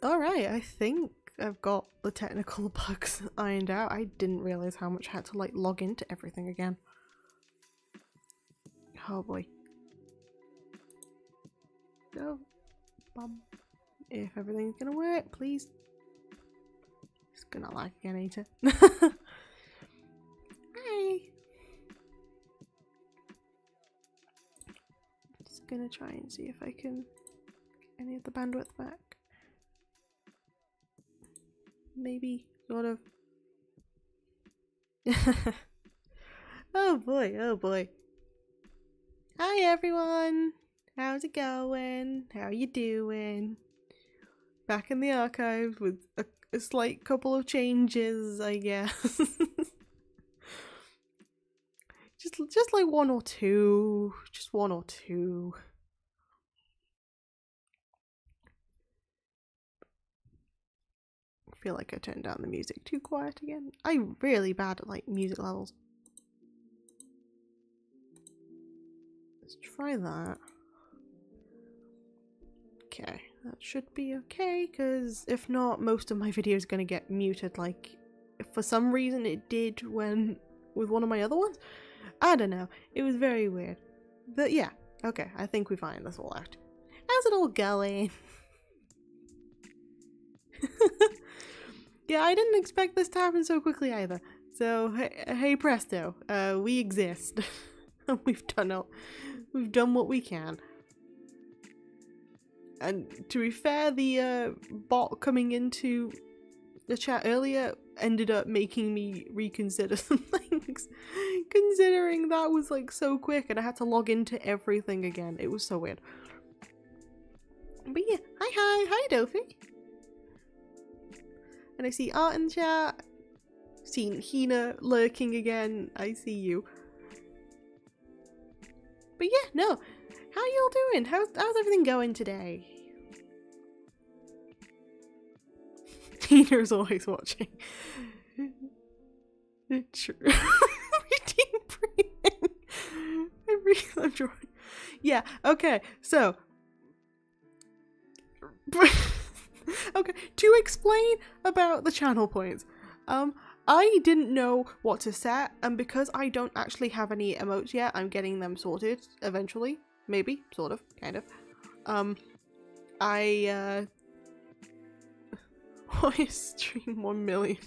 Alright, I think I've got the technical bugs ironed out. I didn't realise how much I had to like log into everything again. Oh boy. Go. If everything's gonna work, please. It's gonna lag again, ain't it? Hi. Just gonna try and see if I can get any of the bandwidth back. Maybe, sort of. Oh boy, oh boy. Hi everyone! How's it going? How you doing? Back in the archives with a slight couple of changes, I guess. just like one or two. Just one or two. I feel like I turned down the music too quiet again. I'm really bad at like music levels. Let's try that. Okay, that should be okay, because if not, most of my video is going to get muted, like, for some reason it did when, with one of my other ones. I don't know, it was very weird. But yeah, okay, I think we find this all out. How's it all going? Yeah, I didn't expect this to happen so quickly either. So, hey presto, we exist. And we've done what we can. And to be fair, the bot coming into the chat earlier ended up making me reconsider some things, considering that was like so quick and I had to log into everything again. It was so weird. But yeah, hi Dofi. And I see Art in the chat. Seen Hina lurking again. I see you. But yeah, no. How y'all doing? How's everything going today? Tina's always watching. True. Redeem breathing. I'm drawing. Yeah, okay, so. Okay, to explain about the channel points. I didn't know what to set, and because I don't actually have any emotes yet, I'm getting them sorted eventually. Maybe, sort of, kind of. Why stream 1 million?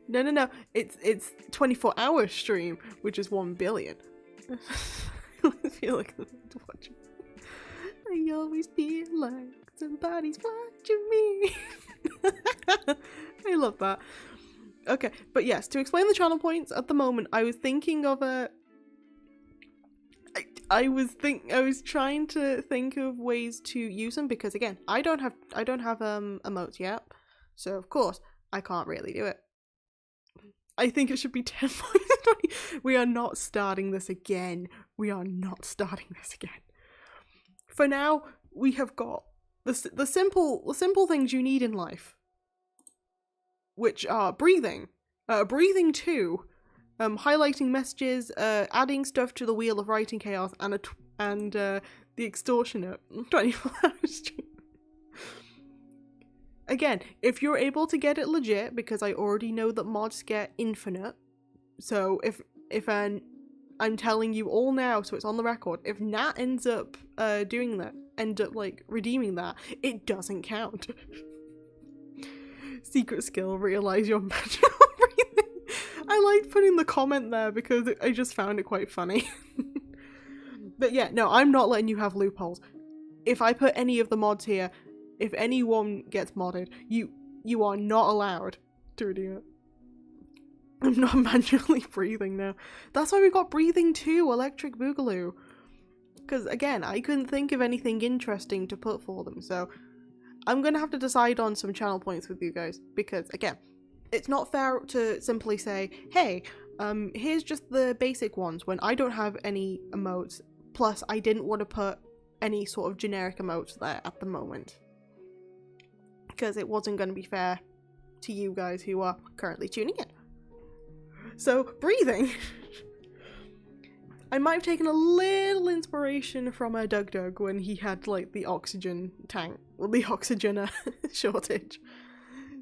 No, it's 24-hour stream, which is 1 billion. I feel like I'm watching. I always feel like somebody's watching me. I love that. Okay, but yes, to explain the channel points, at the moment I was thinking of a I was trying to think of ways to use them, because again, I don't have emotes yet. So of course, I can't really do it. I think it should be 10 points. We are not starting this again. We are not starting this again. For now, we have got the simple things you need in life, which are breathing, breathing 2, highlighting messages, adding stuff to the wheel of writing chaos, and the extortionate 24-hour stream. Again, if you're able to get it legit, because I already know that mods get infinite, so if I'm telling you all now, so it's on the record, if Nat ends up doing that, like redeeming that, it doesn't count. Secret skill, realize your magical breathing. I liked putting the comment there because I just found it quite funny. But yeah, no, I'm not letting you have loopholes. If I put any of the mods here, if anyone gets modded, you are not allowed to redeem it. I'm not manually breathing now. That's why we got breathing 2, electric boogaloo. Because again, I couldn't think of anything interesting to put for them, so I'm gonna have to decide on some channel points with you guys, because again, it's not fair to simply say, hey, here's just the basic ones when I don't have any emotes, plus I didn't want to put any sort of generic emotes there at the moment, because it wasn't going to be fair to you guys who are currently tuning in. So, breathing. I might have taken a little inspiration from Doug Doug when he had like the oxygen tank, well, the oxygen shortage.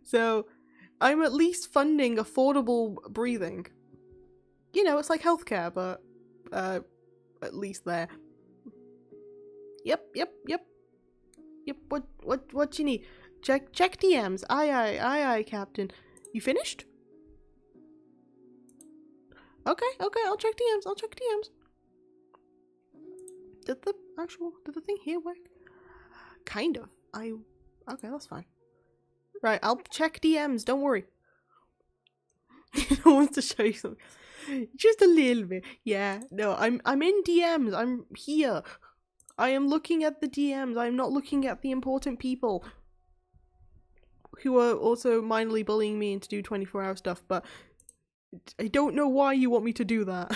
So I'm at least funding affordable breathing. You know, it's like healthcare, but at least there. Yep. What you need? Check DMs. Aye, Captain. You finished? Okay, I'll check DMs. Did the thing here work? Kind of. Okay, that's fine. Right, I'll check DMs, don't worry. I want to show you something. Just a little bit. Yeah, no, I'm in DMs. I'm here. I am looking at the DMs. I'm not looking at the important people who are also minorly bullying me into do 24-hour stuff, but I don't know why you want me to do that.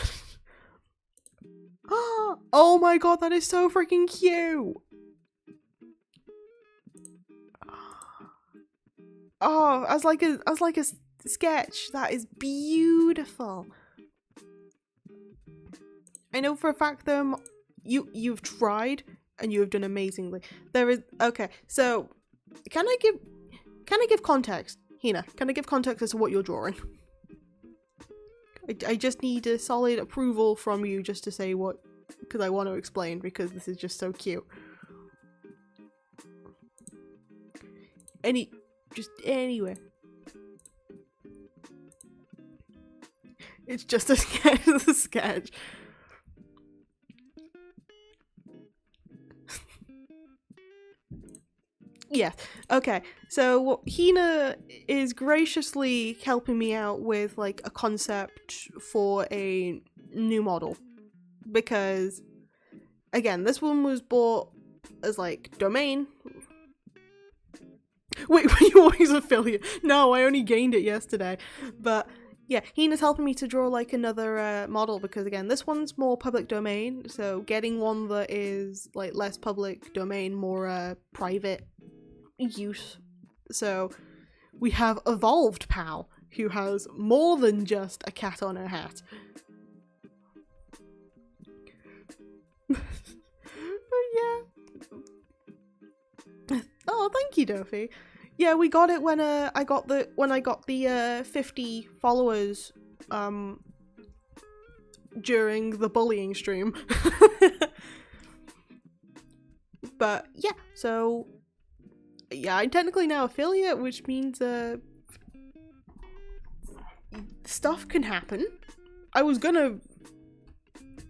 Oh my god, that is so freaking cute! Oh, as like a sketch, that is beautiful. I know for a fact that you've tried and you have done amazingly. Okay, so can I give context, Hina? Can I give context as to what you're drawing? I just need a solid approval from you just to say what, because I want to explain, because this is just so cute. Anywhere. It's just a sketch. It's a sketch. Yeah, okay, so Hina is graciously helping me out with like a concept for a new model, because again, this one was bought as like domain. Wait, were you always affiliate? No, I only gained it yesterday, but yeah, Hina's helping me to draw like another model, because again, this one's more public domain, so getting one that is like less public domain, more private use. So we have Evolved Pal, who has more than just a cat on her hat. Yeah. Oh, thank you, Dofi. Yeah, we got it when I got the 50 followers during the bullying stream. But yeah, so yeah, I'm technically now affiliate, which means stuff can happen.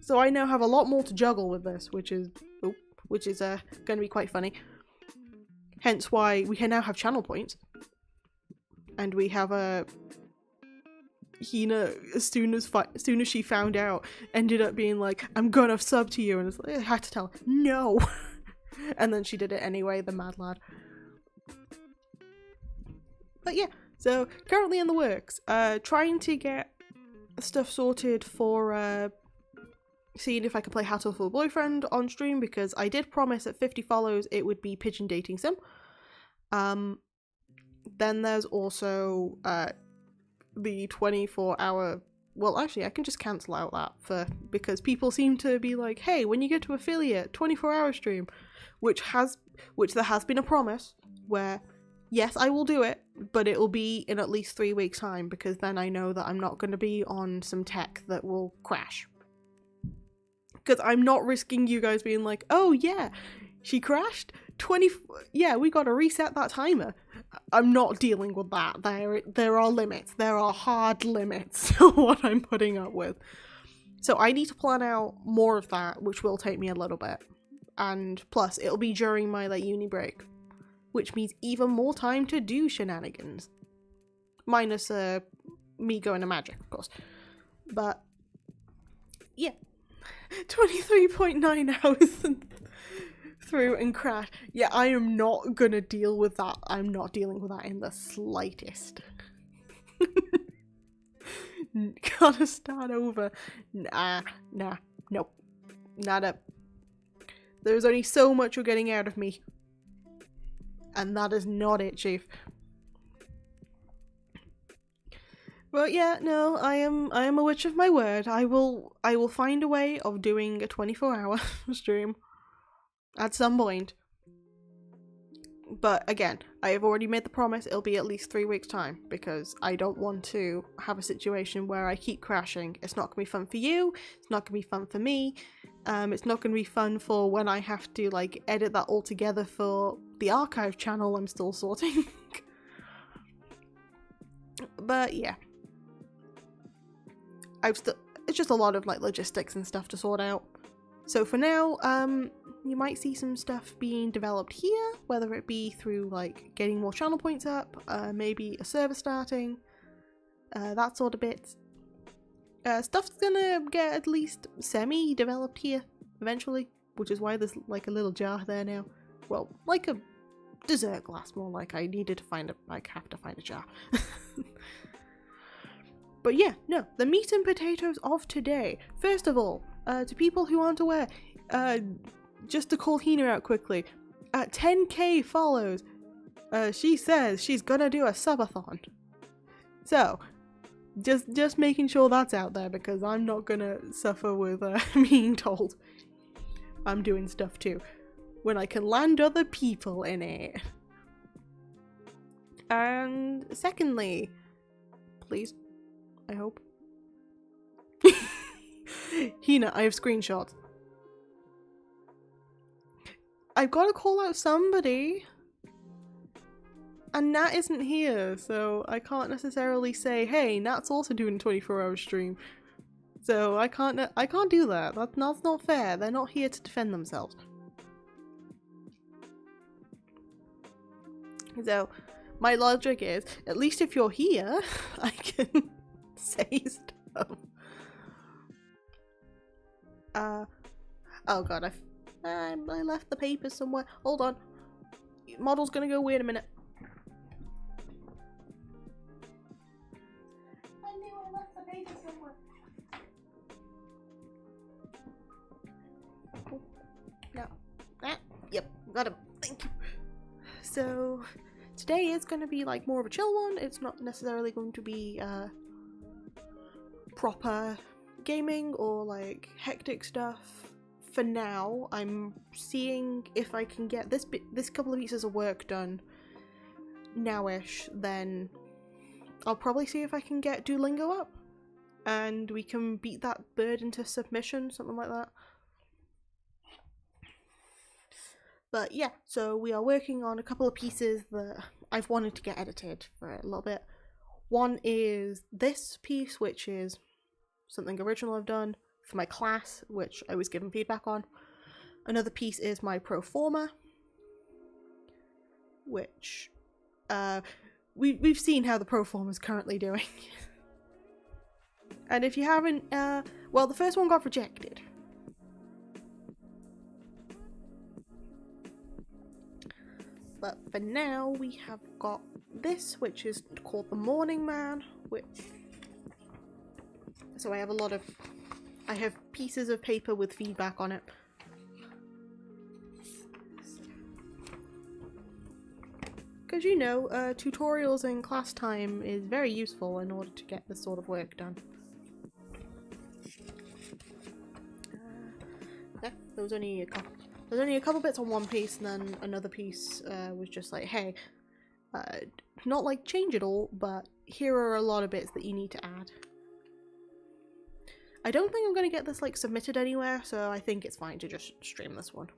So I now have a lot more to juggle with this, which is going to be quite funny. Hence why we can now have channel points, and we have Hina, as soon as she found out, ended up being like, "I'm gonna sub to you," and it's like, I had to tell her no, and then she did it anyway. The mad lad. But yeah, so currently in the works, trying to get stuff sorted for seeing if I could play Hattle for Boyfriend on stream, because I did promise at 50 follows it would be Pigeon Dating Sim. Then there's also the 24-hour. Well, actually, I can just cancel out that because people seem to be like, "Hey, when you get to affiliate, 24-hour stream," which there has been a promise where, yes, I will do it, but it will be in at least 3 weeks' time, because then I know that I'm not going to be on some tech that will crash. Because I'm not risking you guys being like, "Oh yeah, she crashed. Yeah, we got to reset that timer." I'm not dealing with that. There are limits. There are hard limits to what I'm putting up with. So I need to plan out more of that, which will take me a little bit. And plus, it'll be during my uni break, which means even more time to do shenanigans. Minus me going to magic, of course. But yeah. 23.9 hours through and crash. Yeah, I am not gonna deal with that. I'm not dealing with that in the slightest. Gotta start over. Nope. Nada. There's only so much you're getting out of me. And that is not it, Chief. But yeah, no, I am a witch of my word. I will find a way of doing a 24-hour stream at some point. But again, I have already made the promise it'll be at least 3 weeks time, because I don't want to have a situation where I keep crashing. It's not gonna be fun for you, it's not gonna be fun for me, it's not gonna be fun for when I have to like edit that all together for the archive channel I'm still sorting. But yeah. It's just a lot of like logistics and stuff to sort out. So for now, you might see some stuff being developed here, whether it be through like getting more channel points up, maybe a server starting, that sort of bits. Stuff's gonna get at least semi-developed here eventually, which is why there's like a little jar there now. Well, like a dessert glass, more like I needed to find have to find a jar. But yeah, no, the meat and potatoes of today. First of all, to people who aren't aware, just to call Hina out quickly, at 10k follows, she says she's gonna do a subathon. So, just making sure that's out there, because I'm not gonna suffer with being told I'm doing stuff too, when I can land other people in it. And secondly, please, I hope. Hina, I have screenshots. I've got to call out somebody. And Nat isn't here, so I can't necessarily say, hey, Nat's also doing a 24-hour stream. So I can't do that. That's not fair. They're not here to defend themselves. So my logic is, at least if you're here, I can say stuff. Oh god, I left the papers somewhere. Hold on. Model's gonna go weird a minute. I knew I left the papers somewhere. Oh, no. Ah, yep, got him. Thank you. So, today is gonna be like more of a chill one. It's not necessarily going to be proper gaming or like hectic stuff. For now, I'm seeing if I can get this couple of pieces of work done nowish, then I'll probably see if I can get Duolingo up and we can beat that bird into submission, something like that. But yeah, so we are working on a couple of pieces that I've wanted to get edited for a little bit. One is this piece, which is something original I've done for my class, which I was given feedback on. Another piece is my pro forma, which we've seen how the pro forma is currently doing. And if you haven't, well, the first one got rejected. But for now, we have got this, which is called the Morning Man, which... So I have pieces of paper with feedback on it. Because you know, tutorials in class time is very useful in order to get this sort of work done. Yeah, there was only a couple bits on one piece, and then another piece was just like, hey, not like change it all, but here are a lot of bits that you need to add. I don't think I'm going to get this like submitted anywhere, so I think it's fine to just stream this one.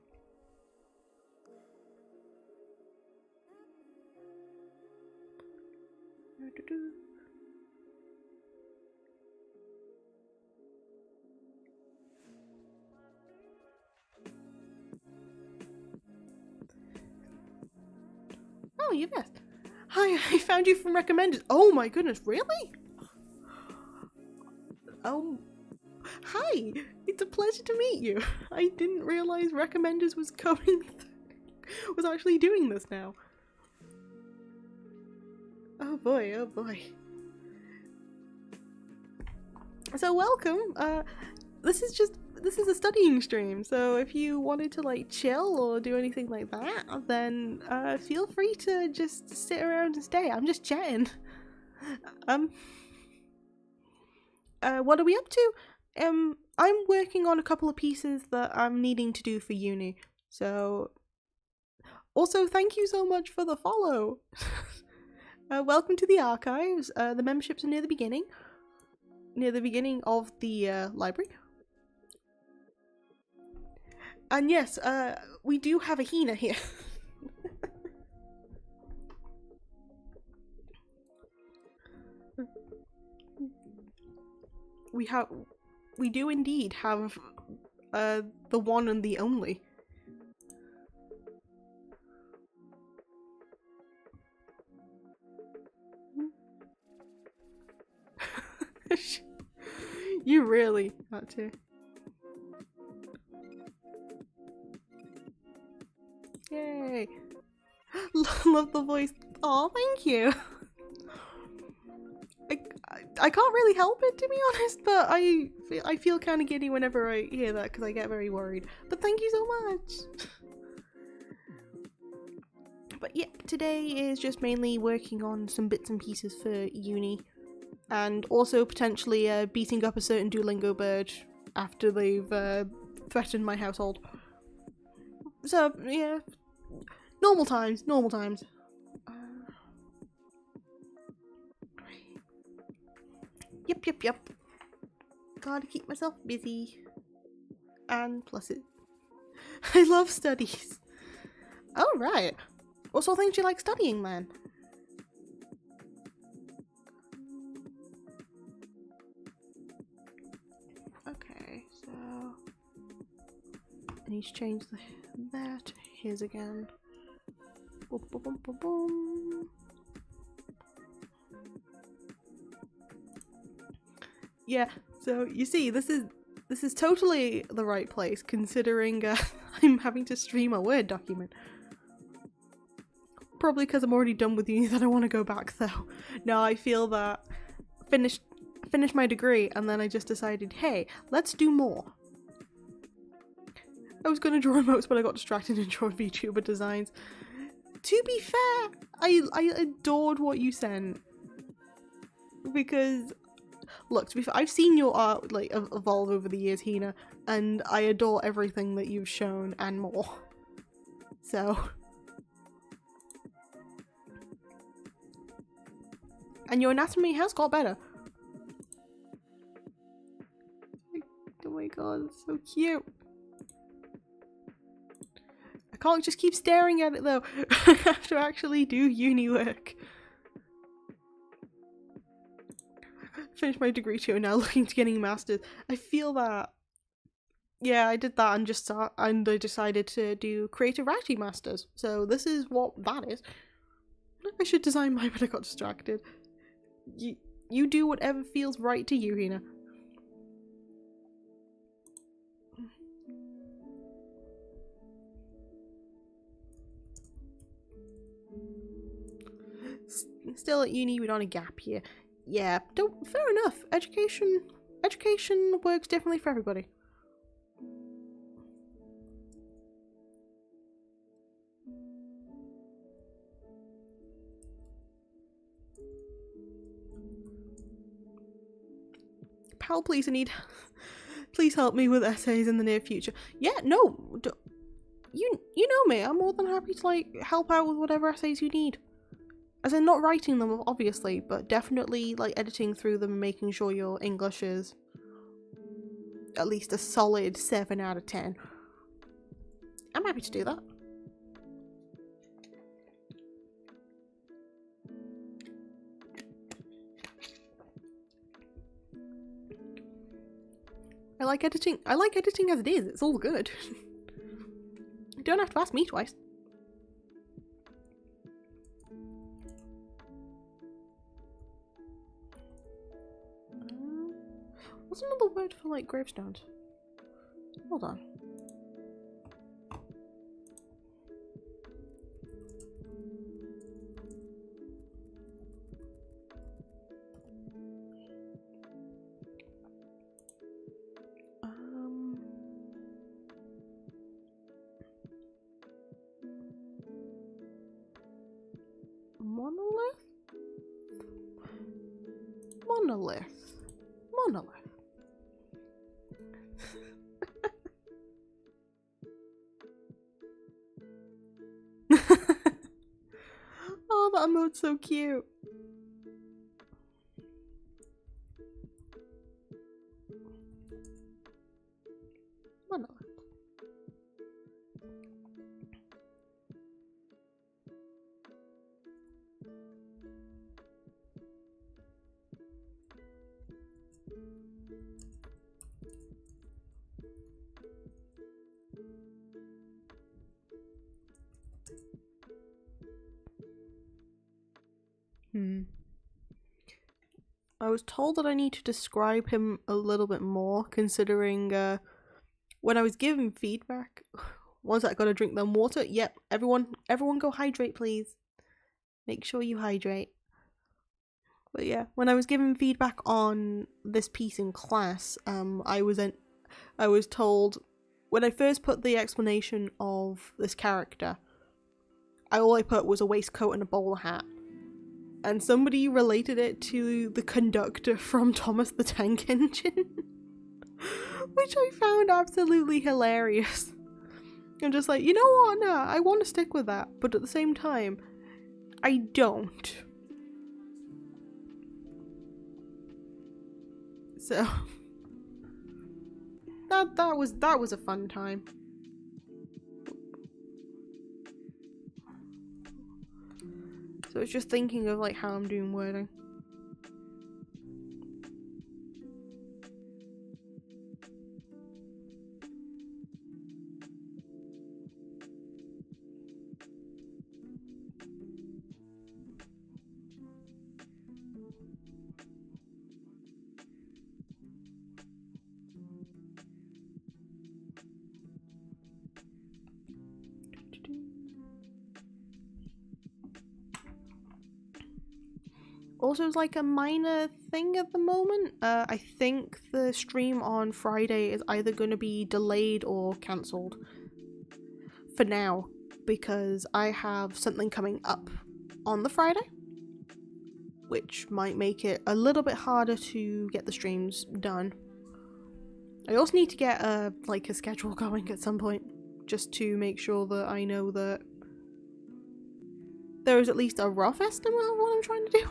Oh, you missed. Hi, I found you from recommended. Oh my goodness, really? Hi, it's a pleasure to meet you. I didn't realize recommenders was was actually doing this now. Oh boy, oh boy. So welcome. This is a studying stream, so if you wanted to like chill or do anything like that, then feel free to just sit around and stay. I'm just chatting. what are we up to? I'm working on a couple of pieces that I'm needing to do for uni. So, also thank you so much for the follow. Welcome to the archives. The memberships are near the beginning of the library. And yes, we do have a Hina here. We do indeed have the one and the only. You really had to. Yay! Love the voice. Oh, thank you. I can't really help it, to be honest, but I feel kind of giddy whenever I hear that because I get very worried. But thank you so much. But yeah, today is just mainly working on some bits and pieces for uni, and also potentially beating up a certain Duolingo bird after they've threatened my household. So yeah, normal times. Yep. Gotta keep myself busy. And plus I love studies. Oh, right. What sort of things do you like studying, then? Okay, so I need to change that to his again. Boom, boom, boom, boom, boom. Yeah, so you see, this is totally the right place, considering I'm having to stream a Word document. Probably because I'm already done with uni that I want to go back, though. No, I feel that finished my degree, and then I just decided, hey, let's do more. I was going to draw emotes, but I got distracted and drew VTuber designs. To be fair, I adored what you sent. Because, look, to be fair, I've seen your art like evolve over the years, Hina, and I adore everything that you've shown and more. So, and your anatomy has got better. Oh my god, it's so cute. I can't just keep staring at it though. I have to actually do uni work. Finished my degree too, and now looking to getting a master's. I feel that, yeah, I did that and I decided to do creative writing masters. So this is what that is. I should design mine, but I got distracted. You do whatever feels right to you, Hina. Still at uni, we're on a gap year. Yeah, fair enough. Education works differently for everybody. Pal, please, please help me with essays in the near future. Yeah, no, you know me. I'm more than happy to like help out with whatever essays you need. As in, not writing them, obviously, but definitely like editing through them and making sure your English is at least a solid 7 out of 10. I'm happy to do that. I like editing as it is. It's all good. You don't have to ask me twice. What's another word for like gravestones? Hold on. Monolith? Monolith. that emote's so cute. Oh no. I was told that I need to describe him a little bit more, considering when I was given feedback, once I gotta drink them water. Yep, everyone go hydrate, please. Make sure you hydrate. But yeah, when I was given feedback on this piece in class, I was told when I first put the explanation of this character, all I put was a waistcoat and a bowler hat. And somebody related it to the conductor from Thomas the Tank Engine, which I found absolutely hilarious. I'm just like, you know what, no, I want to stick with that, but at the same time, I don't. So that was a fun time. So it's just thinking of like how I'm doing wording. Also, it's like a minor thing at the moment. I think the stream on Friday is either going to be delayed or cancelled for now, because I have something coming up on the Friday, which might make it a little bit harder to get the streams done. I also need to get a schedule going at some point, just to make sure that I know that there is at least a rough estimate of what I'm trying to do.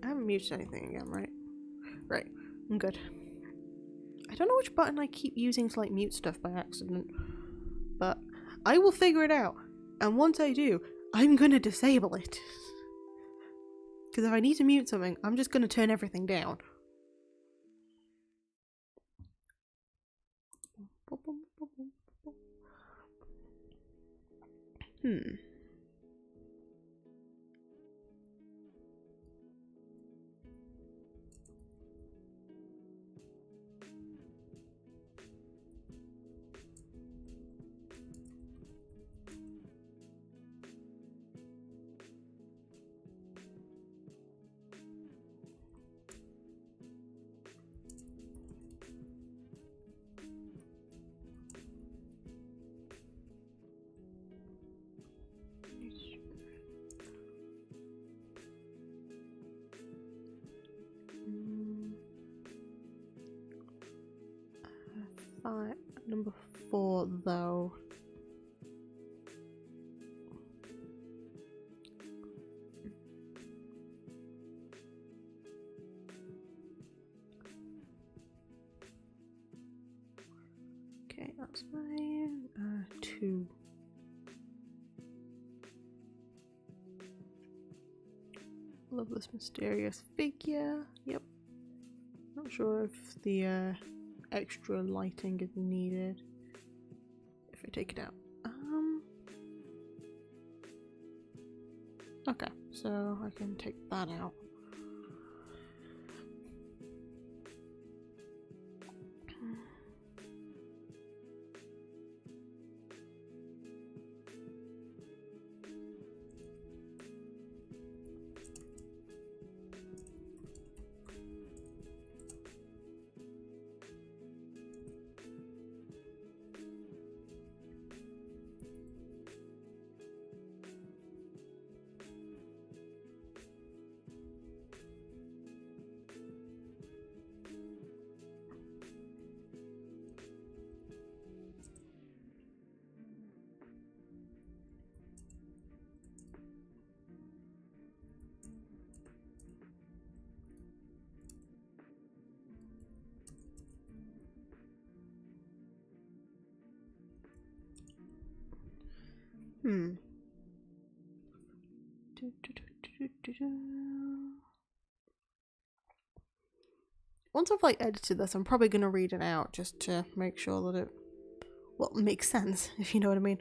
I haven't muted anything again, right? Right, I'm good. I don't know which button I keep using to mute stuff by accident, but I will figure it out. And once I do, I'm gonna disable it. Because if I need to mute something, I'm just gonna turn everything down. Number 4 though. Okay, that's mine. 2. Love this mysterious figure. Yep. Not sure if the extra lighting is needed if I take it out. Okay, so I can take that out. Once I've like edited this, I'm probably gonna read it out just to make sure that it makes sense, if you know what I mean.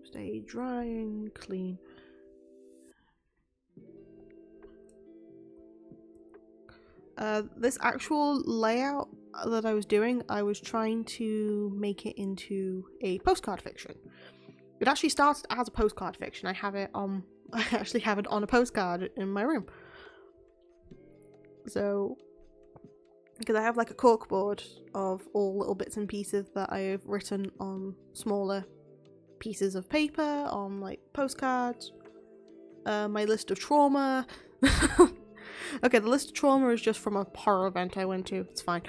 Stay dry and clean. This actual layout that I was doing, I was trying to make it into a postcard fiction. It actually started as a postcard fiction. I actually have it on a postcard in my room. So, because I have like a corkboard of all little bits and pieces that I've written on smaller pieces of paper, on like postcards, my list of trauma. Okay, the list of trauma is just from a horror event I went to. It's fine.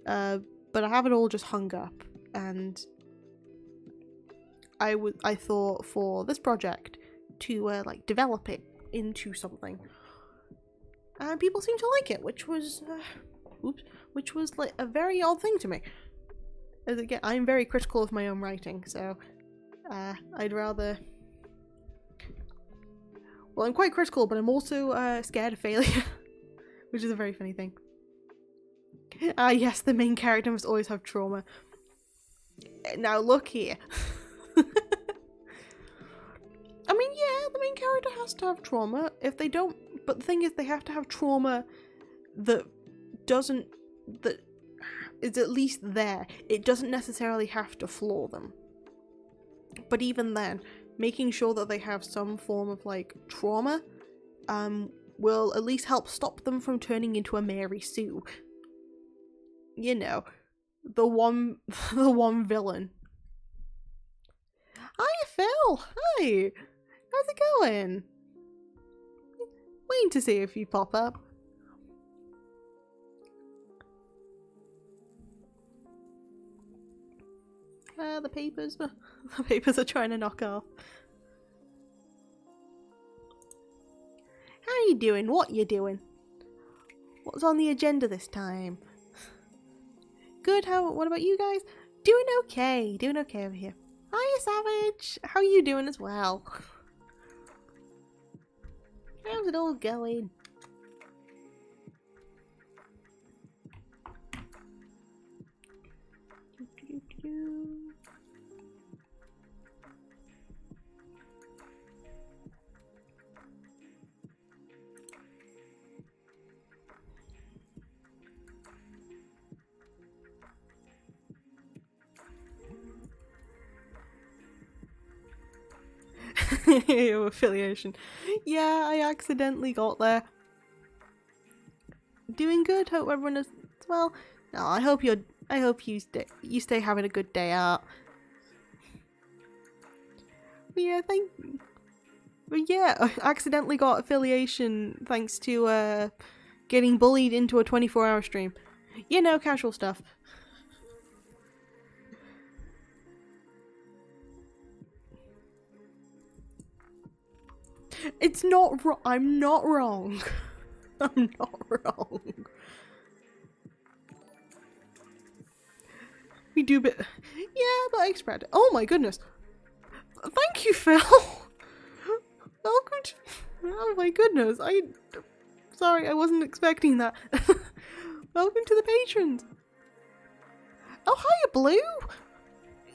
But I have it all just hung up, and I thought for this project to like develop it into something, and people seem to like it, which was like a very odd thing to me. As again, I'm very critical of my own writing, so I'd rather. Well, I'm quite critical, but I'm also scared of failure, which is a very funny thing. Yes, the main character must always have trauma. Now look here. I mean, yeah, the main character has to have trauma. If they don't, but the thing is, they have to have trauma that is at least there. It doesn't necessarily have to flaw them. But even then, making sure that they have some form of like trauma will at least help stop them from turning into a Mary Sue. You know, the one villain. Hiya, Phil. Hi. How's it going? Waiting to see if you pop up. The papers. The papers are trying to knock off. How you doing? What you doing? What's on the agenda this time? Good. What about you guys? Doing okay. Doing okay over here. Hiya, Savage. How are you doing as well? How's it all going? Affiliation. Yeah, I accidentally got there. Doing good. Hope everyone is well. No, I hope you stay having a good day out. But yeah, I accidentally got affiliation thanks to getting bullied into a 24-hour stream. You know, casual stuff. It's not wrong. I'm not wrong. I'm not wrong. We do bit. Yeah, but I spread it. Oh my goodness. Thank you, Phil. Welcome to... Oh my goodness, Sorry, I wasn't expecting that. Welcome to the patrons. Oh, hiya, Blue.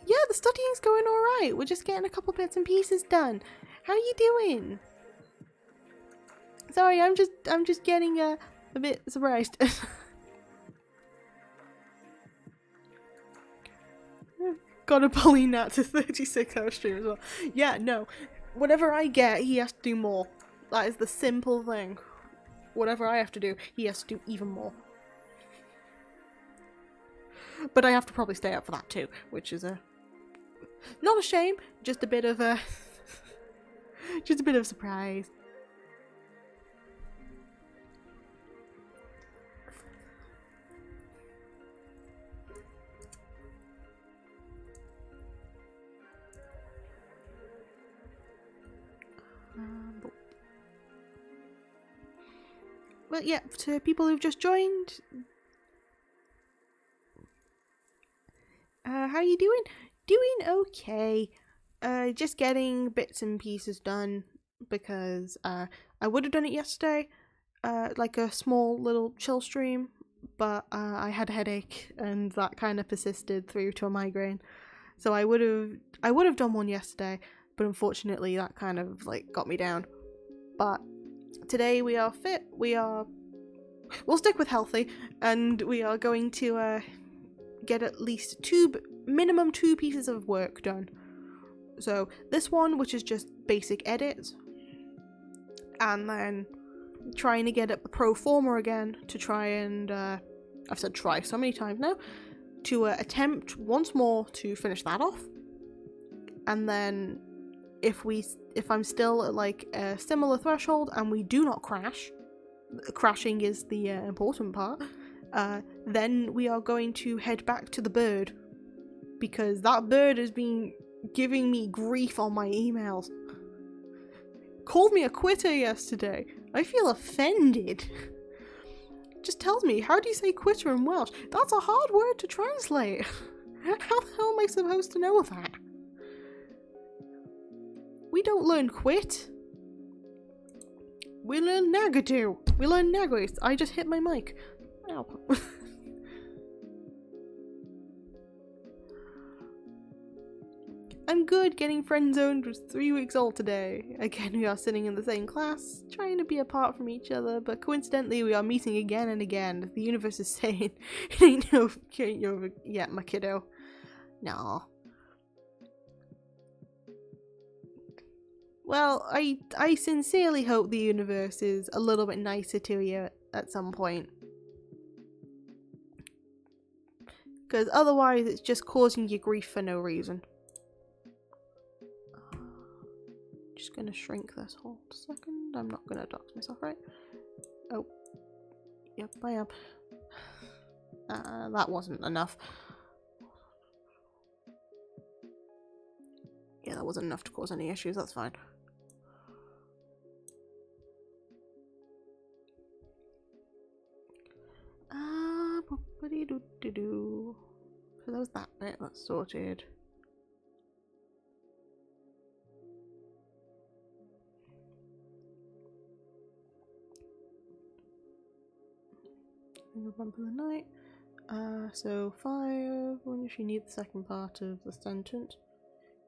Yeah, the studying's going alright. We're just getting a couple bits and pieces done. How are you doing? Sorry, I'm just getting a bit surprised. Gotta bully Nat to 36-hour stream as well. Yeah, no. Whatever I get, he has to do more. That is the simple thing. Whatever I have to do, he has to do even more. But I have to probably stay up for that too, which is not a shame, just a bit of a just a bit of surprise. But yeah, to people who've just joined, how are you doing? Doing okay. Just getting bits and pieces done because I would have done it yesterday, like a small little chill stream, but I had a headache and that kind of persisted through to a migraine. So I would have done one yesterday, but unfortunately that kind of like got me down. But today we are fit. We'll stick with healthy, and we are going to get at least minimum two pieces of work done. So this one, which is just basic edits, and then trying to get up the pro forma again to try and I've said try so many times now, to attempt once more to finish that off. And then if I'm still at like a similar threshold and we do not crash, crashing is the important part, then we are going to head back to the bird, because that bird has been giving me grief on my emails. Called me a quitter yesterday. I feel offended. Just tells me, how do you say quitter in Welsh? That's a hard word to translate. How the hell am I supposed to know that? We don't learn quit. We learn nagadu. We learn nagwis. I just hit my mic. Ow. I'm good. Getting friend zoned was 3 weeks old today. Again, we are sitting in the same class, trying to be apart from each other, but coincidentally we are meeting again and again. The universe is saying, it ain't over yet, my kiddo. No. Well, I sincerely hope the universe is a little bit nicer to you at some point. Because otherwise it's just causing you grief for no reason. Just gonna shrink this. Hold a second. I'm not gonna dox myself, right? Oh. Yep, I am. That wasn't enough. Yeah, that wasn't enough to cause any issues, that's fine. So that was that bit, that's sorted. Run for the night. So 5, when you need the second part of the sentence.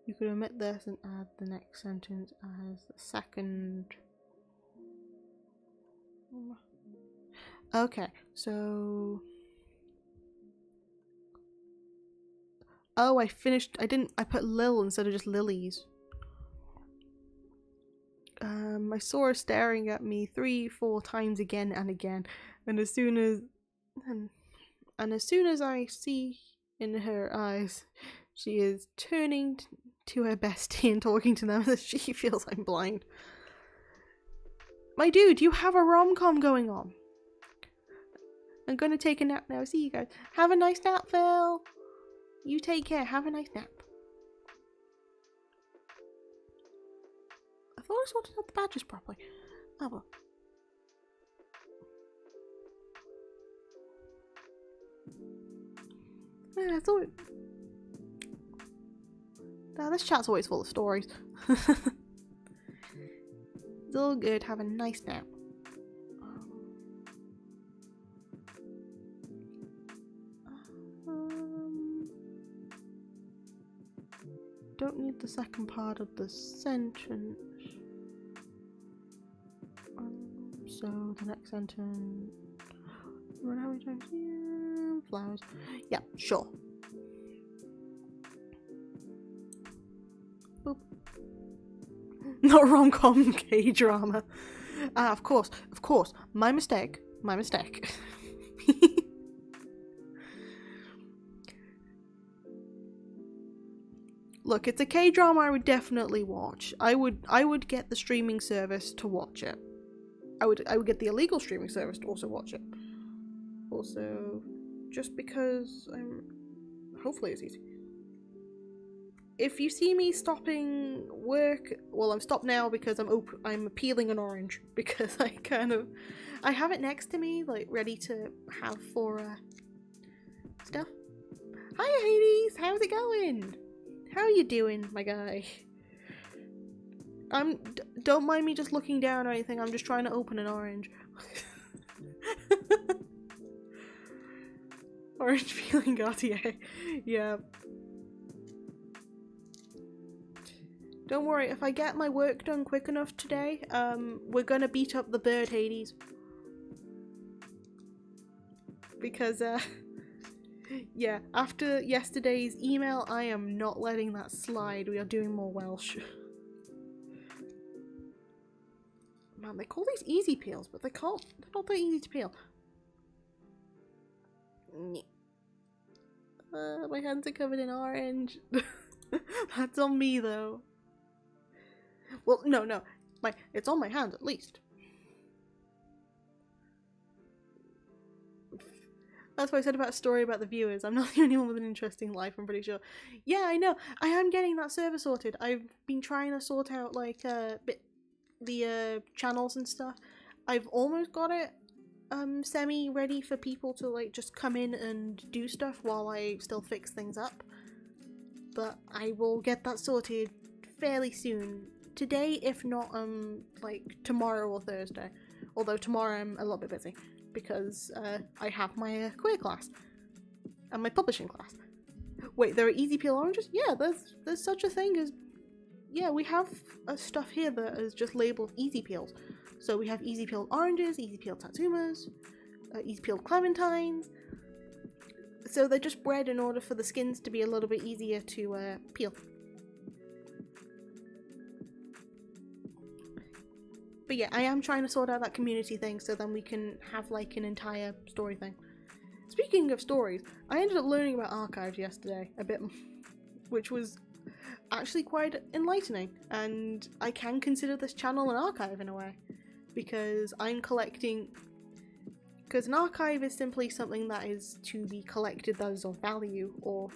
You could omit this and add the next sentence as the second. Okay, so... Oh, I put Lil instead of just Lilies. I saw her staring at me 3-4 times again and again, and as soon as I see in her eyes, she is turning to her bestie and talking to them as she feels I'm blind. My dude, you have a rom-com going on. I'm gonna take a nap now. See you guys. Have a nice nap, Phil. You take care. Have a nice nap. I thought I sorted out the badges properly. Oh well. Yeah, I thought This chat's always full of stories. It's all good. Have a nice nap. Don't need the second part of the sentence. So the next sentence. Run how many times? Yeah, flowers. Yeah, sure. Boop. Not rom-com, K-drama. Of course. My mistake. Look, it's a K-drama I would definitely watch. I would get the streaming service to watch it. I would get the illegal streaming service to also watch it. Also, just because hopefully it's easy. If you see me stopping work, well, I'm stopped now because I'm peeling an orange because I have it next to me, like ready to have for stuff. Hiya, Hades, how's it going? How are you doing, my guy? Don't mind me just looking down or anything. I'm just trying to open an orange. Orange peeling Gautier. Yeah. Don't worry, if I get my work done quick enough today, we're gonna beat up the bird, Hades. Because, yeah, after yesterday's email, I am not letting that slide. We are doing more Welsh. Man, they call these easy peels, but they're not that easy to peel. My hands are covered in orange. That's on me, though. Well, no. It's on my hand, at least. That's what I said about a story about the viewers. I'm not the only one with an interesting life, I'm pretty sure. Yeah, I know. I am getting that server sorted. I've been trying to sort out, like, the channels and stuff. I've almost got it semi-ready for people to, like, just come in and do stuff while I still fix things up. But I will get that sorted fairly soon. Today, if not, like, tomorrow or Thursday. Although tomorrow I'm a little bit busy, because I have my queer class. And my publishing class. Wait, there are easy peel oranges? Yeah, there's such a thing as... Yeah, we have stuff here that is just labelled easy peels. So we have easy peeled oranges, easy peeled satsumas, easy peeled clementines. So they're just bred in order for the skins to be a little bit easier to peel. But yeah, I am trying to sort out that community thing so then we can have like an entire story thing. Speaking of stories, I ended up learning about archives yesterday a bit, which was actually quite enlightening, and I can consider this channel an archive in a way, because I'm collecting, because an archive is simply something that is to be collected that is of value, or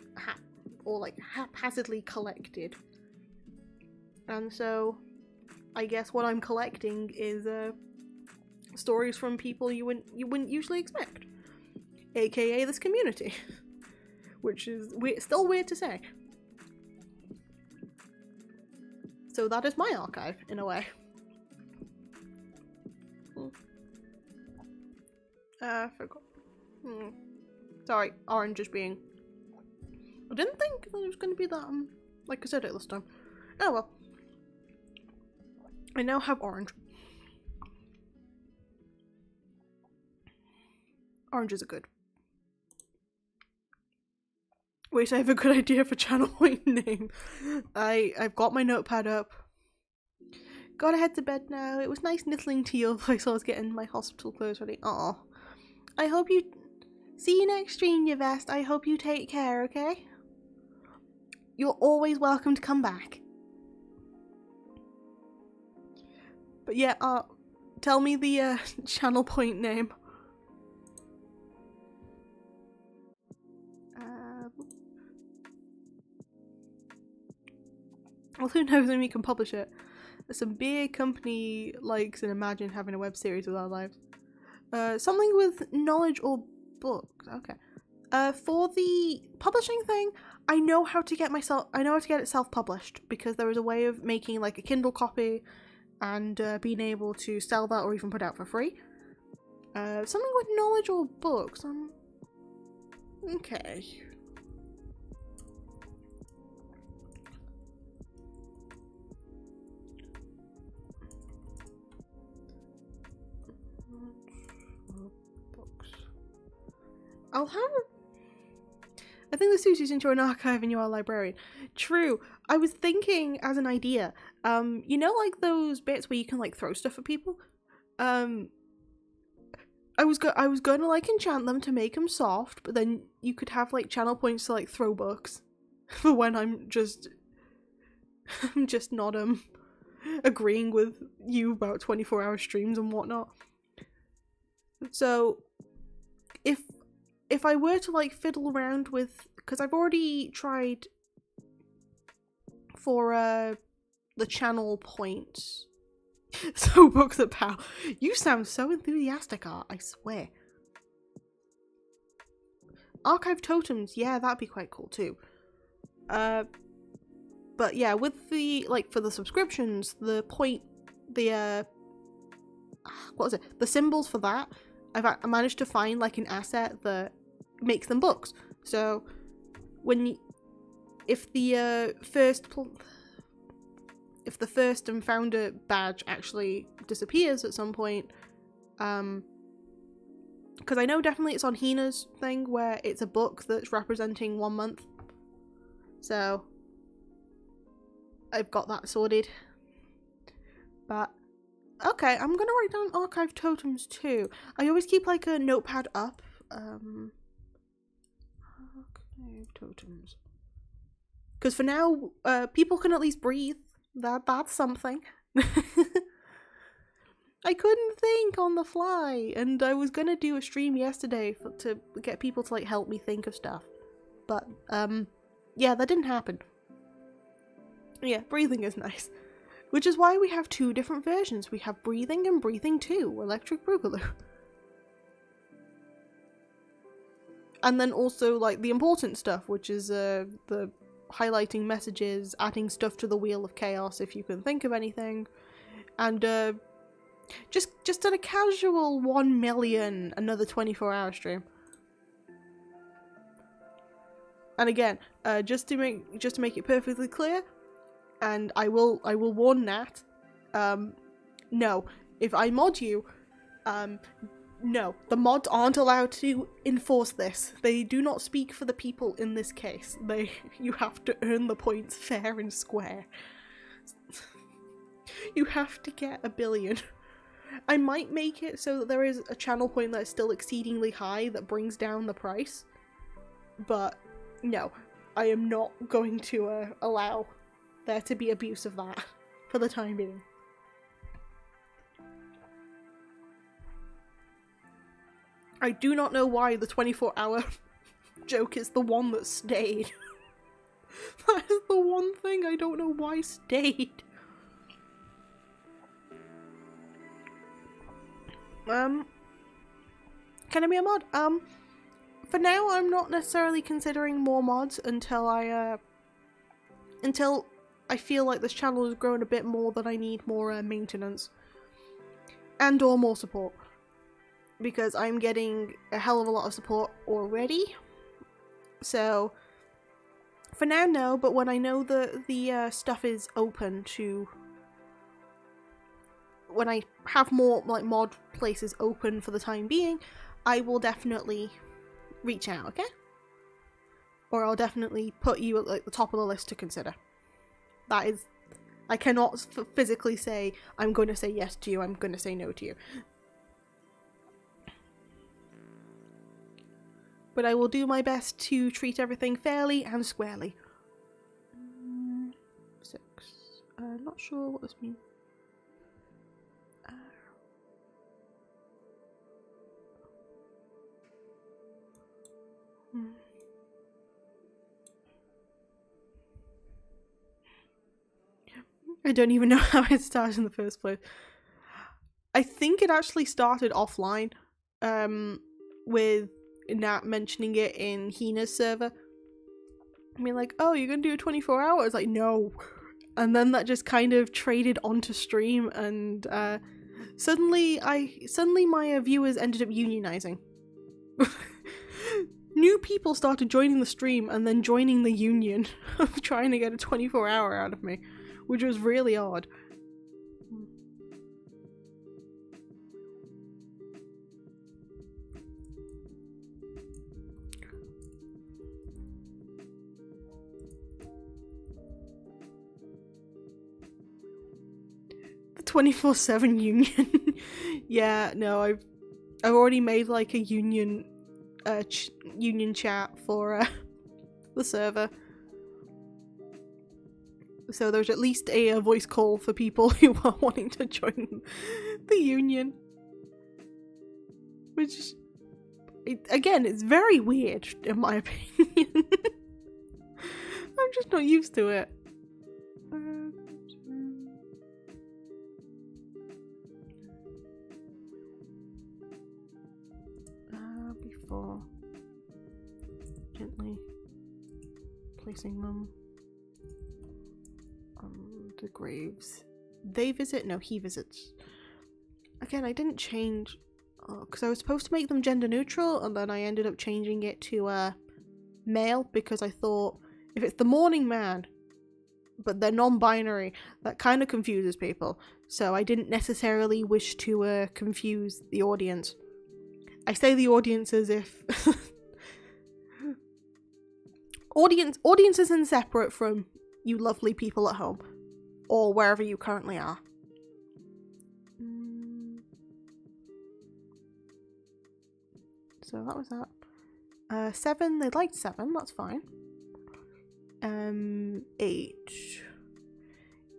like haphazardly collected, and so I guess what I'm collecting is stories from people you wouldn't usually expect, aka this community, which is still weird to say. So that is my archive, in a way. Forgot. Sorry, orange is being... I didn't think that it was going to be that, like I said it this time. Oh well. I now have orange. Oranges are good. Wait, I have a good idea for channel point name. I've got my notepad up. Gotta head to bed now. It was nice listening to your voice while I was getting my hospital clothes ready. Aw. I hope you... See you next stream, your vest. I hope you take care, okay? You're always welcome to come back. But yeah, tell me the channel point name. Well, who knows when we can publish it. Some big company likes and imagine having a web series with our lives. Something with knowledge or books. Okay. For the publishing thing, I know how to get it self-published, because there is a way of making like a Kindle copy and being able to sell that or even put out for free. Something with knowledge or books. Okay. Books. I'll have. I think this suits you into an archive and you are a librarian. True. I was thinking as an idea. You know, like those bits where you can like throw stuff at people. I was going to like enchant them to make them soft, but then you could have like channel points to like throw books for when I'm just not agreeing with you about 24-hour streams and whatnot. So if I were to like fiddle around with, because I've already tried for the channel points. So books at pal. You sound so enthusiastic, Art, I swear. Archive totems, yeah, that'd be quite cool too. But yeah, with the like for the subscriptions, the point, the what was it? The symbols for that, I managed to find like an asset that makes them books. So when if the first and founder badge actually disappears at some point, because I know definitely it's on Hina's thing where it's a book that's representing 1 month. So I've got that sorted. But okay, I'm gonna write down archive totems too. I always keep like a notepad up. Archive totems. Because for now, people can at least breathe. That's something. I couldn't think on the fly, and I was gonna do a stream yesterday to get people to like help me think of stuff, but yeah, that didn't happen. Yeah, breathing is nice, which is why we have 2 different versions. We have breathing and breathing 2, electric boogaloo. And then also like the important stuff, which is the highlighting messages, adding stuff to the wheel of chaos if you can think of anything, and just at a casual 1 million another 24-hour stream. And again, just to make it perfectly clear, and I will warn Nat, no, if I mod you, no, the mods aren't allowed to enforce this. They do not speak for the people in this case. You have to earn the points fair and square. You have to get 1 billion. I might make it so that there is a channel point that is still exceedingly high that brings down the price. But no, I am not going to allow there to be abuse of that for the time being. I do not know why the 24-hour joke is the one that stayed. That is the one thing I don't know why stayed. Can I be a mod? For now, I'm not necessarily considering more mods until I feel like this channel has grown a bit more that I need more maintenance and or more support. Because I'm getting a hell of a lot of support already. So, for now, no, but when I know that the stuff is open to... When I have more, like, mod places open for the time being, I will definitely reach out, okay? Or I'll definitely put you at, like, the top of the list to consider. That is... I cannot physically say, I'm going to say yes to you, I'm going to say no to you. But I will do my best to treat everything fairly and squarely. 6. I'm not sure what this means. I don't even know how it started in the first place. I think it actually started offline, with Nat mentioning it in Hina's server. I mean, like, oh, you're gonna do a 24 hours? Like, no. And then that just kind of traded onto stream, and suddenly my viewers ended up unionizing. New people started joining the stream and then joining the union of trying to get a 24-hour out of me, which was really odd. The 24/7 union. Yeah, no, I've already made like a union union chat for the server. So there's at least a voice call for people who are wanting to join the union. Which, again, it's very weird in my opinion. I'm just not used to it. Before gently placing them on the graves. They visit? No, he visits. Again, I didn't change because I was supposed to make them gender neutral, and then I ended up changing it to male because I thought if it's the morning man but they're non-binary, that kind of confuses people, so I didn't necessarily wish to confuse the audience. I say the audience as if audience isn't separate from you lovely people at home or wherever you currently are. So that was that. 7, they liked 7, that's fine. 8.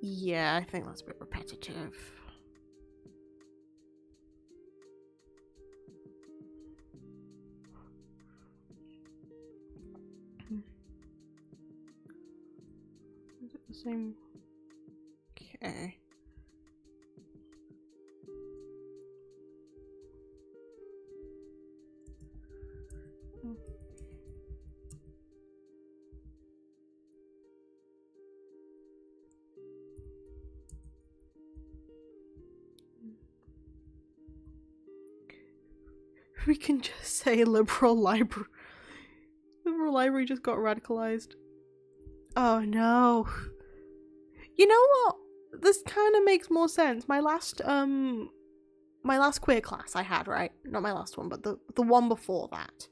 Yeah, I think that's a bit repetitive. Is it the same? Okay. We can just say liberal library. Liberal library just got radicalized. Oh no. You know what? This kind of makes more sense. My last queer class I had, right? Not my last one, but the one before that.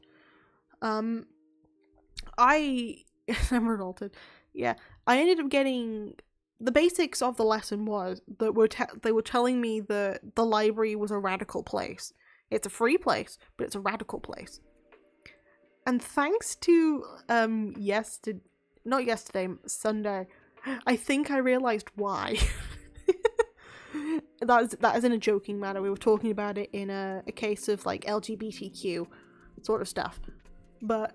I I'm revolted. Yeah, I ended up getting the basics of the lesson was that they were telling me that the library was a radical place. It's a free place, but it's a radical place. And thanks to Sunday, I think I realized why. That is in a joking manner. We were talking about it in a case of like LGBTQ sort of stuff, but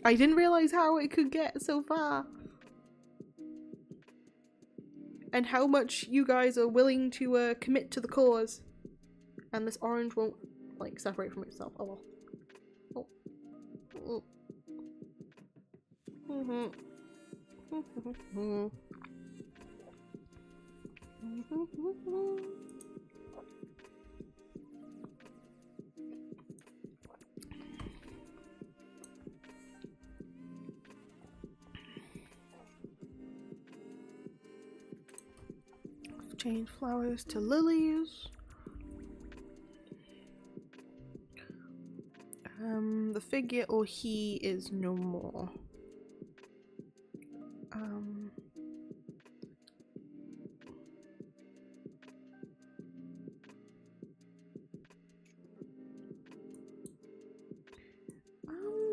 I didn't realize how it could get so far and how much you guys are willing to commit to the cause. And this orange won't like separate from itself. Oh well. Oh. Change flowers to lilies. The figure or he is no more.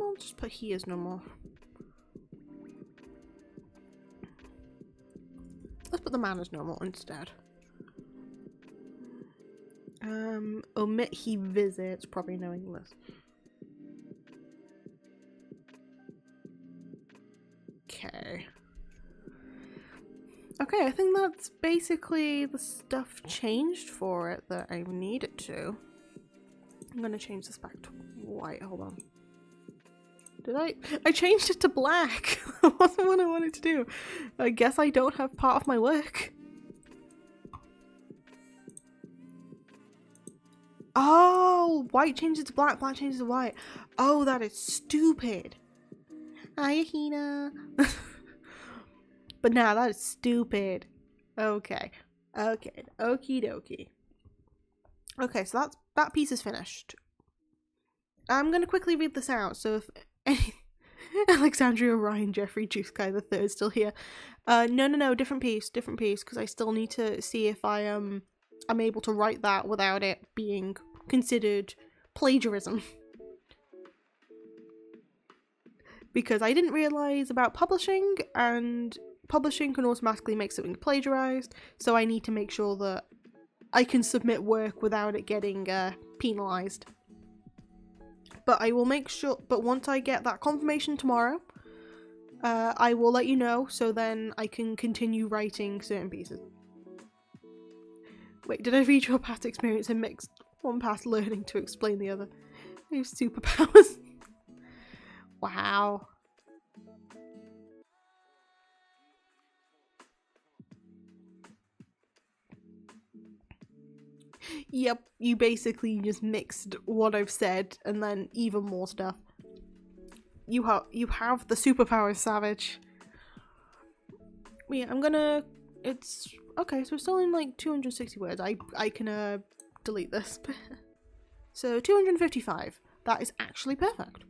I'll just put he is no more. Let's put the man as normal instead. Omit he visits, probably knowing this. Okay, I think that's basically the stuff changed for it that I needed to. I'm gonna change this back to white, hold on. Did I? I changed it to black. That wasn't what I wanted to do. I guess I don't have part of my work. Oh, white changes to black, black changes to white. Oh, that is stupid. Hiya, Hina. But nah, that is stupid. Okay. Okay. Okie dokie. Okay, so that piece is finished. I'm gonna quickly read this out, so if any Alexandria, Ryan, Jeffrey, Juice Guy the Third still here. No, different piece, because I still need to see if I'm able to write that without it being considered plagiarism. Because I didn't realise about publishing, and publishing can automatically make something plagiarised, so I need to make sure that I can submit work without it getting penalised. But I will make sure, but once I get that confirmation tomorrow, I will let you know, so then I can continue writing certain pieces. Wait, did I read your past experience and mix one past learning to explain the other? I have superpowers. Wow. Yep, you basically just mixed what I've said and then even more stuff. You have the superpowers, Savage. Yeah, I'm gonna... It's... Okay, so it's still in like 260 words. I can delete this. So 255. That is actually perfect.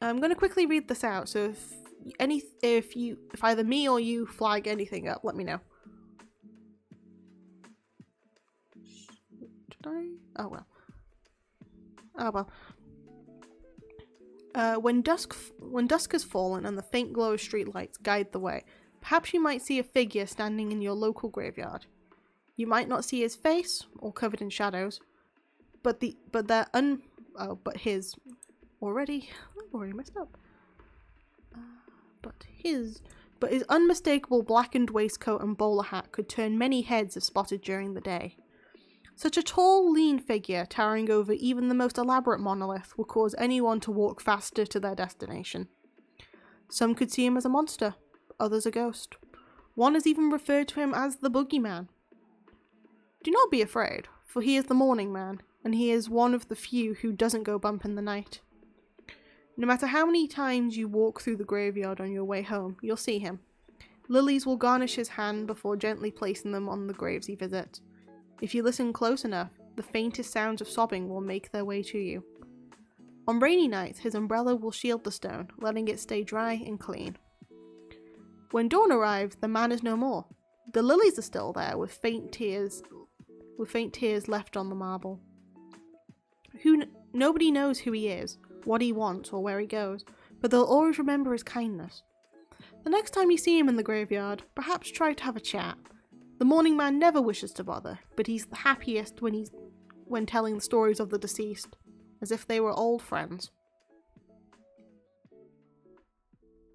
I'm gonna quickly read this out, so if either me or you flag anything up, let me know. Did I? Oh well. Oh well. When dusk has fallen and the faint glow of streetlights guide the way, perhaps you might see a figure standing in your local graveyard. You might not see his face, or covered in shadows, but his unmistakable blackened waistcoat and bowler hat could turn many heads if spotted during the day. Such a tall, lean figure, towering over even the most elaborate monolith, will cause anyone to walk faster to their destination. Some could see him as a monster, others a ghost. One has even referred to him as the Boogeyman. Do not be afraid, for he is the Morning Man, and he is one of the few who doesn't go bump in the night. No matter how many times you walk through the graveyard on your way home, you'll see him. Lilies will garnish his hand before gently placing them on the graves he visits. If you listen close enough, the faintest sounds of sobbing will make their way to you. On rainy nights, his umbrella will shield the stone, letting it stay dry and clean. When dawn arrives, the man is no more. The lilies are still there, with faint tears left on the marble. Nobody knows who he is, what he wants, or where he goes, but they'll always remember his kindness. The next time you see him in the graveyard, perhaps try to have a chat. The Morning Man never wishes to bother, but he's the happiest when telling the stories of the deceased, as if they were old friends.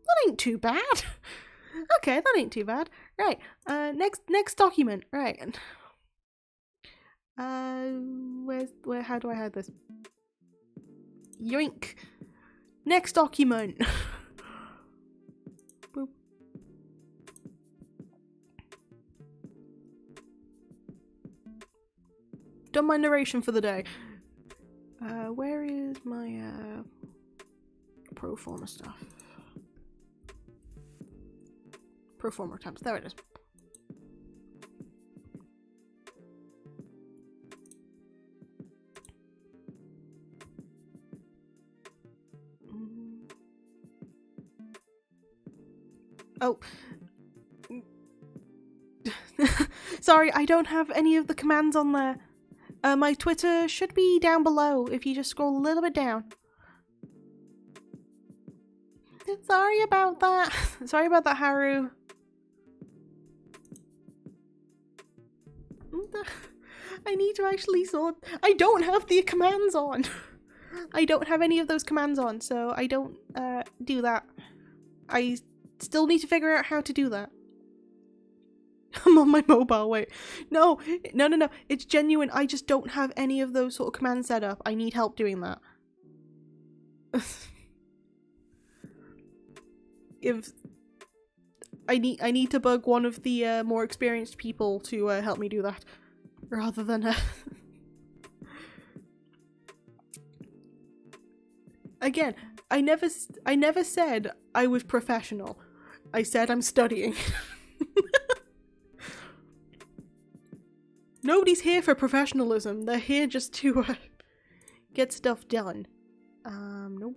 That ain't too bad. Okay, that ain't too bad. Right, next document. Right. How do I hide this? Yoink. Next document. Boop. Done my narration for the day. Where is my pro forma stuff? Pro forma tabs. There it is. Oh. Sorry, I don't have any of the commands on there. My Twitter should be down below if you just scroll a little bit down. Sorry about that. Sorry about that, Haru. I need to actually sort. I don't have the commands on. I don't have any of those commands on, so I don't do that. I still need to figure out how to do that. I'm on my mobile, wait. No. It's genuine. I just don't have any of those sort of commands set up. I need help doing that. if I need to bug one of the more experienced people to help me do that, rather than again, I never said I was professional. I said I'm studying. Nobody's here for professionalism. They're here just to get stuff done. Nope.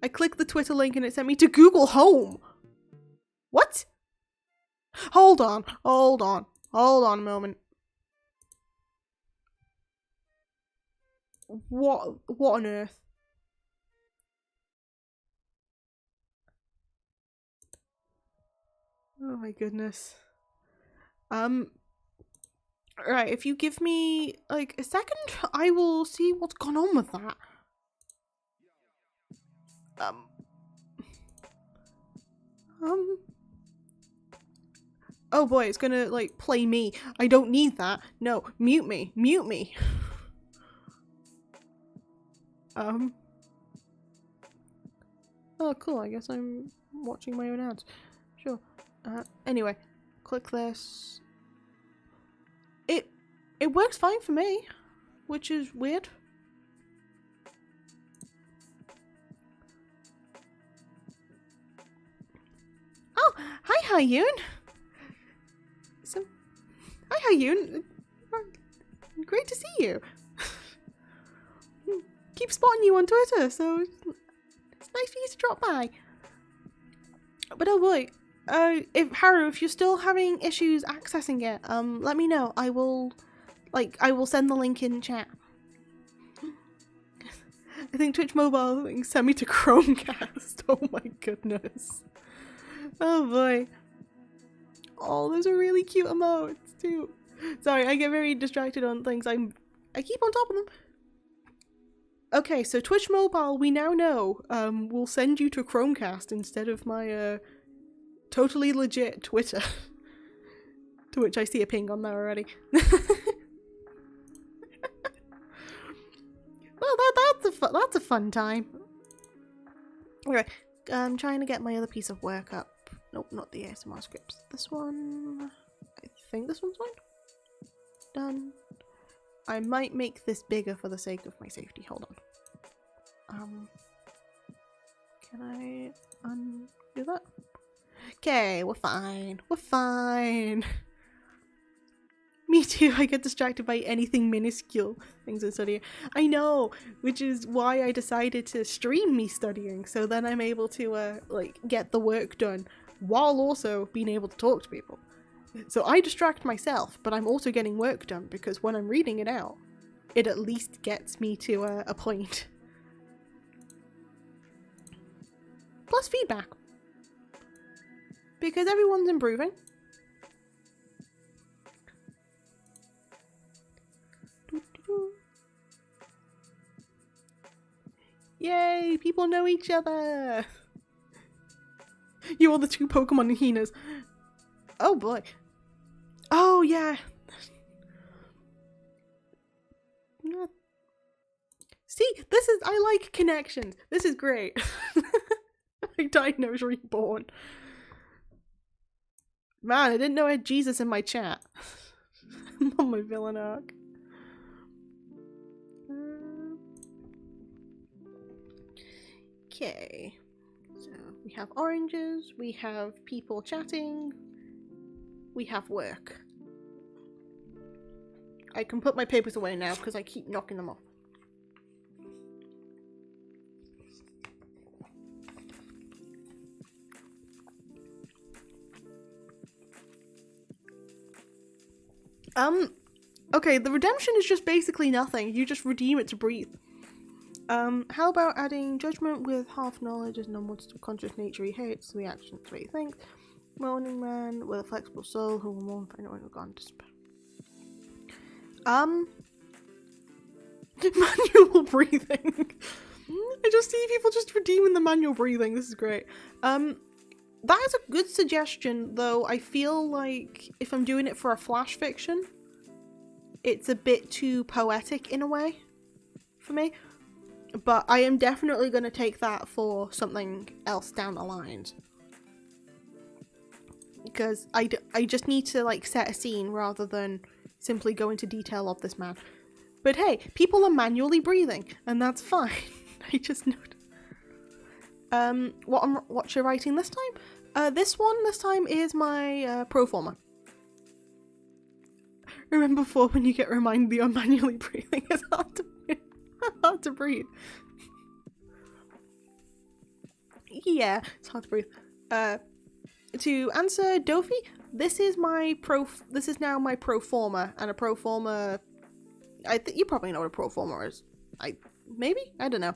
I clicked the Twitter link and it sent me to Google Home. What? Hold on a moment. What on earth? Oh my goodness. Right, if you give me like a second, I will see what's gone on with that. Oh boy, it's gonna like play me. I don't need that. No, mute me. Oh cool, I guess I'm watching my own ads. Sure. Anyway, click this. It works fine for me, which is weird. Oh, hi Hyun. Hi Hyun. Great to see you. Keep spotting you on Twitter, so it's nice for you to drop by. But oh boy, if you're still having issues accessing it, let me know. I will send the link in chat. I think Twitch Mobile sent me to Chromecast. Oh my goodness. Oh boy. Oh, those are really cute emotes too. Sorry, I get very distracted on things. I keep on top of them. Okay, so Twitch Mobile, we now know, will send you to Chromecast instead of my, totally legit Twitter. To which I see a ping on there already. Well, that's a fun time. Okay, I'm trying to get my other piece of work up. Nope, not the ASMR scripts. This one, I think this one's fine. Done. I might make this bigger for the sake of my safety. Hold on. Can I undo that? Okay, we're fine. We're fine. Me too, I get distracted by anything minuscule things in studying. I know, which is why I decided to stream me studying, so then I'm able to, like, get the work done, while also being able to talk to people. So I distract myself, but I'm also getting work done, because when I'm reading it out, it at least gets me to a point. Plus feedback. Because everyone's improving. Yay! People know each other! You are the two Pokemon Hinas. Oh boy. Oh yeah. See, I like connections. This is great. Like Diagnosis Reborn. Man, I didn't know I had Jesus in my chat. I'm on my villain arc. Okay. So we have oranges, we have people chatting, we have work. I can put my papers away now because I keep knocking them off. Okay, the redemption is just basically nothing. You just redeem it to breathe. How about adding judgment with half knowledge as non-what's conscious nature he hates, the actions what he thinks. Moaning man with a flexible soul who will mourn for anyone who gone to despair. Manual breathing. I just see people just redeeming the manual breathing. This is great. That is a good suggestion, though I feel like if I'm doing it for a flash fiction, it's a bit too poetic in a way for me. But I am definitely going to take that for something else down the line. Because I just need to, like, set a scene rather than simply go into detail of this man. But hey, people are manually breathing, and that's fine. I just noted. What you're writing this time? This time is my pro forma. Remember before when you get reminded that you're manually breathing, it's hard to breathe. Yeah, it's hard to breathe. To answer Dofi, this is now my pro forma, and a pro forma. You probably know what a pro forma is. Maybe? I don't know.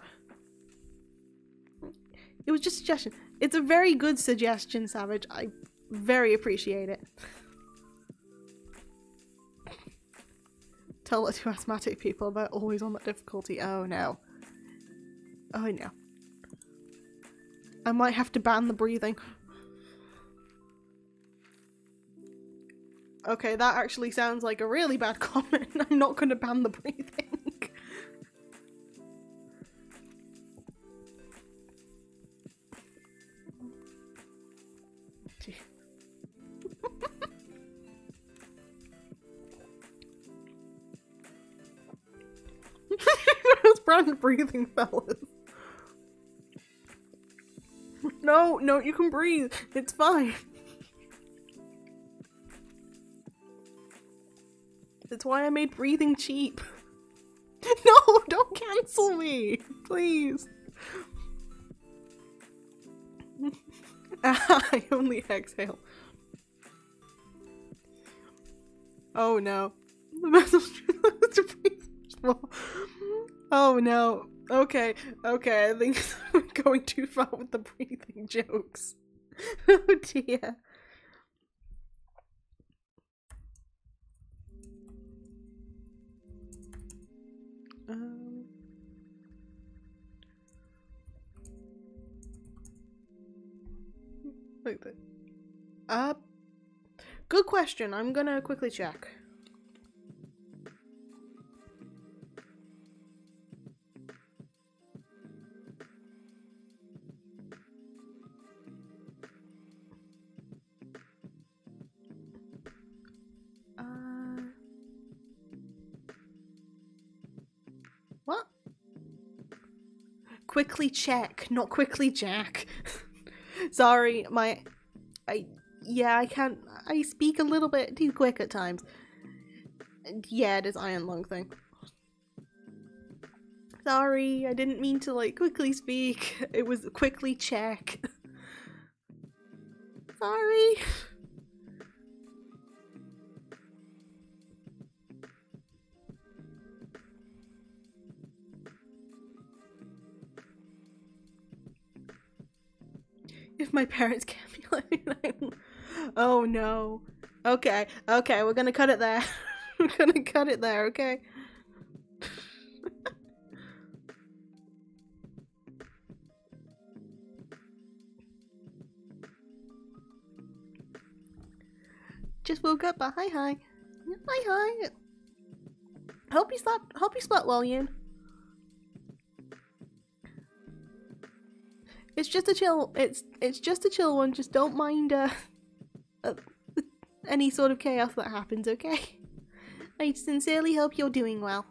It was just a suggestion. It's a very good suggestion, Savage. I very appreciate it. Tell it to asthmatic people, they're always on that difficulty. Oh no. Oh no. I might have to ban the breathing. Okay, that actually sounds like a really bad comment. I'm not gonna ban the breathing. Those brown breathing fellas. No, you can breathe. It's fine. That's why I made breathing cheap. No, don't cancel me, please. I only exhale. Oh no. The message to breathe. Oh no. Okay, I think I'm going too far with the breathing jokes. Oh dear. Like that. Good question. I'm gonna quickly check. What? Quickly check, not quickly jack. Sorry, I can't, I speak a little bit too quick at times. Yeah, it is Iron Lung thing. Sorry, I didn't mean to, like, quickly speak. It was quickly check. Sorry. If my parents can't be like, oh no. Okay, we're gonna cut it there. We're gonna cut it there, okay? Just woke up, but hi. Hi. Hope you slept well, Yoon. It's just a chill. It's just a chill one. Just don't mind any sort of chaos that happens, okay? I sincerely hope you're doing well.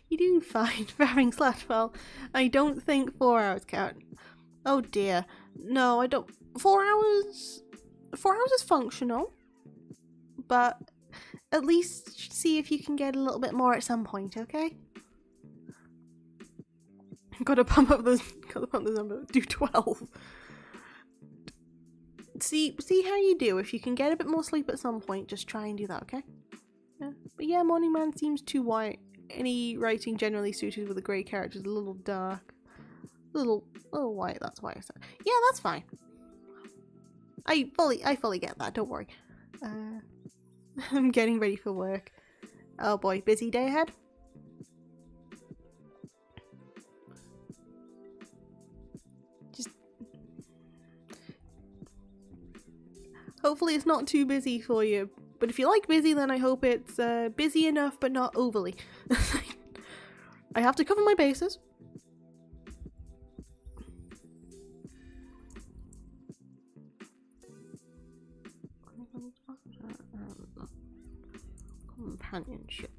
You're doing fine for having slept well. I don't think 4 hours count. Oh dear. No, I don't. 4 hours? 4 hours is functional. But at least see if you can get a little bit more at some point, okay? Gotta pump up those numbers. Do 12. see how you do. If you can get a bit more sleep at some point, just try and do that, okay? Yeah. But yeah, Morning Man seems too white. Any writing generally suited with a grey character is a little dark. Little white, that's why I said. Yeah, that's fine. I fully get that, don't worry. I'm getting ready for work. Oh boy, busy day ahead? Just... hopefully it's not too busy for you. But if you like busy, then I hope it's busy enough but not overly. I have to cover my bases. Companionship.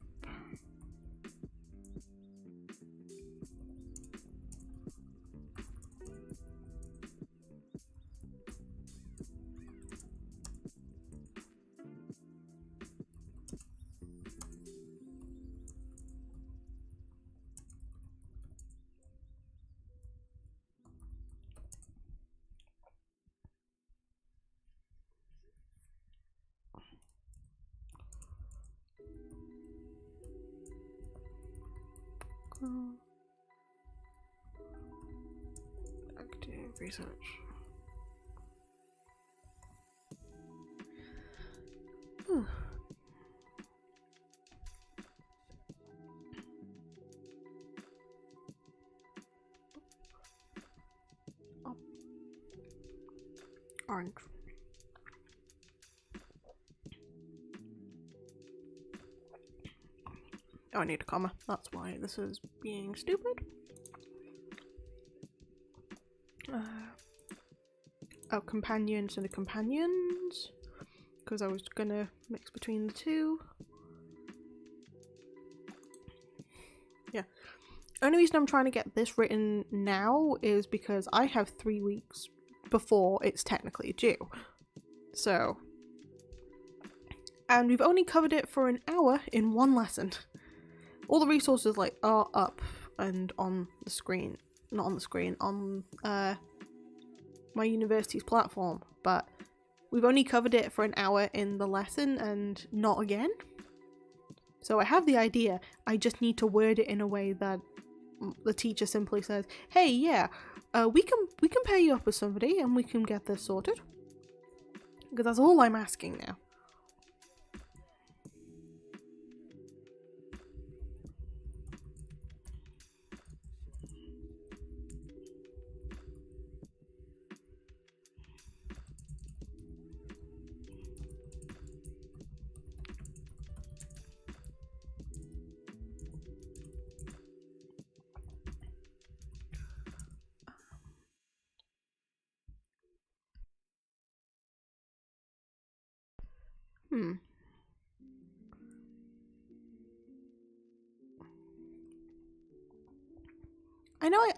Active research. Oh. Orange. Oh, I need a comma. That's why this is being stupid. Oh, companions and the companions. Because I was gonna mix between the two. Yeah. Only reason I'm trying to get this written now is because I have 3 weeks before it's technically due. So. And we've only covered it for an hour in one lesson. All the resources like are up and on the screen. Not on the screen, on my university's platform, but we've only covered it for an hour in the lesson and not again. So I have the idea, I just need to word it in a way that the teacher simply says, hey, yeah, we can pair you up with somebody and we can get this sorted. Because that's all I'm asking now.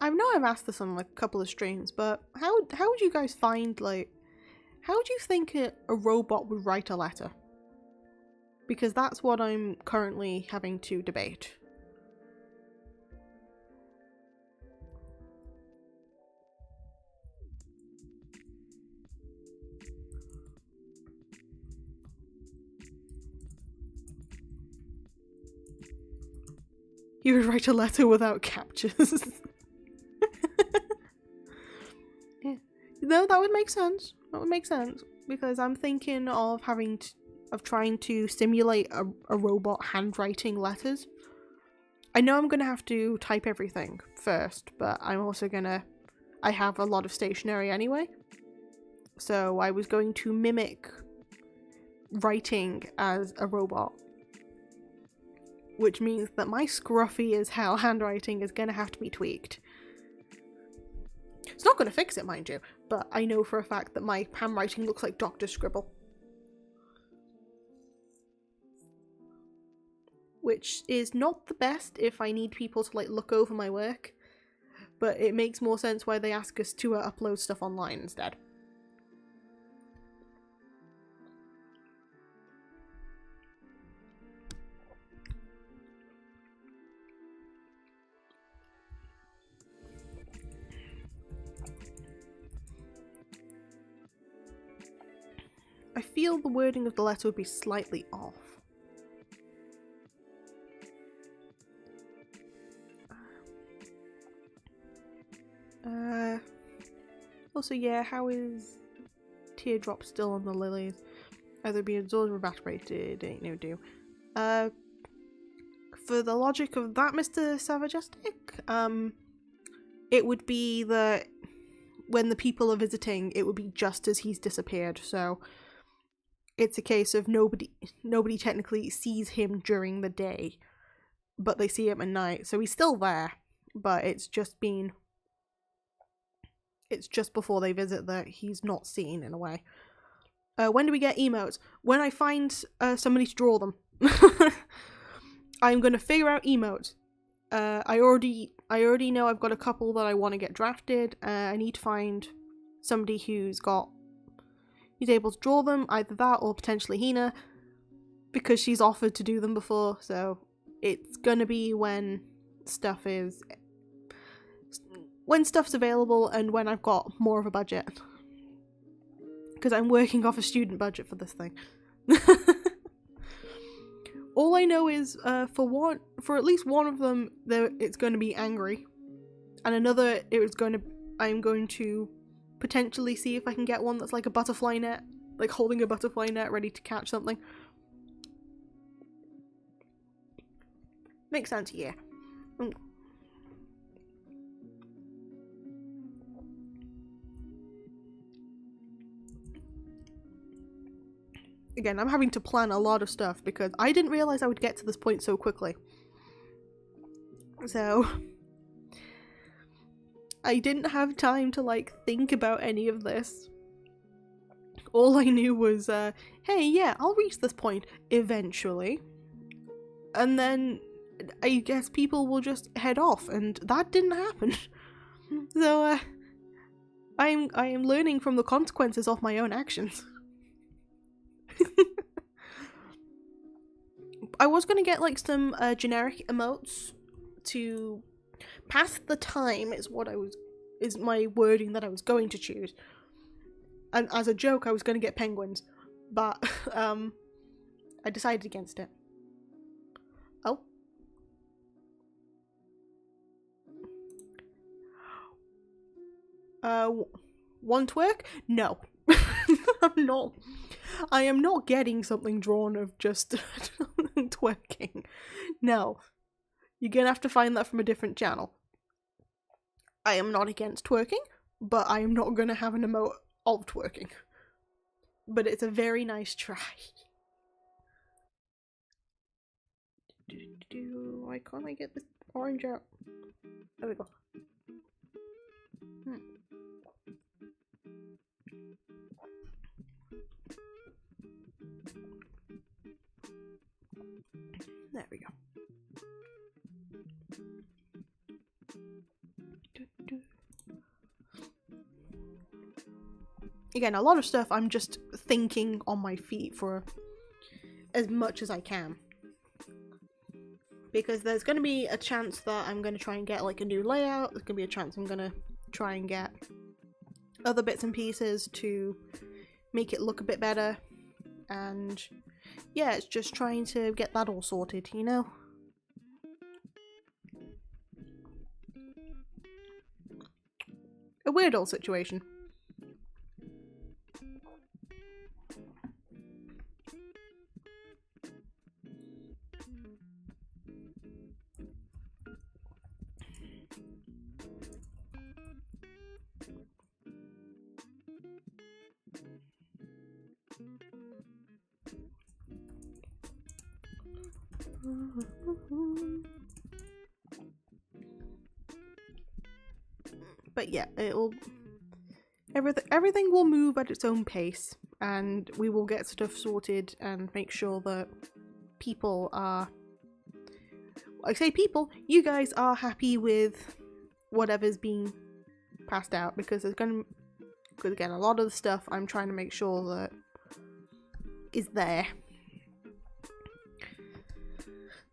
I know I've asked this on like a couple of streams, but how would you guys find, like, how would you think a robot would write a letter? Because that's what I'm currently having to debate. He would write a letter without captures. Yeah. No, that would make sense. That would make sense. Because I'm thinking of trying to simulate a robot handwriting letters. I know I'm gonna have to type everything first, but I'm also I have a lot of stationery anyway. So I was going to mimic writing as a robot. Which means that my scruffy as hell handwriting is gonna have to be tweaked. It's not gonna fix it, mind you, but I know for a fact that my handwriting looks like Dr. Scribble. Which is not the best if I need people to like look over my work, but it makes more sense why they ask us to upload stuff online instead. feel the wording of the letter would be slightly off. Also, yeah, how is teardrop still on the lilies? Either be absorbed or evaporated, ain't no do. For the logic of that, Mr. Savagestic, it would be that when the people are visiting, it would be just as he's disappeared, so it's a case of nobody technically sees him during the day, but they see him at night, so he's still there, but it's just before they visit that he's not seen, in a way. When do we get emotes? When I find somebody to draw them. I'm gonna figure out emotes. I already know I've got a couple that I want to get drafted. I need to find somebody who's able to draw them, either that or potentially Hina, because she's offered to do them before, so it's gonna be when stuff's available and when I've got more of a budget. Because I'm working off a student budget for this thing. All I know is, for at least one of them, it's going to be angry, and another, I'm going to potentially see if I can get one that's like a butterfly net, like holding a butterfly net ready to catch something. Makes sense, yeah. Again, I'm having to plan a lot of stuff because I didn't realize I would get to this point so quickly. So I didn't have time to like think about any of this. All I knew was, hey, yeah, I'll reach this point eventually. And then I guess people will just head off, and that didn't happen. So I am learning from the consequences of my own actions. I was gonna get like some generic emotes to pass the time is my wording that I was going to choose. And as a joke I was gonna get penguins, but I decided against it. Want to work? No. I am not getting something drawn of just twerking. No. You're gonna have to find that from a different channel. I am not against twerking, but I am not gonna have an emote of twerking. But it's a very nice try. Why can't I get this orange out? There we go. There we go. Again, a lot of stuff I'm just thinking on my feet for as much as I can. Because there's going to be a chance that I'm going to try and get like a new layout. There's going to be a chance I'm going to try and get other bits and pieces to make it look a bit better. And yeah, it's just trying to get that all sorted, you know? A weird old situation. But yeah, everything will move at its own pace, and we will get stuff sorted and make sure that people are, I say people, you guys are happy with whatever's being passed out, because again, a lot of the stuff I'm trying to make sure that is there.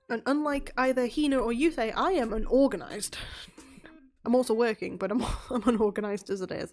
And unlike either Hina or Yusei, I am unorganized. I'm also working, but I'm unorganized as it is.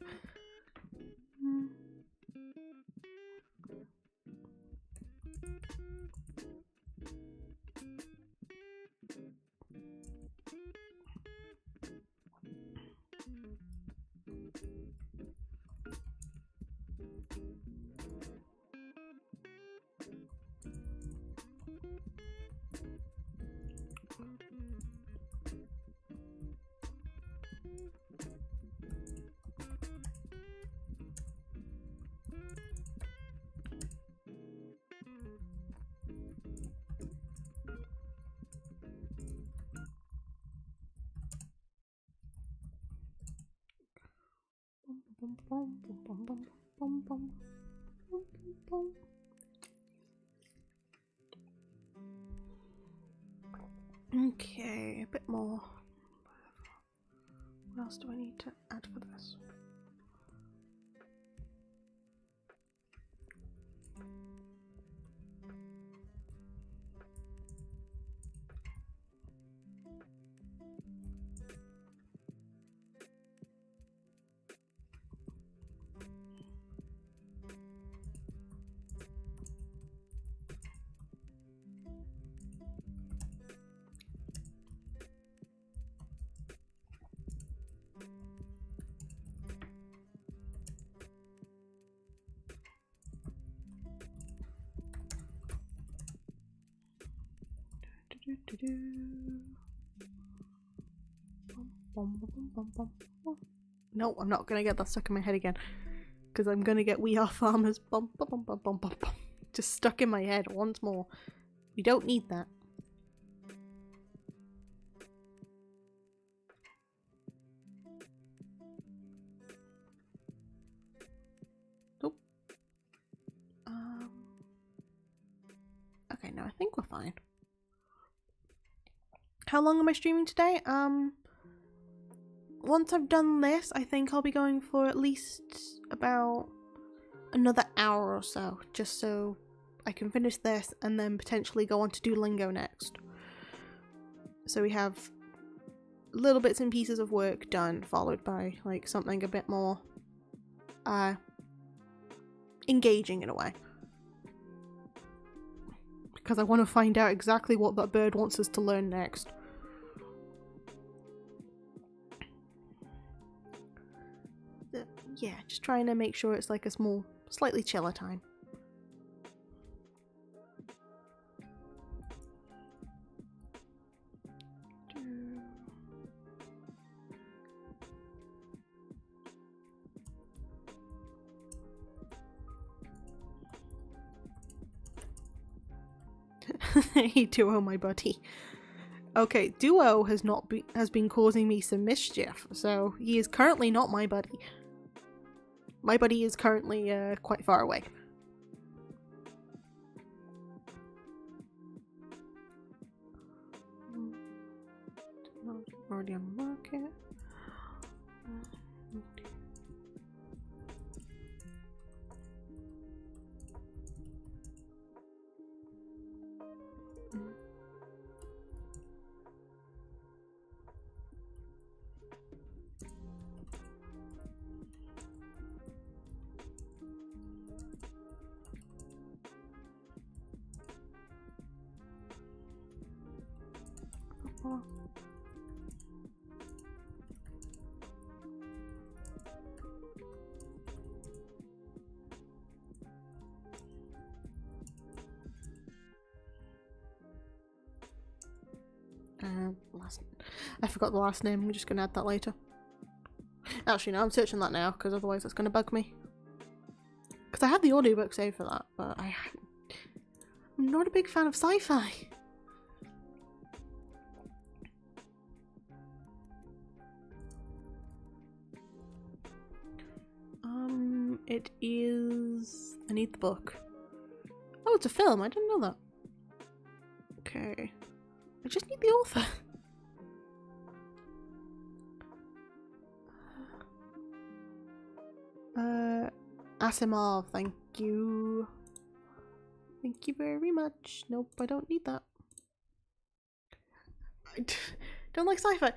Okay, a bit more. What else do I need to add for this? No, I'm not gonna get that stuck in my head again, because I'm gonna get We Are Farmers just stuck in my head once more. We don't need that. Nope. Okay, no, I think we're fine. How long am I streaming today? Once I've done this, I think I'll be going for at least about another hour or so, just so I can finish this and then potentially go on to Duolingo next. So we have little bits and pieces of work done, followed by like something a bit more engaging in a way. Because I want to find out exactly what that bird wants us to learn next. Yeah, just trying to make sure it's like a small, slightly chiller time. Hey Duo, my buddy. Okay, Duo has been causing me some mischief, so he is currently not my buddy. My buddy is currently quite far away. Already on the market. I forgot the last name. I'm just gonna add that later. Actually, no, I'm searching that now because otherwise it's gonna bug me. Because I have the audiobook saved for that, but I'm not a big fan of sci-fi. It is... I need the book. Oh, it's a film. I didn't know that. Okay. I just need the author. Asimov, thank you. Thank you very much. Nope, I don't need that. I don't like sci-fi.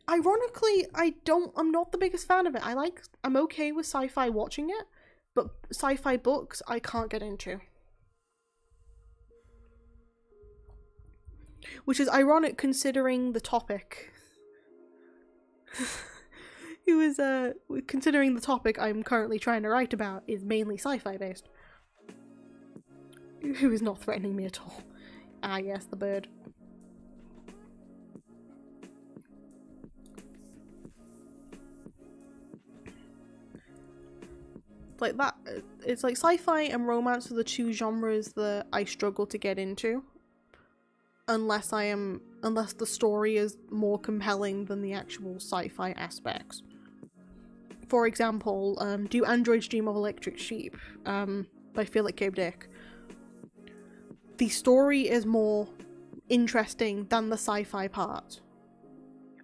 Ironically, I'm not the biggest fan of it. I'm okay with sci-fi watching it, but sci-fi books I can't get into. Which is ironic considering the topic. Considering the topic I'm currently trying to write about is mainly sci-fi based. Who is not threatening me at all. Ah yes, the bird. Like that, it's like sci-fi and romance are the two genres that I struggle to get into. Unless the story is more compelling than the actual sci-fi aspects. for example, Do Androids Dream of Electric Sheep by Philip K. Dick. The story is more interesting than the sci-fi part.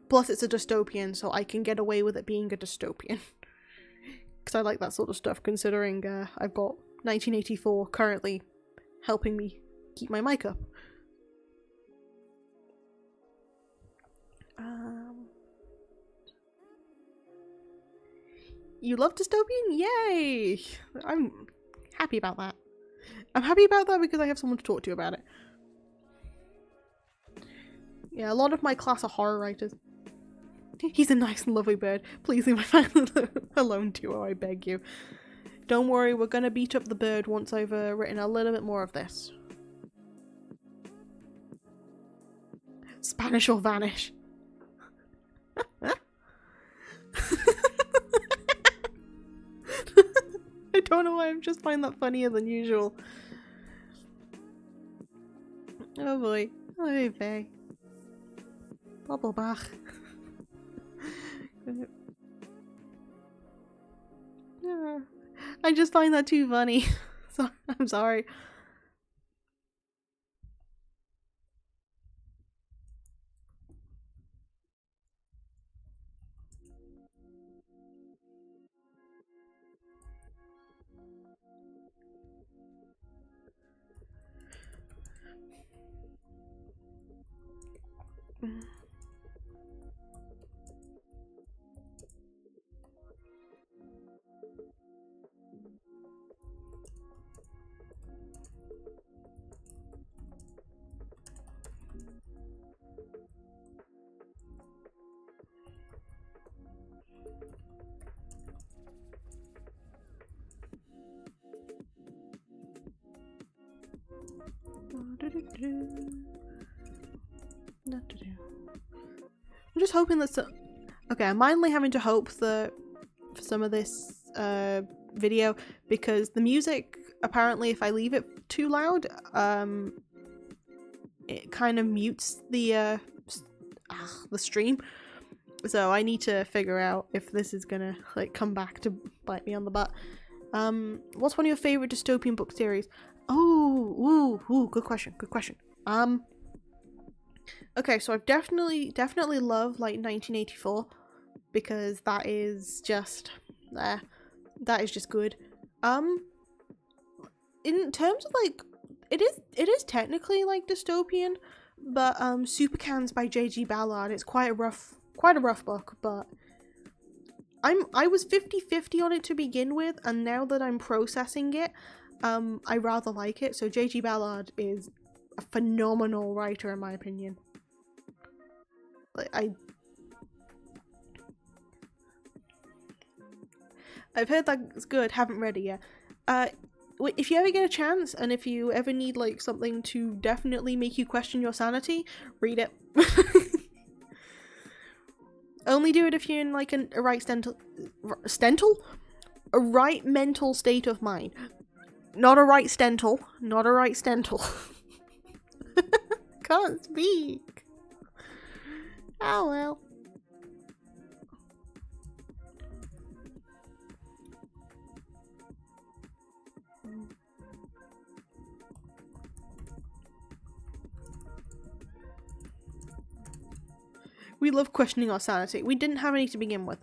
Plus it's a dystopian, so I can get away with it being a dystopian. Because I like that sort of stuff, considering I've got 1984 currently helping me keep my mic up. You love dystopian? Yay! I'm happy about that. I'm happy about that because I have someone to talk to about it. Yeah, a lot of my class are horror writers. He's a nice and lovely bird. Please leave my family alone, duo, I beg you. Don't worry, we're gonna beat up the bird once I've written a little bit more of this. Spanish will vanish. I don't know why, I just find that funnier than usual. Oh boy. Oy vey. Bubbleback. I just find that too funny. So I'm sorry. I'm just hoping that okay, I'm mildly having to hope that for some of this video, because the music, apparently if I leave it too loud, it kind of mutes the stream. So I need to figure out if this is gonna like come back to bite me on the butt. What's one of your favorite dystopian book series? Oh, ooh, good question. Okay, so I've definitely loved like 1984 because that is just good. In terms of like, it is technically like dystopian, but Supercans by J.G. Ballard, it's quite a rough book, but I was 50-50 on it to begin with, and now that I'm processing it, I rather like it. So J.G. Ballard is a phenomenal writer in my opinion. Like I've heard that it's good, haven't read it yet. If you ever get a chance, and if you ever need like something to definitely make you question your sanity, read it. Only do it if you're in like a right mental state of mind. Not a right stental. Can't speak. Oh well. We love questioning our sanity. We didn't have any to begin with.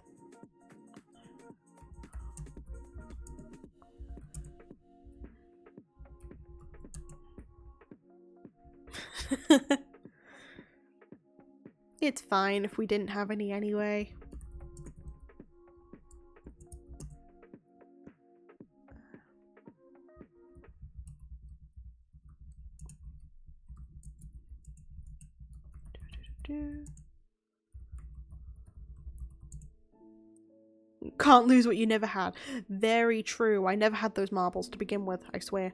It's fine if we didn't have any anyway. Can't lose what you never had. Very true. I never had those marbles to begin with, I swear.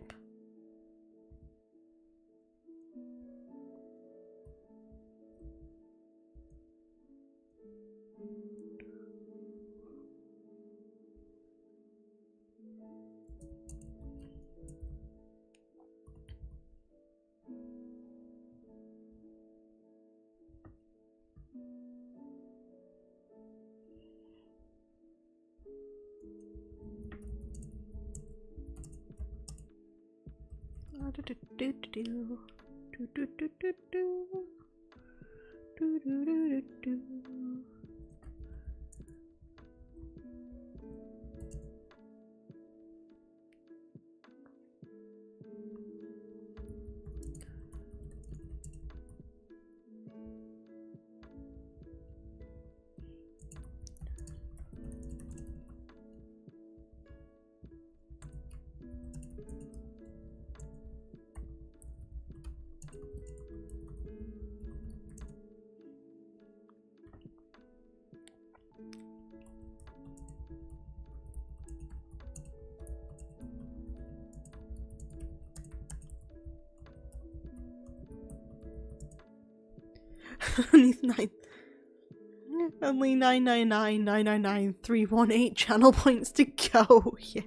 Only 999,999,318 channel points to go. Yeah.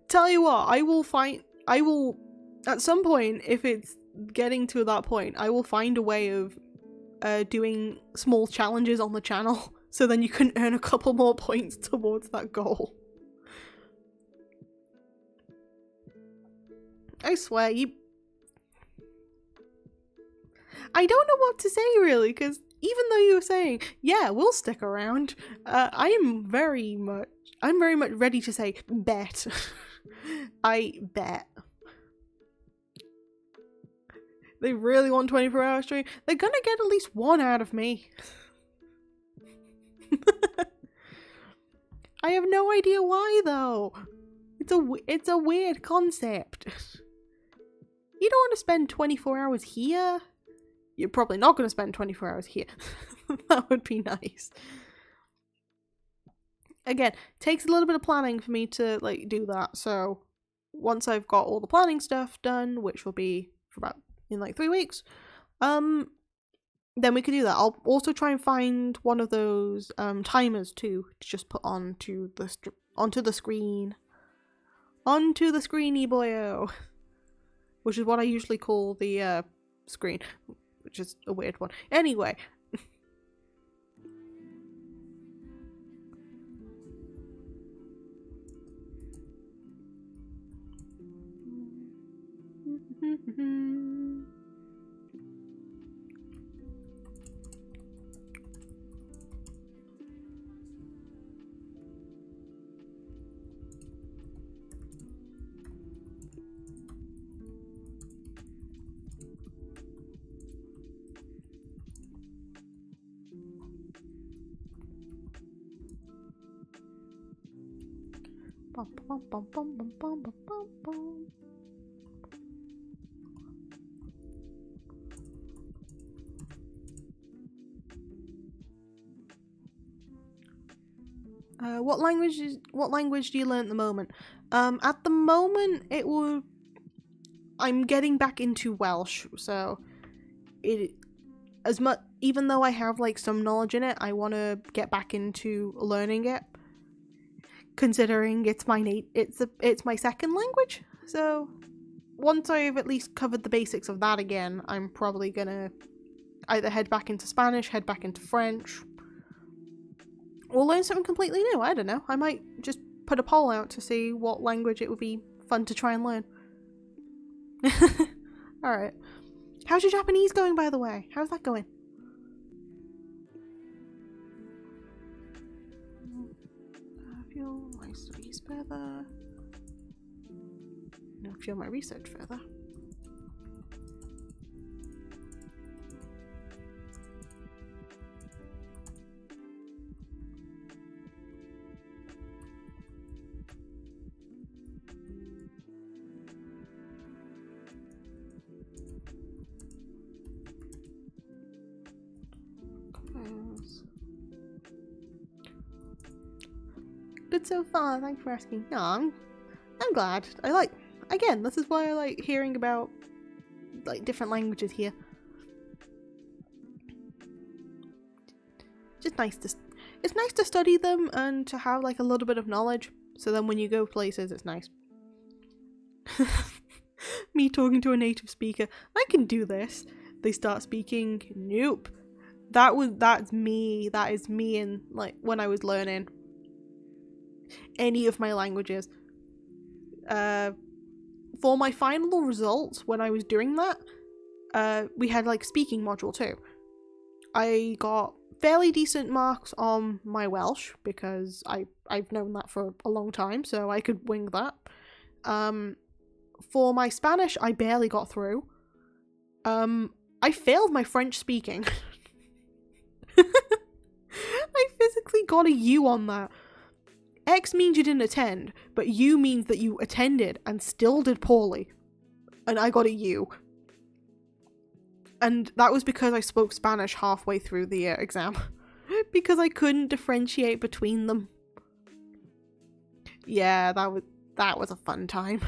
Tell you what, I will at some point, if it's getting to that point, I will find a way of doing small challenges on the channel, so then you can earn a couple more points towards that goal. I swear, I don't know what to say really, because even though you were saying, yeah, we'll stick around, I'm very much ready to say, bet. I bet. They really want 24-hour stream. They're gonna get at least one out of me. I have no idea why though. It's a weird concept. You don't want to spend 24 hours here. You're probably not going to spend 24 hours here. That would be nice. Again, takes a little bit of planning for me to like do that. So once I've got all the planning stuff done, which will be for about in like 3 weeks, then we can do that. I'll also try and find one of those timers too to just put onto the screen. Onto the screeny boyo. Which is what I usually call the screen, which is a weird one. Anyway. What language do you learn at the moment? At the moment I'm getting back into Welsh, so even though I have like some knowledge in it, I want to get back into learning it. Considering it's my second language, so once I've at least covered the basics of that again, I'm probably gonna either head back into Spanish, head back into French, or learn something completely new. I don't know. I might just put a poll out to see what language it would be fun to try and learn. Alright. How's your Japanese going, by the way? How's that going? Fuel my studies further. Now fuel my research further. Good so far, thanks for asking. No, I'm glad. Again, this is why I like hearing about like different languages here. It's nice to study them and to have like a little bit of knowledge, so then when you go places it's nice. Me talking to a native speaker, I can do this. They start speaking, nope. That is me in like when I was learning any of my languages. for my final results when I was doing that, we had like speaking module too. I got fairly decent marks on my Welsh because I've known that for a long time, so I could wing that. For my Spanish, I barely got through. I failed my French speaking. I physically got a U on that. X means you didn't attend, but U means that you attended and still did poorly. And I got a U. And that was because I spoke Spanish halfway through the exam. Because I couldn't differentiate between them. Yeah, that was a fun time.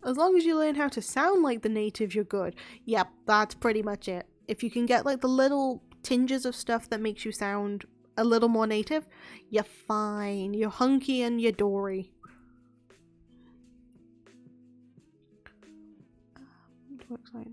As long as you learn how to sound like the natives, you're good. Yep, that's pretty much it. If you can get like the little tinges of stuff that makes you sound a little more native, you're fine. You're hunky and you're dory. Looks like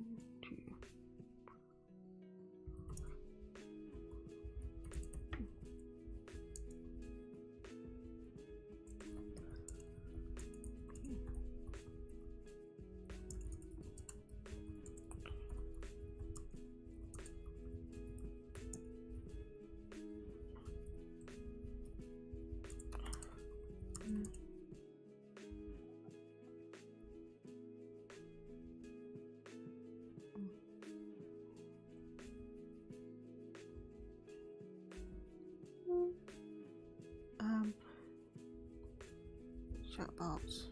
chatbots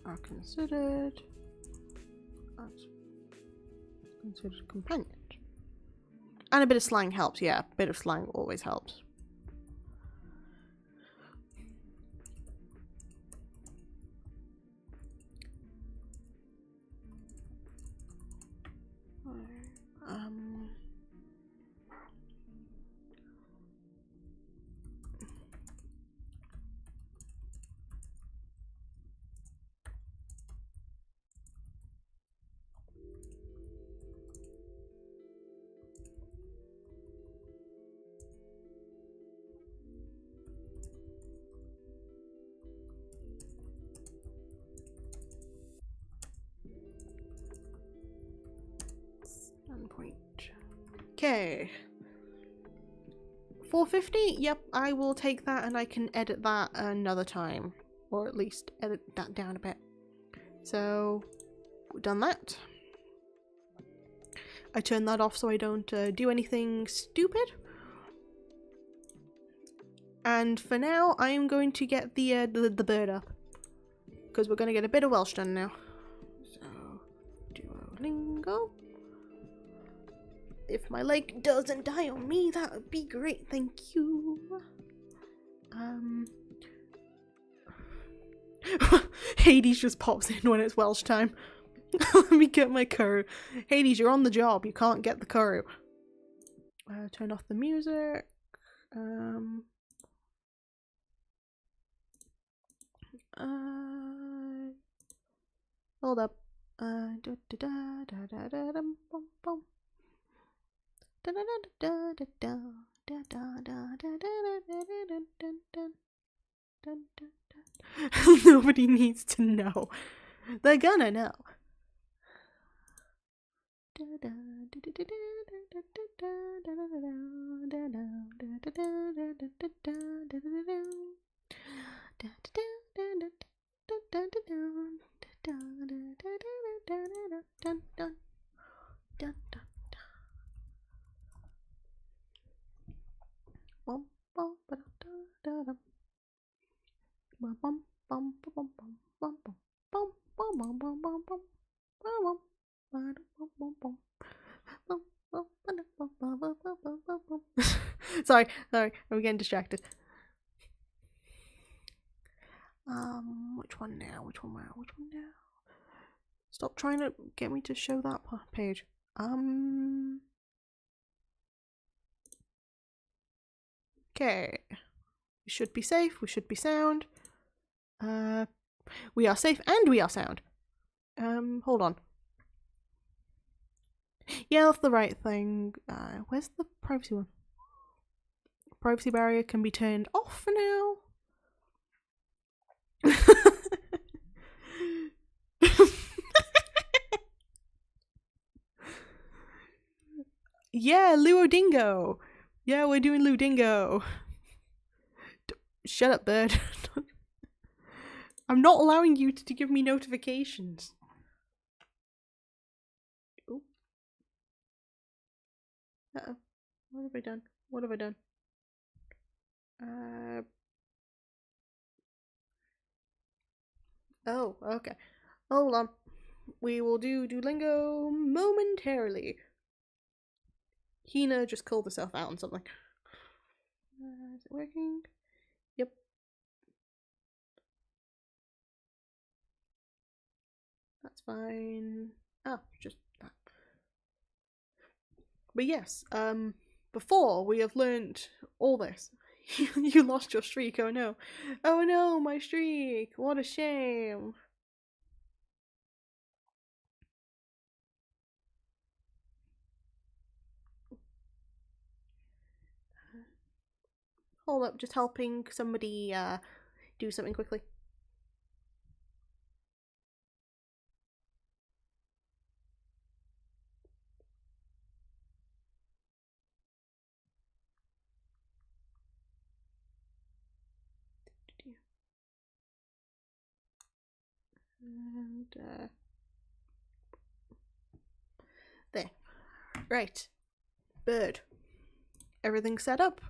are considered companions. And a bit of slang helps, yeah. A bit of slang always helps. Okay. 450? Yep, I will take that and I can edit that another time. Or at least edit that down a bit. So, we've done that. I turn that off so I don't do anything stupid. And for now, I am going to get the bird up. Because we're going to get a bit of Welsh done now. So, Duolingo. If my leg doesn't die on me, that would be great, thank you. Hades just pops in when it's Welsh time. Let me get my curry. Hades, you're on the job, you can't get the curry. Turn off the music. Hold up. Nobody needs to know. They're gonna know. Sorry, I'm getting distracted. Which one now? Which one now? Stop trying to get me to show that page. Okay. We should be safe. We should be sound. We are safe and we are sound. Hold on. Yeah, that's the right thing. Where's the privacy one? Privacy barrier can be turned off for now. Yeah, Luodingo. Yeah, we're doing Ludingo. Shut up, bird. I'm not allowing you to give me notifications. Oh. Uh-oh. What have I done? What have I done? Oh, okay. Hold on. We will do Duolingo momentarily. Hina just called herself out on something. Is it working? Yep. That's fine. Ah, just that. But yes, before we have learnt all this. You lost your streak, oh no. Oh no, my streak! What a shame. Hold up, just helping somebody do something quickly. And there. Right. Bird. Everything's set up.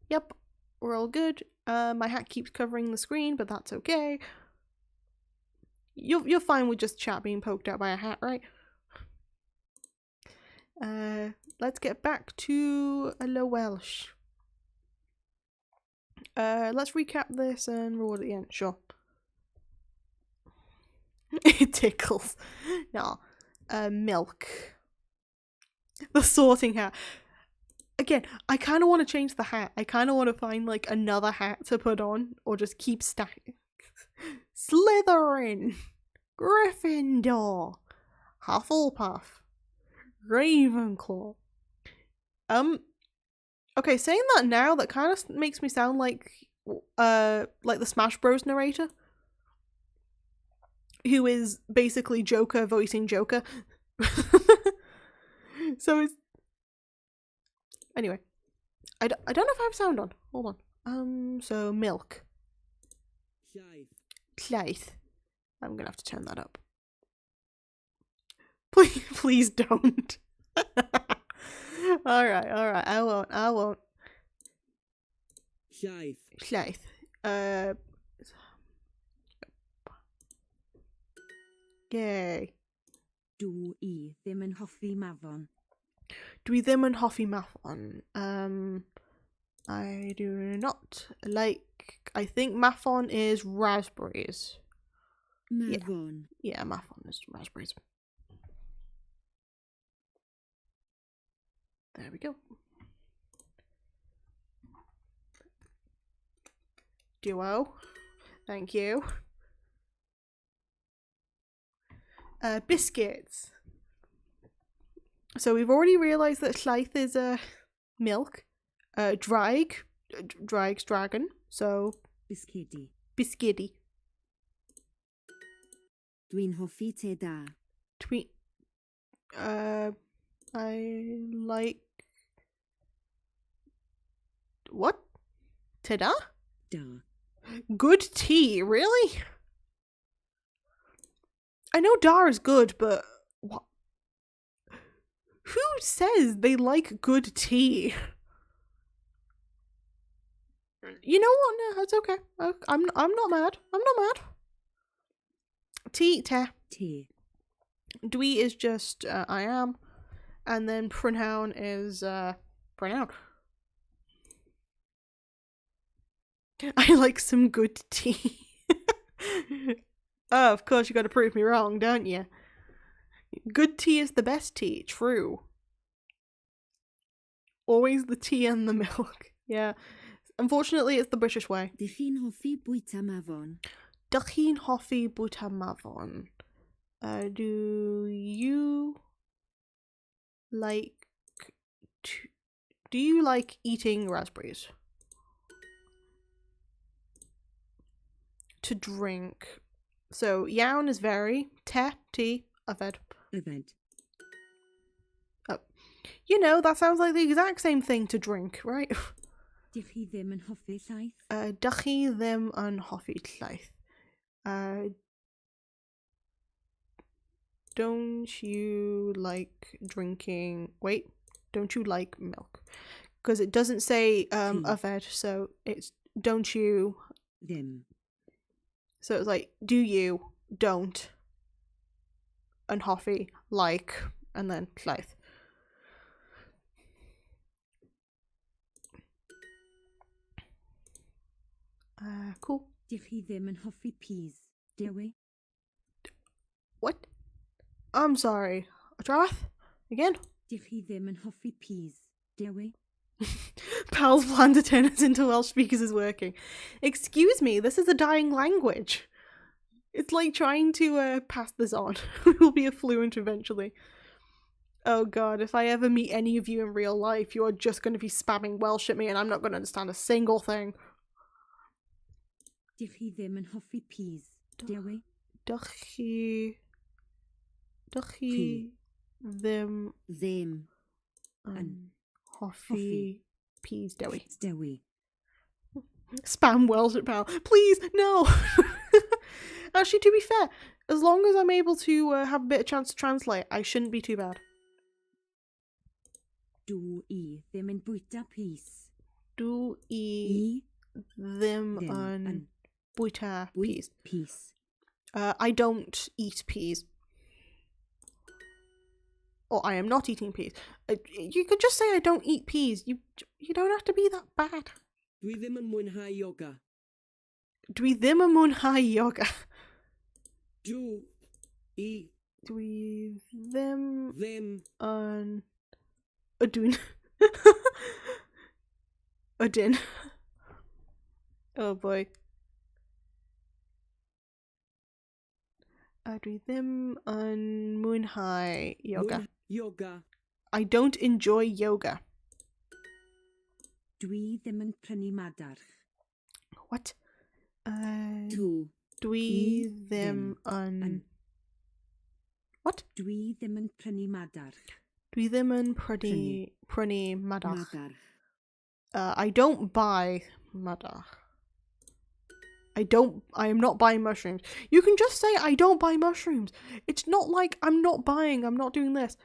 Yep. We're all good. My hat keeps covering the screen, but that's okay. You're fine with just chat being poked out by a hat, right? Let's get back to the Welsh. Let's recap this and reward at the end. Sure. It tickles. No. Milk. The sorting hat. Again, I kind of want to change the hat. I kind of want to find like another hat to put on, or just keep stacking. Slytherin, Gryffindor, Hufflepuff, Ravenclaw. Okay, saying that now, that kind of makes me sound like the Smash Bros narrator, who is basically Joker voicing Joker. So it's anyway. I don't know if I have sound on. Hold on. So milk. Llaeth. I'm gonna have to turn that up. Please don't. Alright. I won't. Llaeth. Yay. Dwi ddim yn hoffi mafon. Dwi ddim yn hoffi mafon. I do not like. I think mafon is raspberries. Mafon. Yeah, mafon is raspberries. There we go. Duo. Thank you. Biscuits. So we've already realised that Llaeth is milk. Draig's dragon. So Bisgedi. Bisgedi. Dwi'n hoffi te da. I like. What? Te-da? Da. Good tea, really? I know da is good, but what? Who says they like good tea? You know what? No, that's okay. I'm not mad. I'm not mad. Tea, te. Te. Dwi is just I am, and then pronoun is pronoun. I like some good tea. Oh, of course you got to prove me wrong, don't you? Good tea is the best tea. True. Always the tea and the milk. Yeah. Unfortunately, it's the British way. Dych chi'n hoffi bwyta mafon? Dych chi'n hoffi bwyta mafon? Do you like do you like eating raspberries? To drink. So iawn is very, tea, yfed. Yfed. Oh. You know, that sounds like the exact same thing to drink, right? Dych chi ddim yn hoffi llaeth? Dych chi ddim yn hoffi llaeth? Don't you like drinking... Wait, don't you like milk? Because it doesn't say yfed, so it's don't you... Ddim. So it's like, do you, don't, and hoffi, like, and then llaeth. Cool. Dych chi ddim yn hoffi peas? Dewi? What? I'm sorry. Adrath? Again? Dych chi ddim yn hoffi peas? Dewi? Pal's plan to turn us into Welsh speakers is working. Excuse me, this is a dying language. It's like trying to pass this on. We'll be fluent eventually. Oh god, if I ever meet any of you in real life, you are just going to be spamming Welsh at me and I'm not going to understand a single thing. Dych chi ddim yn hoffi peas? Dewi? Dych chi ddim yn hoffi peas, Dewi. Dewi. Spam Welsh at Pal. Please, no! Actually, to be fair, as long as I'm able to have a bit of chance to translate, I shouldn't be too bad. Dw I ddim yn bwyta peas. Dw I ddim yn bwyta peas. Peas. I don't eat peas. Or I am not eating peas. You could just say I don't eat peas. You don't have to be that bad. Dwi ddim yn mwynhau yoga. Dwi ddim yn mwynhau yoga. Dwi ddim yn... Ydyn. Ydyn. Oh boy. Dwi ddim yn mwynhau yoga. Yoga. I don't enjoy yoga. Dwi ddim yn prynu madarch. What? Dwi ddim yn... What? Dwi ddim yn prynu madarch. Dwi ddim yn prynu madarch. Madarch. I don't buy madarch. I am not buying mushrooms. You can just say I don't buy mushrooms. It's not like I'm not doing this.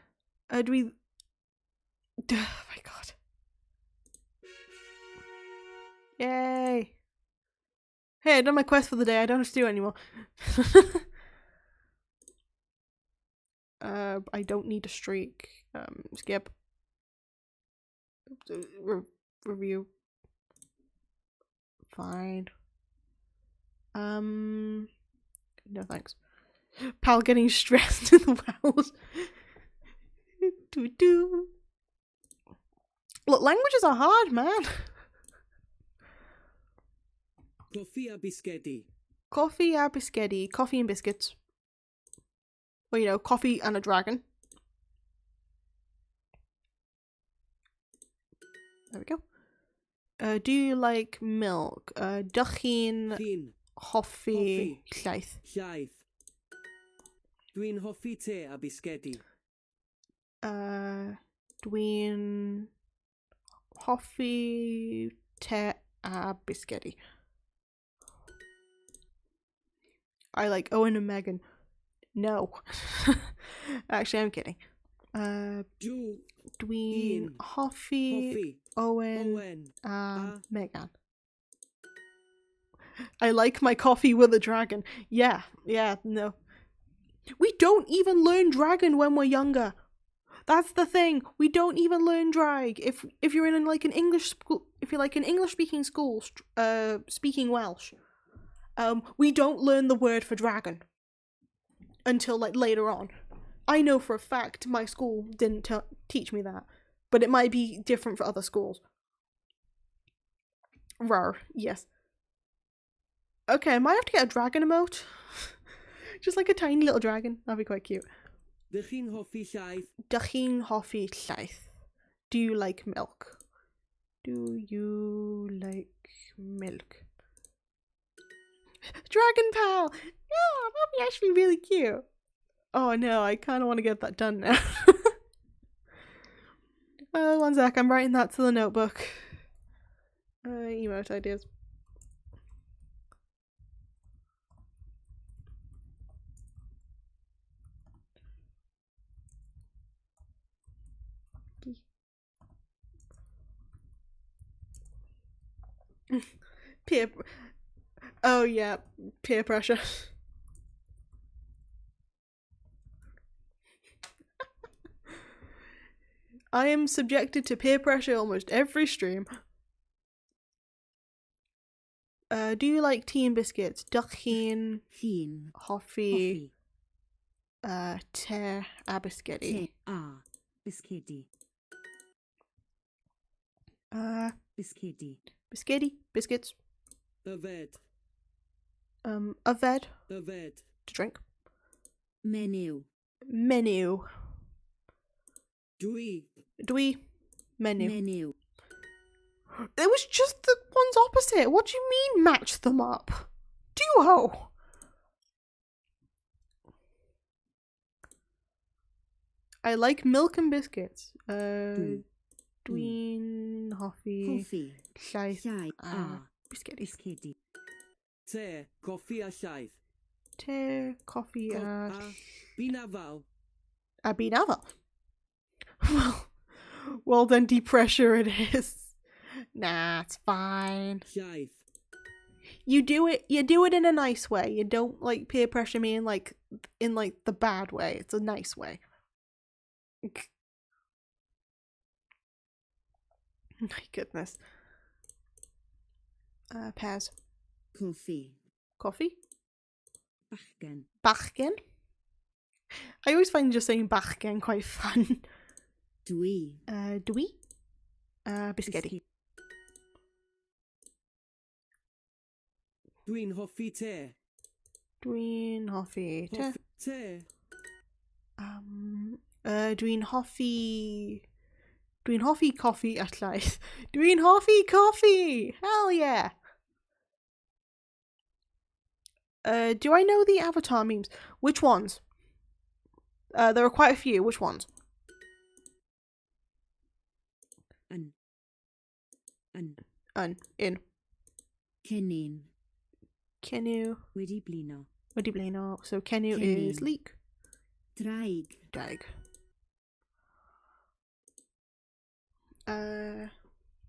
Oh my god. Yay. Hey, I've done my quest for the day. I don't have to do it anymore. I don't need a streak. Skip. Review. Fine. No thanks. Pal getting stressed in the wells. Look, languages are hard, man. Coffee a bisgedi. Coffee a bisgedi. Coffee and biscuits. Well, you know, coffee and a dragon. There we go. Do you like milk? Dych chi'n hoffi llaeth? Llaeth. Dwi'n hoffi te a bisgedi. Dwi'n hoffi te a bisgedi. I like Owen and Megan. No. Actually, I'm kidding. Dwi'n hoffi Owen a Megan. I like my coffee with a dragon. Yeah, no. We don't even learn dragon when we're younger. That's the thing. We don't even learn drag. If you're in like an English school, if you're like an English speaking school, speaking Welsh, we don't learn the word for dragon until like later on. I know for a fact my school didn't teach me that, but it might be different for other schools. Rar, yes. Okay, I might have to get a dragon emote. Just like a tiny little dragon. That'd be quite cute. Dych chi'n hoffi llaeth? Dych chi'n hoffi llaeth? Do you like milk? Do you like milk? Dragon pal! Yeah, that'd be actually really cute. Oh no, I kind of want to get that done now. One sec, I'm writing that to the notebook. Emote ideas. Peer. Oh yeah, peer pressure. I am subjected to peer pressure almost every stream. Do you like tea and biscuits? Dych chi'n Llun. hoffi Hoffi. te a bisgedi? Te. A. Bisgedi. Bisgedi. Bisgedi? Biscuits? Yfed. Yfed? Yfed. To drink. Menyw. Menu. Dwi. Dwi. Menu. Menyw. It was just the ones opposite. What do you mean match them up? Duo! I like milk and biscuits. Dwi'n hoffi Hoffi. llaeth Llai. a A. bisgedi. Bisgedi. Te. Coffi a llaeth. Te, coffi a Binafal. binafal. Well then depressure it is. Nah, it's fine. Llaeth. You do it in a nice way. You don't like peer pressure me in like the bad way. It's a nice way. My goodness. Pears. Coffi. Coffee? Bachgen. Bachgen? I always find just saying bachgen quite fun. Dwi. Dwi? Bisgedi. Dwi'n hoffi te. Dwi'n hoffi te. Te. Dwi'n hoffi coffee at llaeth. Dwi'n hoffi coffee! Hell yeah! Do I know the Avatar memes? Which ones? There are quite a few. Which ones? An. In. Cennin. Kennu. Wedi blino. Wedi blino. So Kennu Cennin. is leek. Draig. Dag.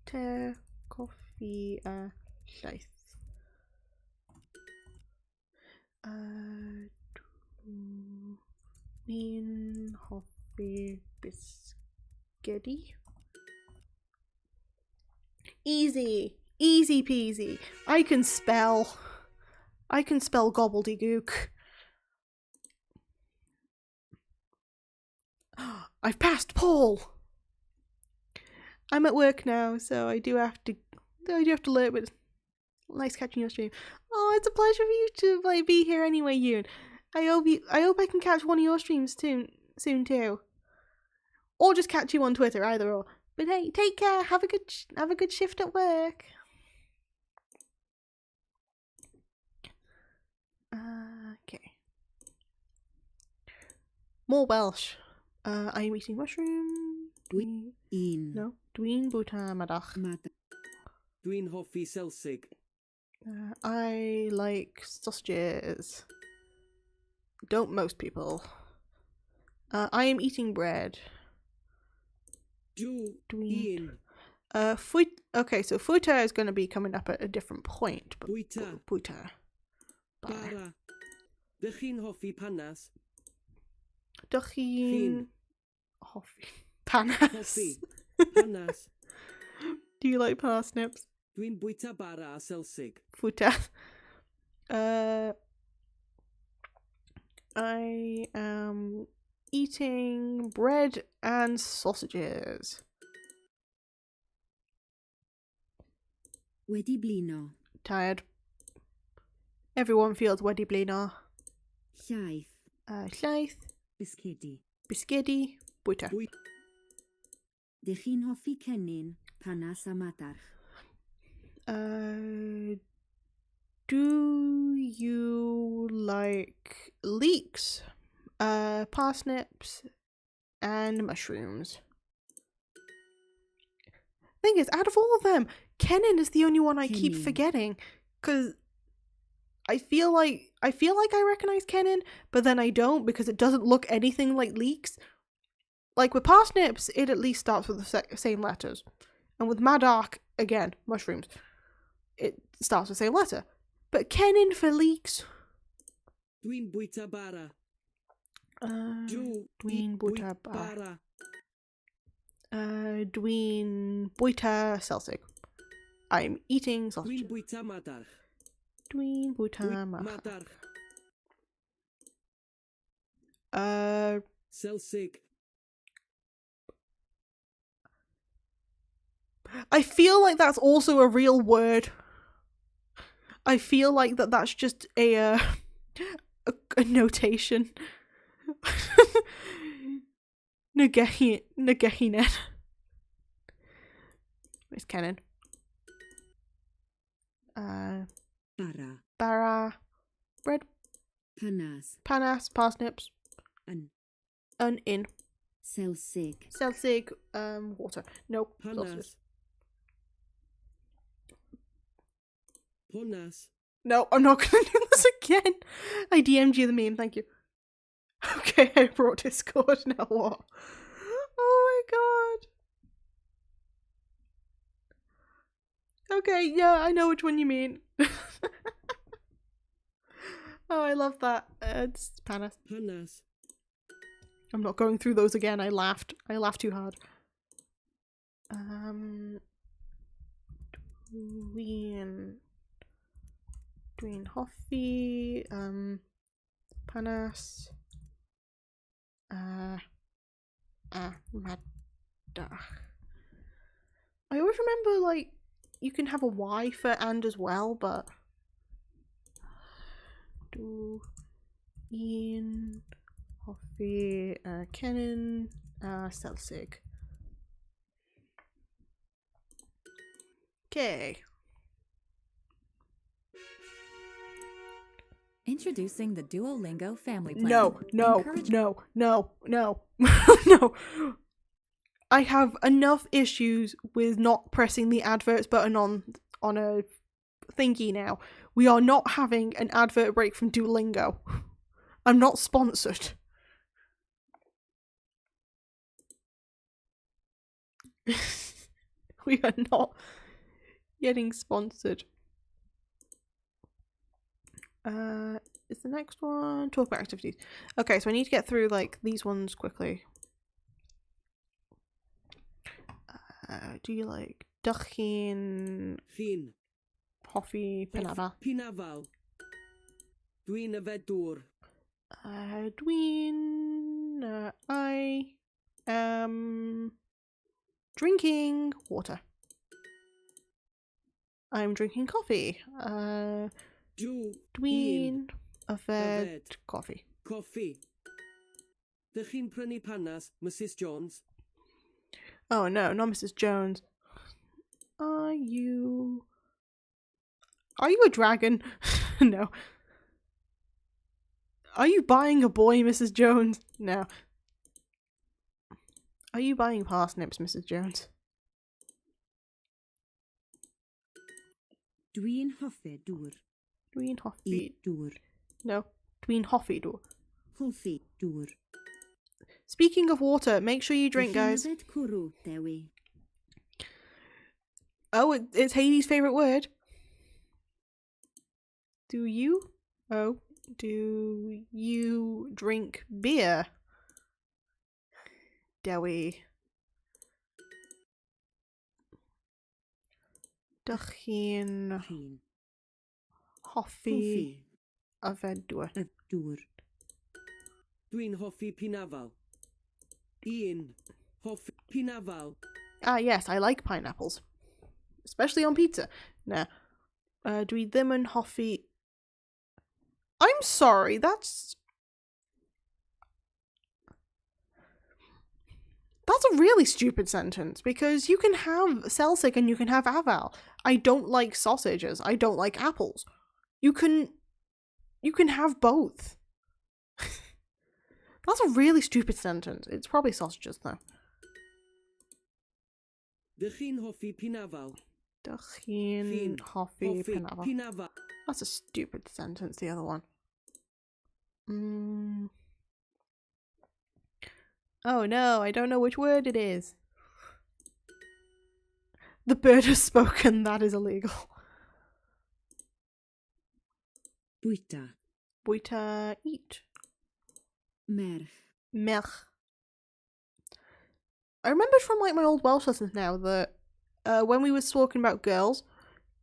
Te, coffee, llaeth. Dwi'n hoffi bisgedi. Easy. Easy peasy. I can spell gobbledygook. I've passed Paul. I'm at work now, so I do have to learn, but nice catching your stream. Oh, it's a pleasure for you to be here anyway, Yoon. I hope I can catch one of your streams soon too. Or just catch you on Twitter, either or. But hey, take care. Have a good shift at work. Okay. More Welsh. I am eating mushroom. Dwi'n. No. Dwi'n bwyta madach. Dwi'n hoffi Celsig. I like sausages. Don't most people. I am eating bread. Dwi'n. Okay, so Futa is going to be coming up at a different point. But Bwyta. Bwyta. Bara. Dych chi'n hoffi panas? Dych chi'n hoffi panas? Hoffi. Panas. Do you like parsnips? Dwi'n bwyta bara a Celsig. Futa. I am eating bread and sausages. Wedi blino. Tired. Everyone feels wedi blino. Llaeth. Llaeth. Bisgedi. Bisgedi. Bwyta. Dych chi'n hoffi cennin, panas a madarch? Do you like leeks, parsnips, and mushrooms? Thing is, out of all of them, Kennen is the only one I keep Kennin. forgetting, because I feel like I recognize Kennen, but then I don't because it doesn't look anything like leeks. Like with parsnips, it at least starts with the same letters, and with Madark, again, mushrooms, it starts with the same letter. But Kennen for leeks. Dwi'n bwyta bara. Dwi'n bwyta bara. Dwi'n bwyta Celtic. I'm eating sausage. Dwi'n bwyta madarch. Dwi'n bwyta madarch. madarch. Celsig. I feel like that's also a real word. I feel like that's just a notation. Nagehinen. Where's Kennen? Bara. Bara. Bread. Panas. Panas. Parsnips. In. Celsig. Celtic. Water. Nope. Panas. Sausages. Ponas. No, I'm not gonna do this again. I DM'd you the meme, thank you. Okay, I brought Discord, now what? Oh my god. Okay, yeah, I know which one you mean. Oh, I love that. It's Panas. Panas. I'm not going through those again, I laughed. I laughed too hard. Dwi'n hoffi, panas, madarch. I always remember, like, you can have a Y for and as well, but Dwi'n hoffi, Kennen, Celsig. Okay. Introducing the Duolingo family plan. No. No. I have enough issues with not pressing the adverts button on a thingy now. We are not having an advert break from Duolingo. I'm not sponsored. We are not getting sponsored. Is the next one talk about activities? Okay, so I need to get through like these ones quickly. Do you like Dachyn, Chin. Hoffi, Penava? Pinafal. Dwi'n yfed dŵr. I am drinking water. I'm drinking coffee. Dwi'n yfed coffee. Coffi. Dych chi'n prynu panas, Mrs Jones? Oh no, not Mrs. Jones. Are you a dragon? No. Are you buying a boy, Mrs. Jones? No. Are you buying parsnips, Mrs. Jones? Dwi'n hoffi dŵr. Dwi'n hoffi. Dŵr. No. Dwi'n hoffi dŵr. Hoffi dŵr. Speaking of water, make sure you drink, guys. Dych chi'n yfed cwrw, Dewi? Oh, it's Heidi's favourite word. Do you? Oh, do you drink beer? Dewi. Dych chi'n Chi'n hoffi yfed dŵr? dŵr. Dwi'n hoffi pinafal. Un. Hoffi pinafal. Ah, yes, I like pineapples. especially on pizza. Nah. Dwi ddim yn hoffi... I'm sorry, that's a really stupid sentence, because you can have Celtic and you can have Aval. I don't like sausages. I don't like apples. You can have both. That's a really stupid sentence. It's probably sausages, though. Dych chi'n hoffi pinafal? Dych chi'n hoffi pinafal? Pinafal. That's a stupid sentence, the other one. Oh no, I don't know which word it is. The bird has spoken. That is illegal. Bwyta. Bwyta, eat. Merch. Melch. I remembered from like my old Welsh lessons now that when we were talking about girls,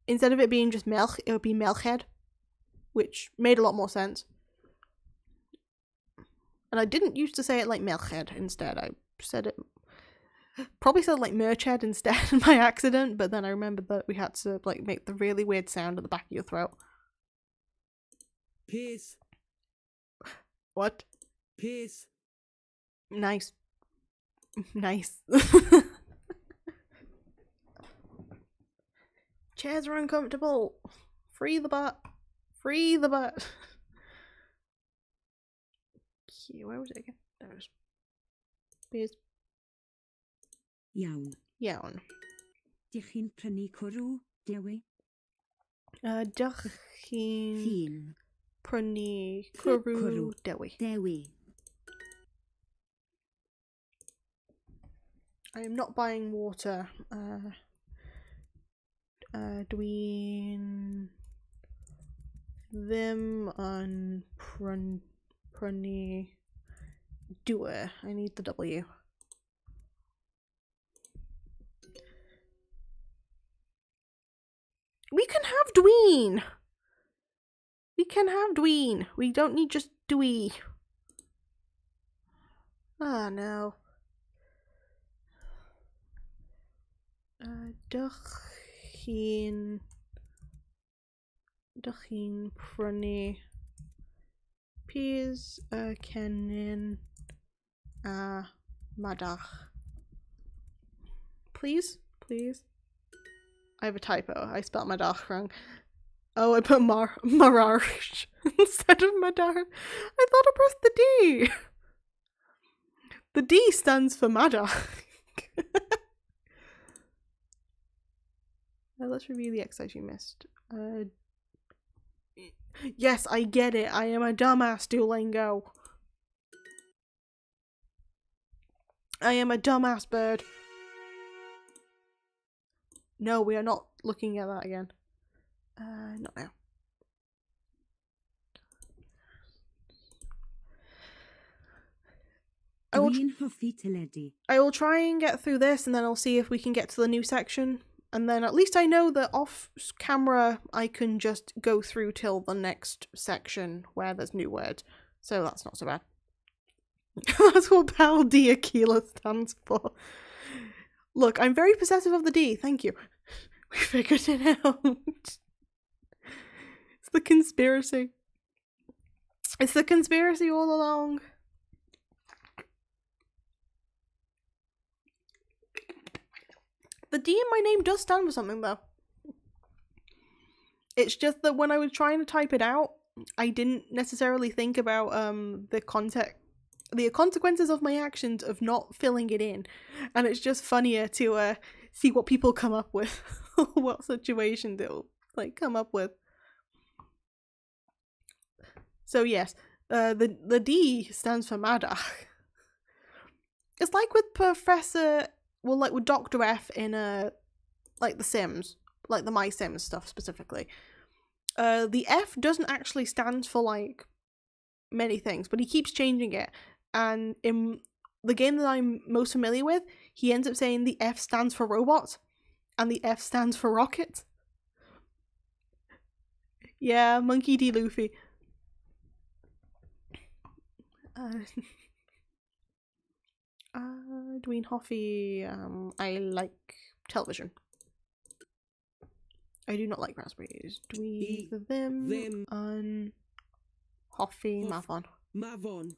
instead of it being just melch, it would be melched, which made a lot more sense. And I didn't used to say it like melched instead. I said it, probably said like merched instead by accident, but then I remembered that we had to like make the really weird sound at the back of your throat. Peace. What? Peace. Nice. Nice. Chairs are uncomfortable. Free the butt. Free the butt. Okay, where was it again? There it is. Beers. Iawn. Iawn. Dych chi'n prynu cwrw, dewi? Dych chi'n Chi'n. prynu cwrw Cwrw. dewi? Dewi. I am not buying water. Dwi'n ddim yn prynu dŵr. I need the W. We can have Dween. We can have Dween. We don't need just Dwee. Ah, no. Dych chi'n prynu peas, cennin a madach. Please? Please? I have a typo. I spelled madach wrong. Oh, I put mararsh instead of madar. I thought I pressed the D. The D stands for madach. Let's review the exercise you missed. Yes, I get it. I am a dumbass, Duolingo. I am a dumbass bird. No, we are not looking at that again. Not now. Dwi'n hoffi teledu. I will try and get through this, and then I'll see if we can get to the new section. And then at least I know that off camera I can just go through till the next section where there's new words. So that's not so bad. That's what Pal D Aquila stands for. Look, I'm very possessive of the D, thank you. We figured it out. It's the conspiracy. It's the conspiracy all along. The D in my name does stand for something, though. It's just that when I was trying to type it out, I didn't necessarily think about the consequences of my actions of not filling it in, and it's just funnier to see what people come up with, what situation they'll like come up with. So yes, the D stands for Madach. It's like with Professor. Well, like with Dr. F in like The Sims, like the My Sims stuff specifically. The F doesn't actually stand for like many things, but he keeps changing it. And in the game that I'm most familiar with, he ends up saying the F stands for robot, and the F stands for rocket. Yeah, Monkey D. Luffy. Dwi'n hoffi, I like television. I do not like raspberries. Dwi them an hoffi Hoff- mafon. Mavon.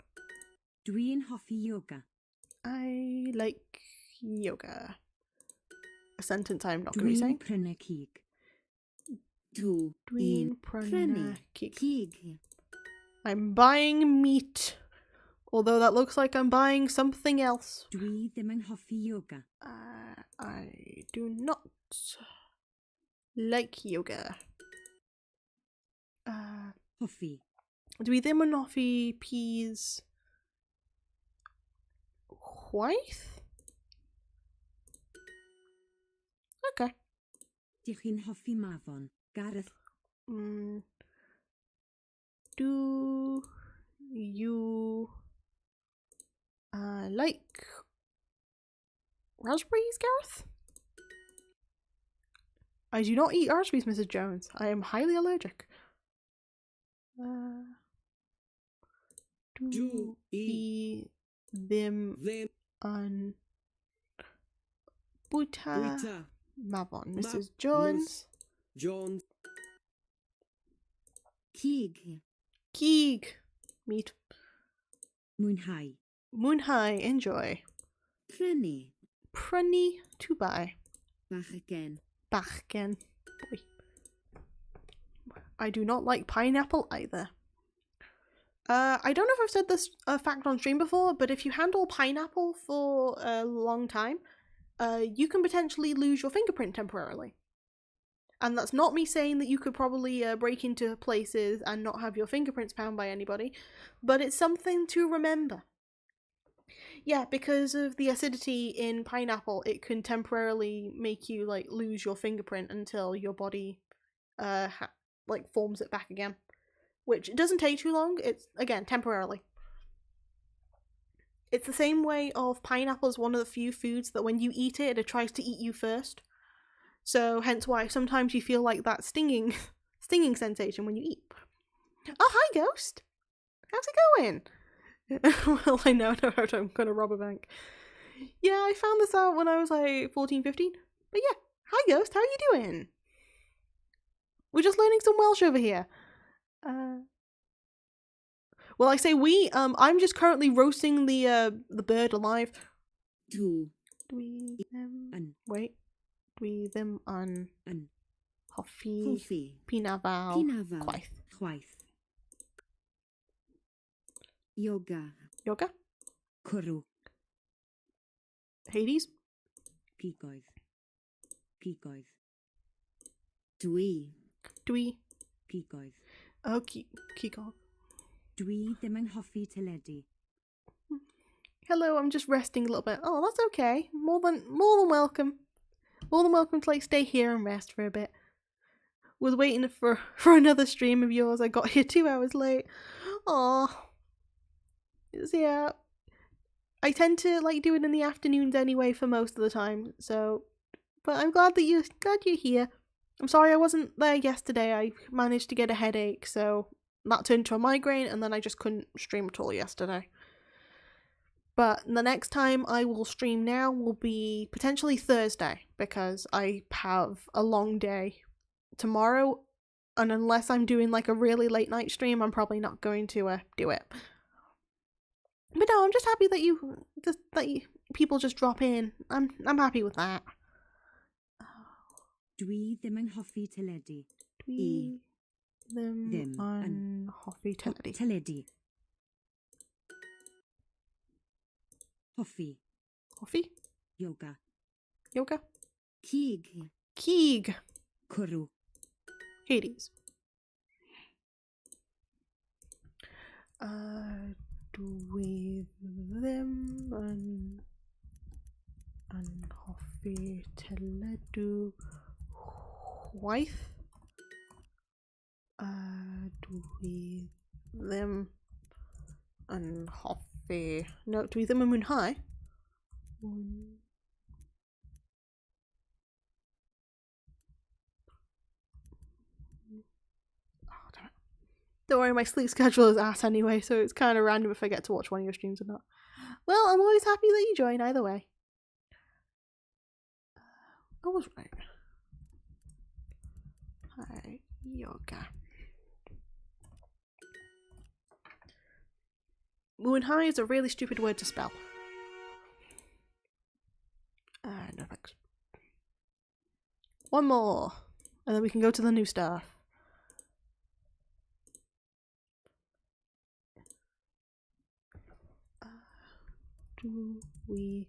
Dwi'n hoffi yoga. I like yoga. A sentence I'm not going to be Dwi'n saying. prynu cig. Dwi'n Dwi'n prynu cig. cig. I'm buying meat. Although that looks like I'm buying something else. Dwi ddim yn hoffi yoga. I do not like yoga. Hoffi. Dwi ddim yn hoffi peas chwaith? Okay. Dych chi'n hoffi mafon. Gareth. Do you like raspberries, Gareth? I do not eat raspberries, Mrs. Jones. I am highly allergic. Do eat them on buta Buta. mavon, Mrs. Jones. Jones. Cig. Keeg. Meat. Mwynhau. Moonhai. Enjoy. Prynu. Prynu to buy. Bachgen. Bachgen. Boy. I do not like pineapple either. I don't know if I've said this fact on stream before, but if you handle pineapple for a long time, you can potentially lose your fingerprint temporarily. And that's not me saying that you could probably break into places and not have your fingerprints found by anybody, but it's something to remember. Yeah, because of the acidity in pineapple, it can temporarily make you like lose your fingerprint until your body forms it back again. Which it doesn't take too long, it's again temporarily. It's the same way of pineapple is one of the few foods that when you eat it, it tries to eat you first. So hence why sometimes you feel like that stinging sensation when you eat. Oh, hi Ghost! How's it going? Well, I know I'm gonna rob a bank. Yeah, I found this out when I was like 14, 15. But yeah, hi Ghost, how are you doing? We're just learning some Welsh over here. Well, I say we. I'm just currently roasting the bird alive. Dw. Dwi them. Yn. Wait. Dwi them on. Yn. Hoffi. Hoffi. Pinafal. Pinafal. Chwaith. Chwaith. Yoga. Yoga. Cwrw. Hades. Pigoedd. Pigoedd. Dwi. Dwi. Pigoedd. Oh, Kiko. Dwi ddim yn hoffi teledu. Hello, I'm just resting a little bit. Oh, that's okay. More than welcome. More than welcome to stay here and rest for a bit. Was waiting for another stream of yours. I got here 2 hours late. Aw. Yeah. I tend to do it in the afternoons anyway for most of the time. So, but I'm glad you're here. I'm sorry I wasn't there yesterday. I managed to get a headache, so that turned to a migraine, and then I just couldn't stream at all yesterday. But the next time I will stream now will be potentially Thursday, because I have a long day tomorrow, and unless I'm doing a really late night stream, I'm probably not going to do it. But no, I'm just happy that people just drop in. I'm happy with that. Dwi ddim yn hoffi teledu. Dwi ddim yn hoffi teledu. Teledu. Hoffi. Hoffi? Yoga. Yoga? Cig. Keeg. Cwrw. Hades. Dwi ddim yn hoffi teledu chwaith. Dwi ddim yn hoffi... No, dwi ddim yn mwynhau. Don't worry, my sleep schedule is ass anyway, so it's kind of random if I get to watch one of your streams or not. Well, I'm always happy that you join either way. I was right. yoga. Moonhai is a really stupid word to spell. No thanks. One more, and then we can go to the new stuff. Do we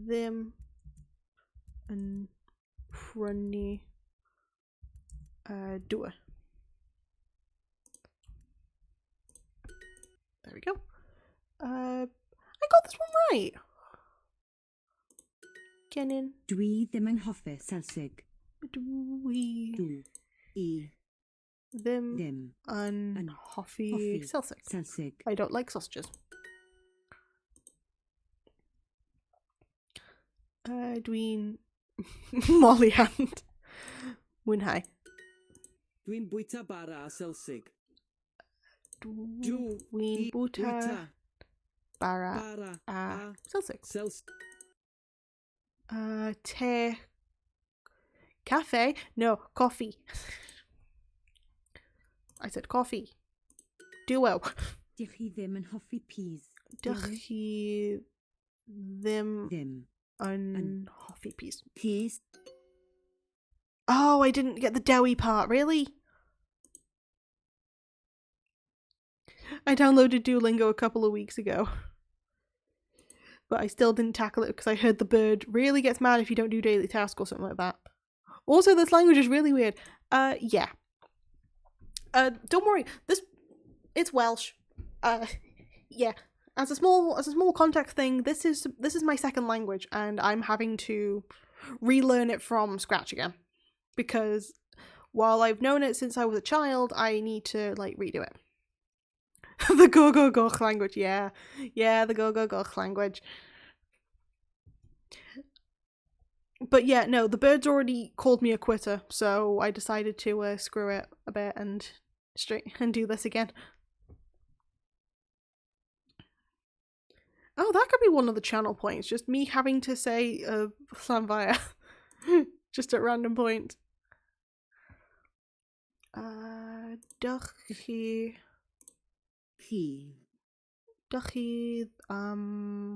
them and prynu do it? There we go. I got this one right. Kenin. Dwi ddim yn hoffi Selsig. Dwi I them ddim and hoffi Celtic. Selsig. I don't like sausages. Dwi'n molly hand. Mwynhau. Dwi'n bwyta bara a Selsig. Dwi'n bwyta bara a Celtic. Te. Cafe? No, coffee. I said coffee. Duo. Dych chi ddim yn hoffi peas. Dych chi ddim Ddim. yn hoffi peas. Peas. Oh, I didn't get the doughy part, really? I downloaded Duolingo a couple of weeks ago. But I still didn't tackle it because I heard the bird really gets mad if you don't do daily tasks or something like that. Also, this language is really weird. Yeah. Don't worry. It's Welsh. Yeah. As a small context thing, this is my second language, and I'm having to relearn it from scratch again. Because while I've known it since I was a child, I need to redo it. The go-go-goch language, yeah. Yeah, the go-go-goch language. But yeah, no, the bird's already called me a quitter, so I decided to screw it a bit and do this again. Oh, that could be one of the channel points, just me having to say Llanfair just at random points. Dych chi hoffi.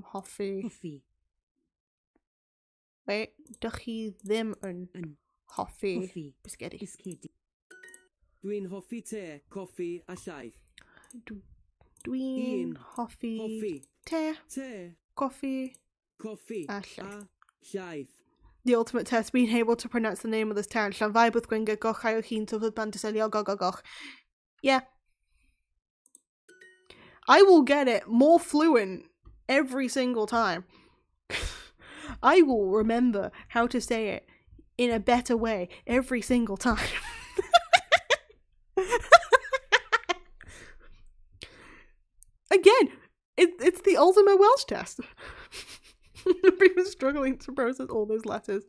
Hoffi. Wait, dych chi ddim yn hoffi Hoffi. bisgedi. Bisgedi. Dwi'n hoffi te, coffi a llaeth. Dwi'n hoffi Hoffi. te, Te, coffi, coffi a a llaeth. llaeth. The ultimate test, being able to pronounce the name of this town. Llanfair with Gringa, goch ayo hin to bantiselio goch. Yeah. I will get it more fluent every single time. I will remember how to say it in a better way every single time. Again, it's the ultimate Welsh test. Everyone's struggling to process all those letters.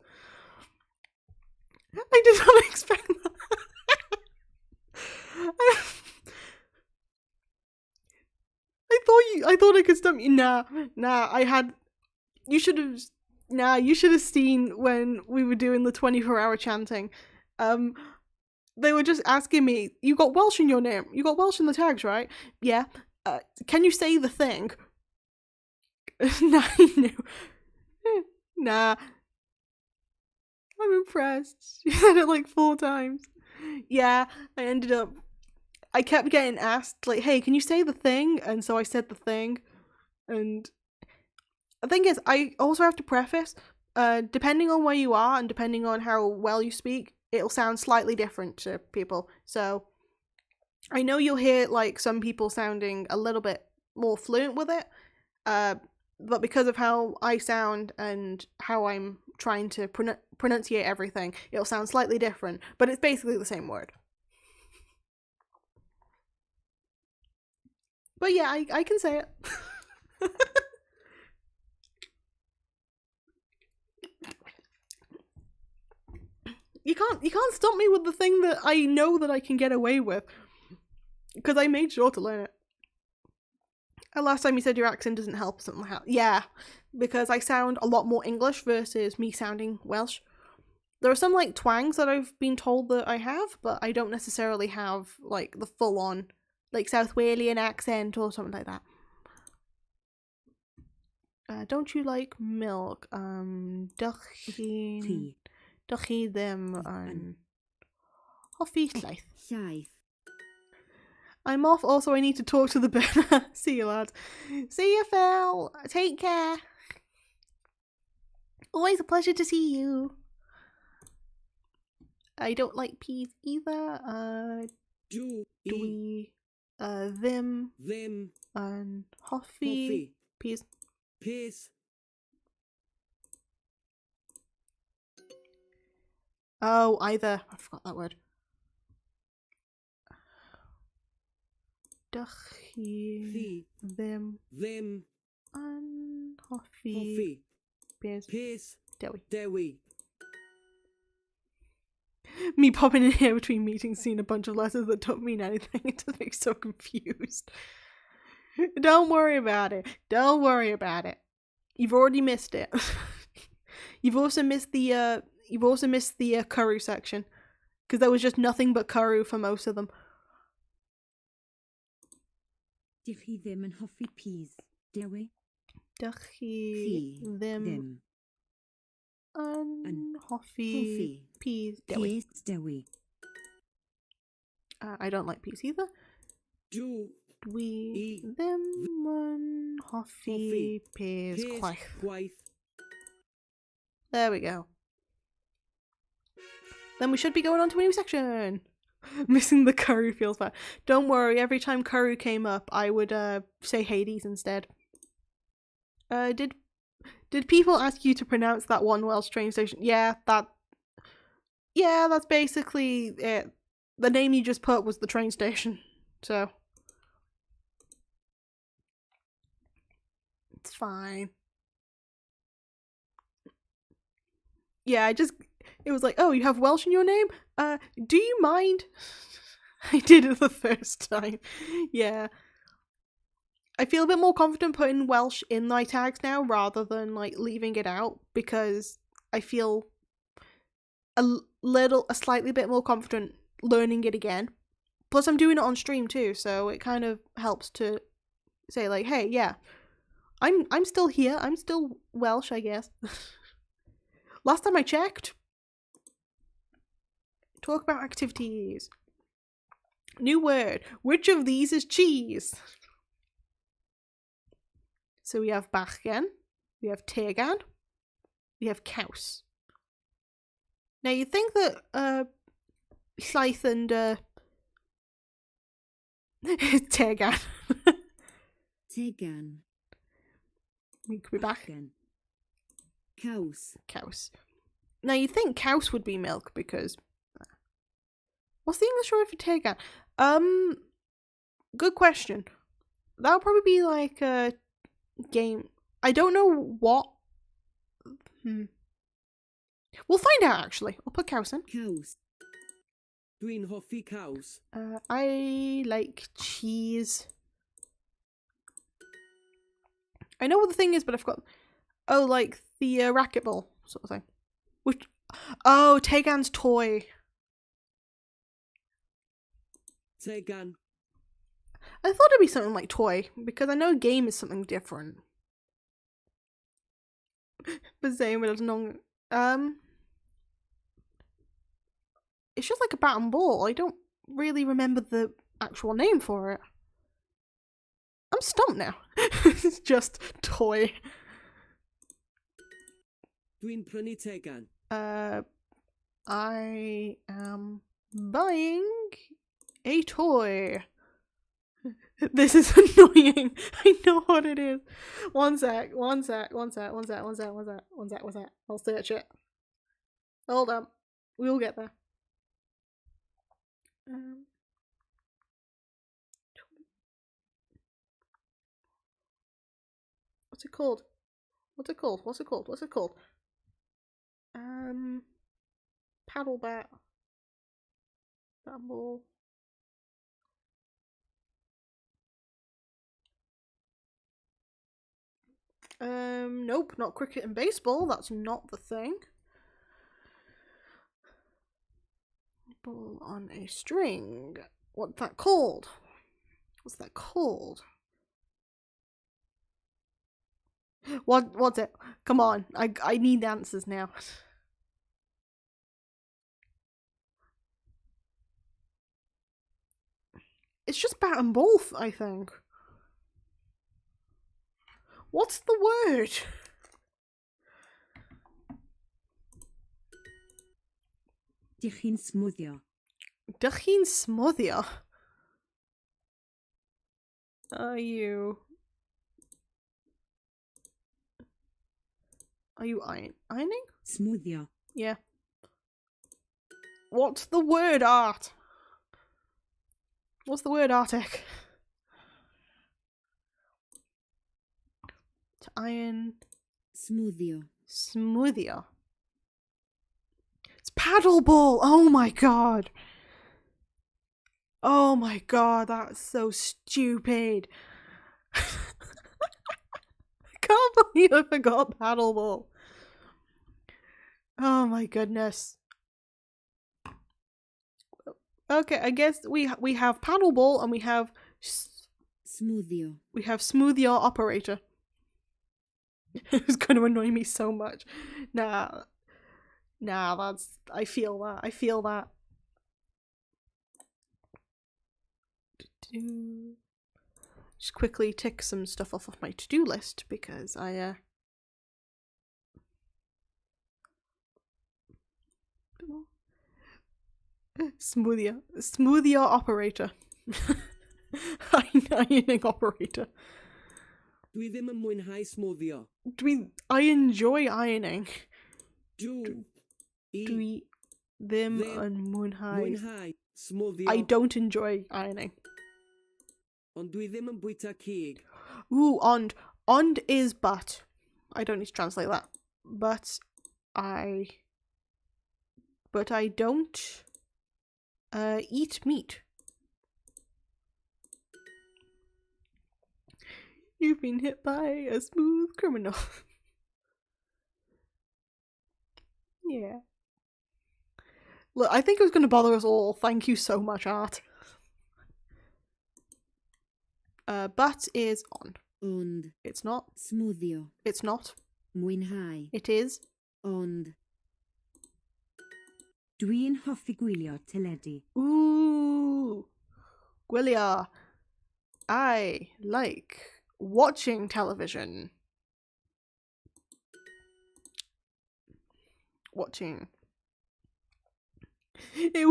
I did not expect that. I thought I could stump you. Nah, you should have seen when we were doing the 24-hour chanting. They were just asking me, you got Welsh in your name? You got Welsh in the tags, right? Yeah. Can you say the thing? Nah, no. Nah. I'm impressed. You said it 4 times. Yeah, I kept getting asked, hey, can you say the thing? And so I said the thing. And the thing is, I also have to preface, depending on where you are and depending on how well you speak, it'll sound slightly different to people. So I know you'll hear some people sounding a little bit more fluent with it, but because of how I sound and how I'm trying to pronunciate everything, it'll sound slightly different, but it's basically the same word. But yeah, I can say it. You can't stop me with the thing that I know that I can get away with, because I made sure to learn it. And last time you said your accent doesn't help, something like that. Yeah, because I sound a lot more English versus me sounding Welsh. There are some like twangs that I've been told that I have, but I don't necessarily have like the full on like South Walian accent or something like that. Don't you like milk? Duchy them and Hoffy Slice. Llaeth. I'm off. Also, I need to talk to the burner. See you, lads. See you, Phil. Take care. Always a pleasure to see you. I don't like peas either. Do We, them, and Hoffy. Hoffy. Peas. Peace. Oh, either. I forgot that word. Duchy, them, and Hoffy. Hoffy. Peas. Peace. Dewi. Dewi. Me popping in here between meetings, seeing a bunch of letters that don't mean anything. It just makes me so confused. Don't worry about it. Don't worry about it. You've already missed it. You've also missed the Kuru section, because there was just nothing but Kuru for most of them. Duchy them and hoffi peas. Dewi. Duchy, them, and Hoffy, peas, Dewi. Peas. Dewi. I don't like peas either. Do We, them, and Hoffy, peas, Peace. quaich. Gwaith. There we go. Then we should be going on to a new section. Missing the Kuru feels bad. Don't worry, every time Kuru came up, I would say Hades instead. Did people ask you to pronounce that one Welsh train station? Yeah, that's basically it. The name you just put was the train station, so it's fine. Yeah, it was like, oh, you have Welsh in your name? Do you mind? I did it the first time. Yeah. I feel a bit more confident putting Welsh in my tags now rather than like leaving it out, because I feel a slightly bit more confident learning it again. Plus I'm doing it on stream too, so it kind of helps to say like, hey, yeah, I'm still here. I'm still Welsh, I guess. Last time I checked. Talk about activities. New word. Which of these is cheese? So we have Bachgen, we have Tegan, we have Kaus. Now you think that Llaeth and Tegan. Tegan. We could be back. Bachgen. Caws. Kaus. Now you think Kaus would be milk because what's the English word for Tegan? Good question. That'll probably be like a game. I don't know what. We'll find out actually. I'll put Kaus in. Caws. Dwi'n hoffi caws. I like cheese. I know what the thing is, but I forgot. Oh, like the racquetball sort of thing. Which? Oh, Tegan's toy. Tegan. I thought it'd be something like toy, because I know game is something different. But same, but it's not. It's just like a bat and ball. I don't really remember the actual name for it. I'm stumped now. It's just toy. Dwi'n prynu tegan. I am buying a toy. This is annoying. I know what it is. One sec. I'll search it. Hold up. We'll get there. What's it called? Paddle bat. Ball. Nope, not cricket and baseball. That's not the thing. Ball on a string. What's that called? What's that called? What's it? Come on, I need answers now. It's just bat and ball, I think. What's the word? Dych chi'n smwddio? Dych chi'n smwddio? Are you ironing? Smwddio. Yeah. What's the word, Art? What's the word, Arctic? To iron. Smwddio. Smoothio. It's paddleball! Oh my god! Oh my god, that's so stupid. I can't believe I forgot paddleball. Oh my goodness. Okay, I guess we have paddleball and we have Smwddio. smoothio operator. It's going to annoy me so much. Nah, that's I feel that. Just quickly tick some stuff off of my to-do list because I smoothio operator. Ironing operator. Dwi ddim yn mwynhau smwddio. I enjoy ironing. Dwi Dwi ddim yn mwynhau. mwynhau smwddio. I don't enjoy ironing. Ond dwi ddim yn bwyta cig. Ooh, ond is but. I don't need to translate that. But I don't eat meat. You've been hit by a smooth criminal. Yeah. Look, I think it was going to bother us all. Thank you so much, Art. But is on. Ond. It's not. Smwddio. It's not. Mwynhau. It is. Ond. Dwi'n hoffi gwylio teledu. Ooh. Gwylio. I like watching television. Watching. It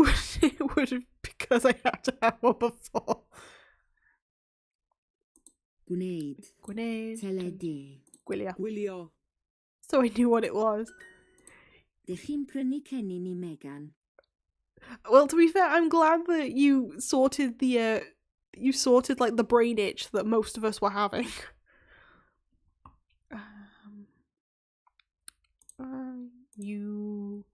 would have, because I had to have one before. Gwneud. Teledu. Gwylio. Gwylio. So I knew what it was. Dych chi'n prynu cennin i Megan? Well, to be fair, I'm glad that you sorted the like the brain itch that most of us were having. You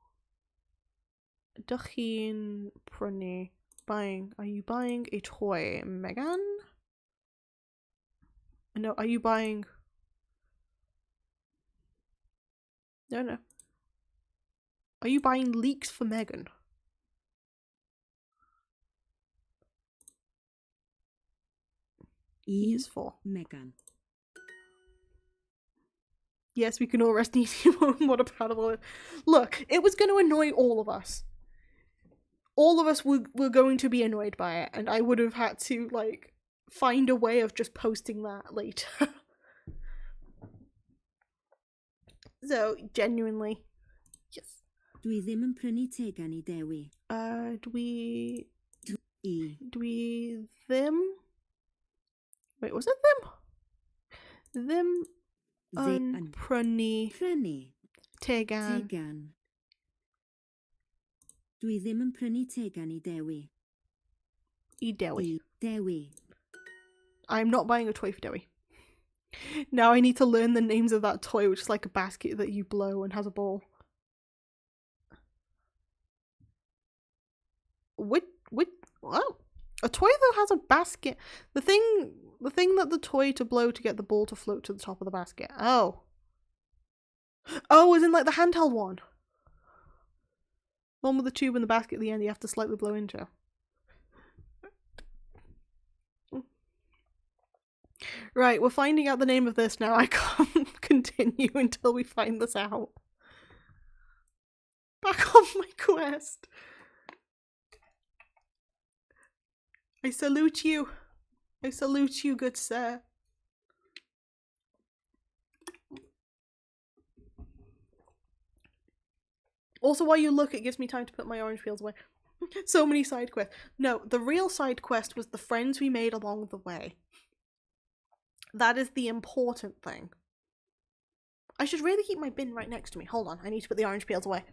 Dych chi'n prynu are you buying a toy, Megan? No, are you buying? No. Are you buying leeks for Megan? E is for Megan. Yes, we can all rest easy on what a paddle is. Look, it was going to annoy all of us. All of us were going to be annoyed by it, and I would have had to, like, find a way of just posting that later. So, genuinely, yes. Dwi ddim yn prynu tegan i Dewi. Dwi ddim? Wait, was it them? Ddim yn prynu tegan. Dwi ddim yn prynu tegan i Dewi. I Dewi. Dewi. I'm not buying a toy for Dewi. Now I need to learn the names of that toy, which is like a basket that you blow and has a ball. What? A toy that has a basket. The thing that the toy to blow to get the ball to float to the top of the basket. Oh, as in like the handheld one. One with the tube and the basket at the end you have to slightly blow into. Right, we're finding out the name of this now. I can't continue until we find this out. Back on my quest. I salute you. I salute you, good sir. Also, while you look, it gives me time to put my orange peels away. So many side quests. No, the real side quest was the friends we made along the way. That is the important thing. I should really keep my bin right next to me. Hold on, I need to put the orange peels away.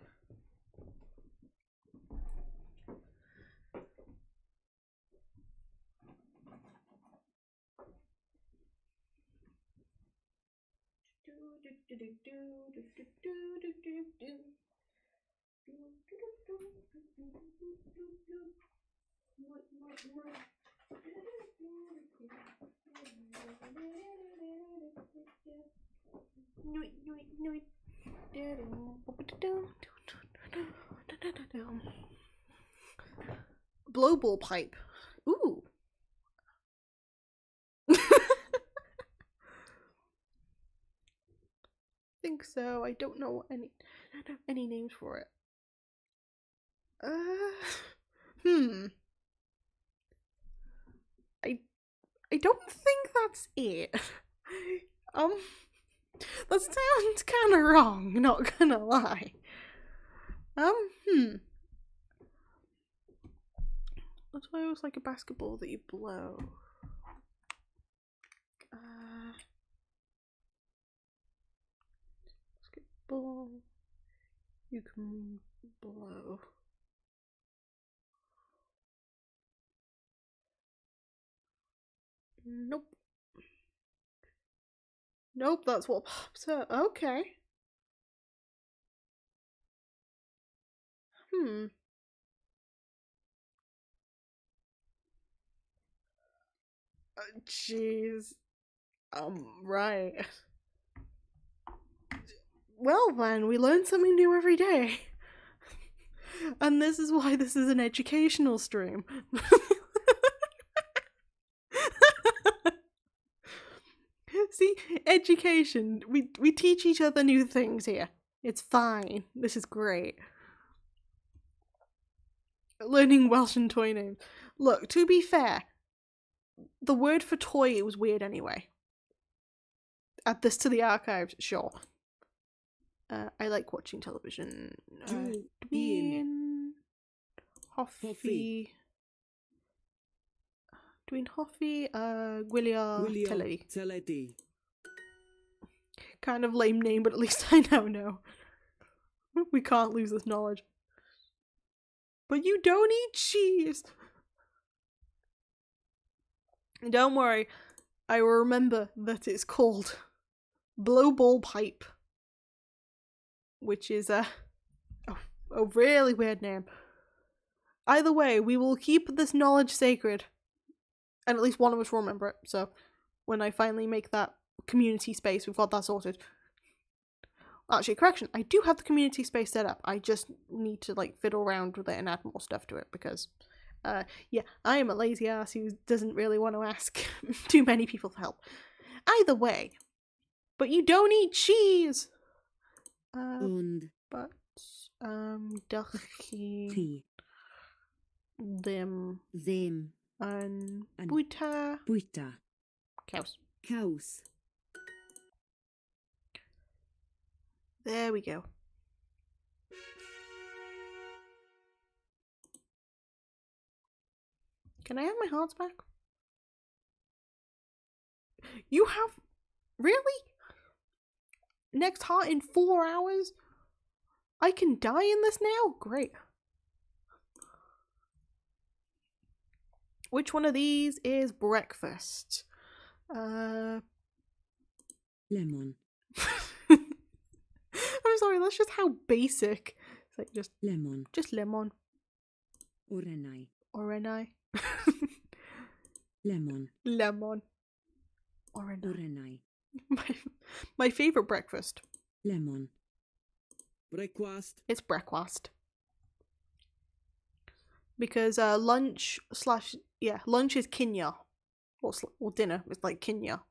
Blowball pipe. Ooh. Think so. I don't know any names for it. I don't think that's it. That sounds kind of wrong, not gonna lie. That's why it was like a basketball that you blow. Basketball you can blow. Nope. Nope, that's what pops up. Okay. Jeez. Right. Well then, we learn something new every day. And this is why this is an educational stream. See, education. We teach each other new things here. It's fine. This is great. Learning Welsh and toy names. Look, to be fair, the word for toy was weird anyway. Add this to the archives, sure. I like watching television. Dwi'n hoffi... Dwi'n hoffi gwylio teledu. Kind of lame name, but at least I now know. We can't lose this knowledge. But you don't eat cheese! Don't worry, I will remember that it's called Blowball Pipe. Which is a really weird name. Either way, we will keep this knowledge sacred. And at least one of us will remember it. So when I finally make that community space, we've got that sorted. Actually, correction, I do have the community space set up. I just need to like fiddle around with it and add more stuff to it because yeah, I am a lazy ass who doesn't really want to ask too many people for help. Either way. But you don't eat cheese! But dach chi ddim yn bwyta caws. There we go. Can I have my hearts back? You have... Really? Next heart in 4 hours? I can die in this now? Great. Which one of these is breakfast? Lemon. I'm sorry, that's just how basic. It's like just lemon. Just lemon. Orenai. Lemon. Orenai. My favorite breakfast. Lemon. Breakfast. It's breakfast. Because lunch is kinya. Or dinner is like kinya.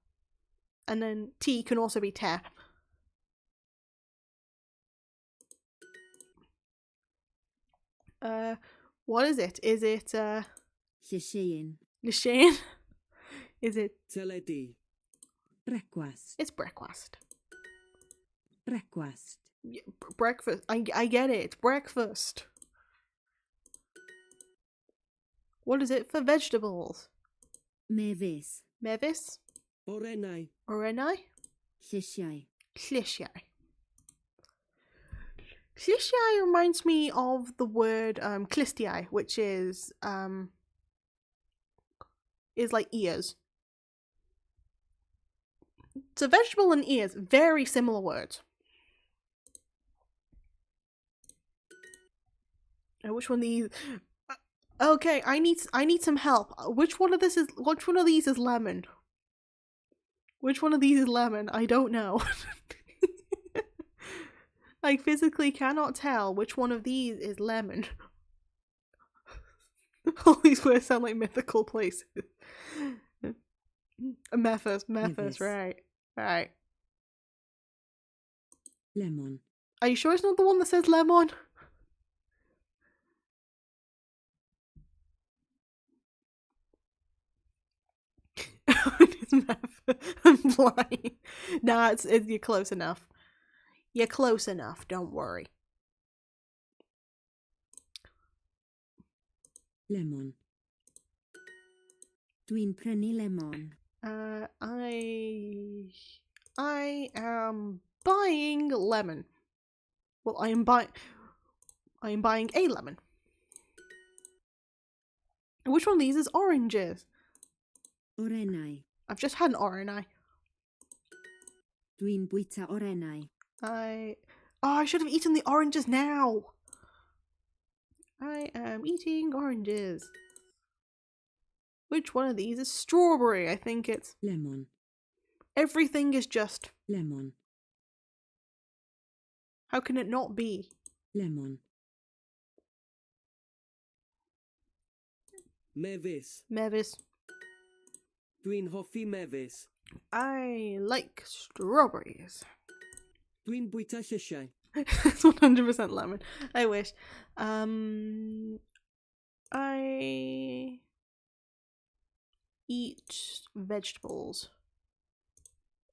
And then tea can also be te. What is it? Is it Llyseien. Lishane? Is it Teledu. Brecwast. it's breakfast. Brecwast. Yeah, breakfast. I get it. It's breakfast. What is it for vegetables? Mefus. Mevis? Orenau. Orenai? Llysiau. Llysiau. Llysiau reminds me of the word clistiau, which is like ears. So vegetable and ears, very similar words. Which one of these? Okay, I need some help. Which one of these is lemon? Which one of these is lemon? I don't know. I physically cannot tell which one of these is lemon. All these words sound like mythical places. Memphis, Memphis. right. Lemon. Are you sure it's not the one that says lemon? It's Memphis. I'm blind. Nah, you're close enough. You're close enough, don't worry. Lemon. Dwi'n prynu lemon. I am buying lemon. Well, I am buying a lemon. Which one of these is oranges? Orenau. I've just had an orange. Dwi'n bwyta orenau. I should have eaten the oranges now. I am eating oranges. Which one of these is strawberry? I think it's Lemon. everything is just. Lemon. How can it not be? Lemon. Mefus. Mevis. Dwi'n hoffi mefus. I like strawberries. Dwi'n bwyta llysiau. It's 100% lemon. I wish. I eat vegetables.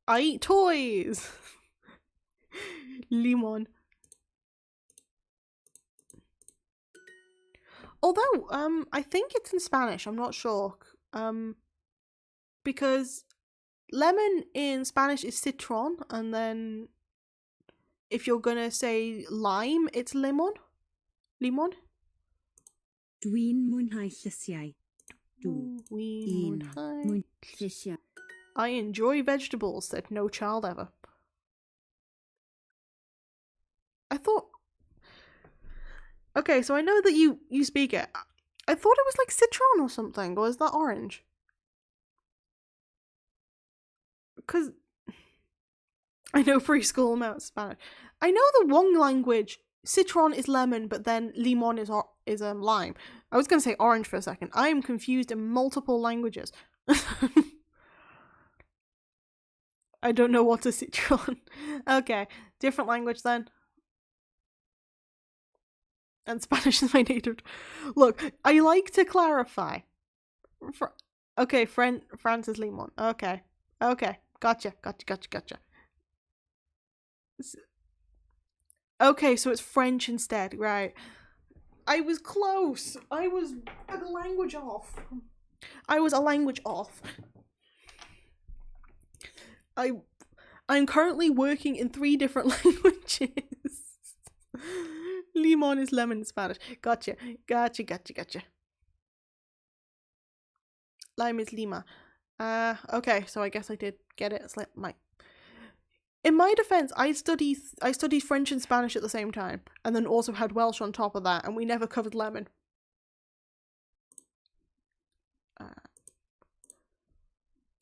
I eat toys. Limon. Although, I think it's in Spanish. I'm not sure. Because lemon in Spanish is citron, and then if you're gonna say lime, it's limon. Limon. Dwi'n mwynhau llysiau. Mwynhau. Llysiau. I enjoy vegetables, said no child ever. I thought... Okay, so I know that you speak it. I thought it was like citron or something, or is that orange? Because I know preschool amounts of Spanish. I know the Wong language, citron is lemon, but then limon is lime. I was going to say orange for a second. I am confused in multiple languages. I don't know what a citron. Okay, different language then. And Spanish is my native. Look, I like to clarify. Okay, France is limon. Okay, gotcha. Okay, so it's French instead, right? I was close. I was a language off. I'm currently working in 3 different languages. Limon is lemon in Spanish. Gotcha. Lime is lima. Okay, so I guess I did get it. It's like in my defense, I studied French and Spanish at the same time, and then also had Welsh on top of that, and we never covered lemon.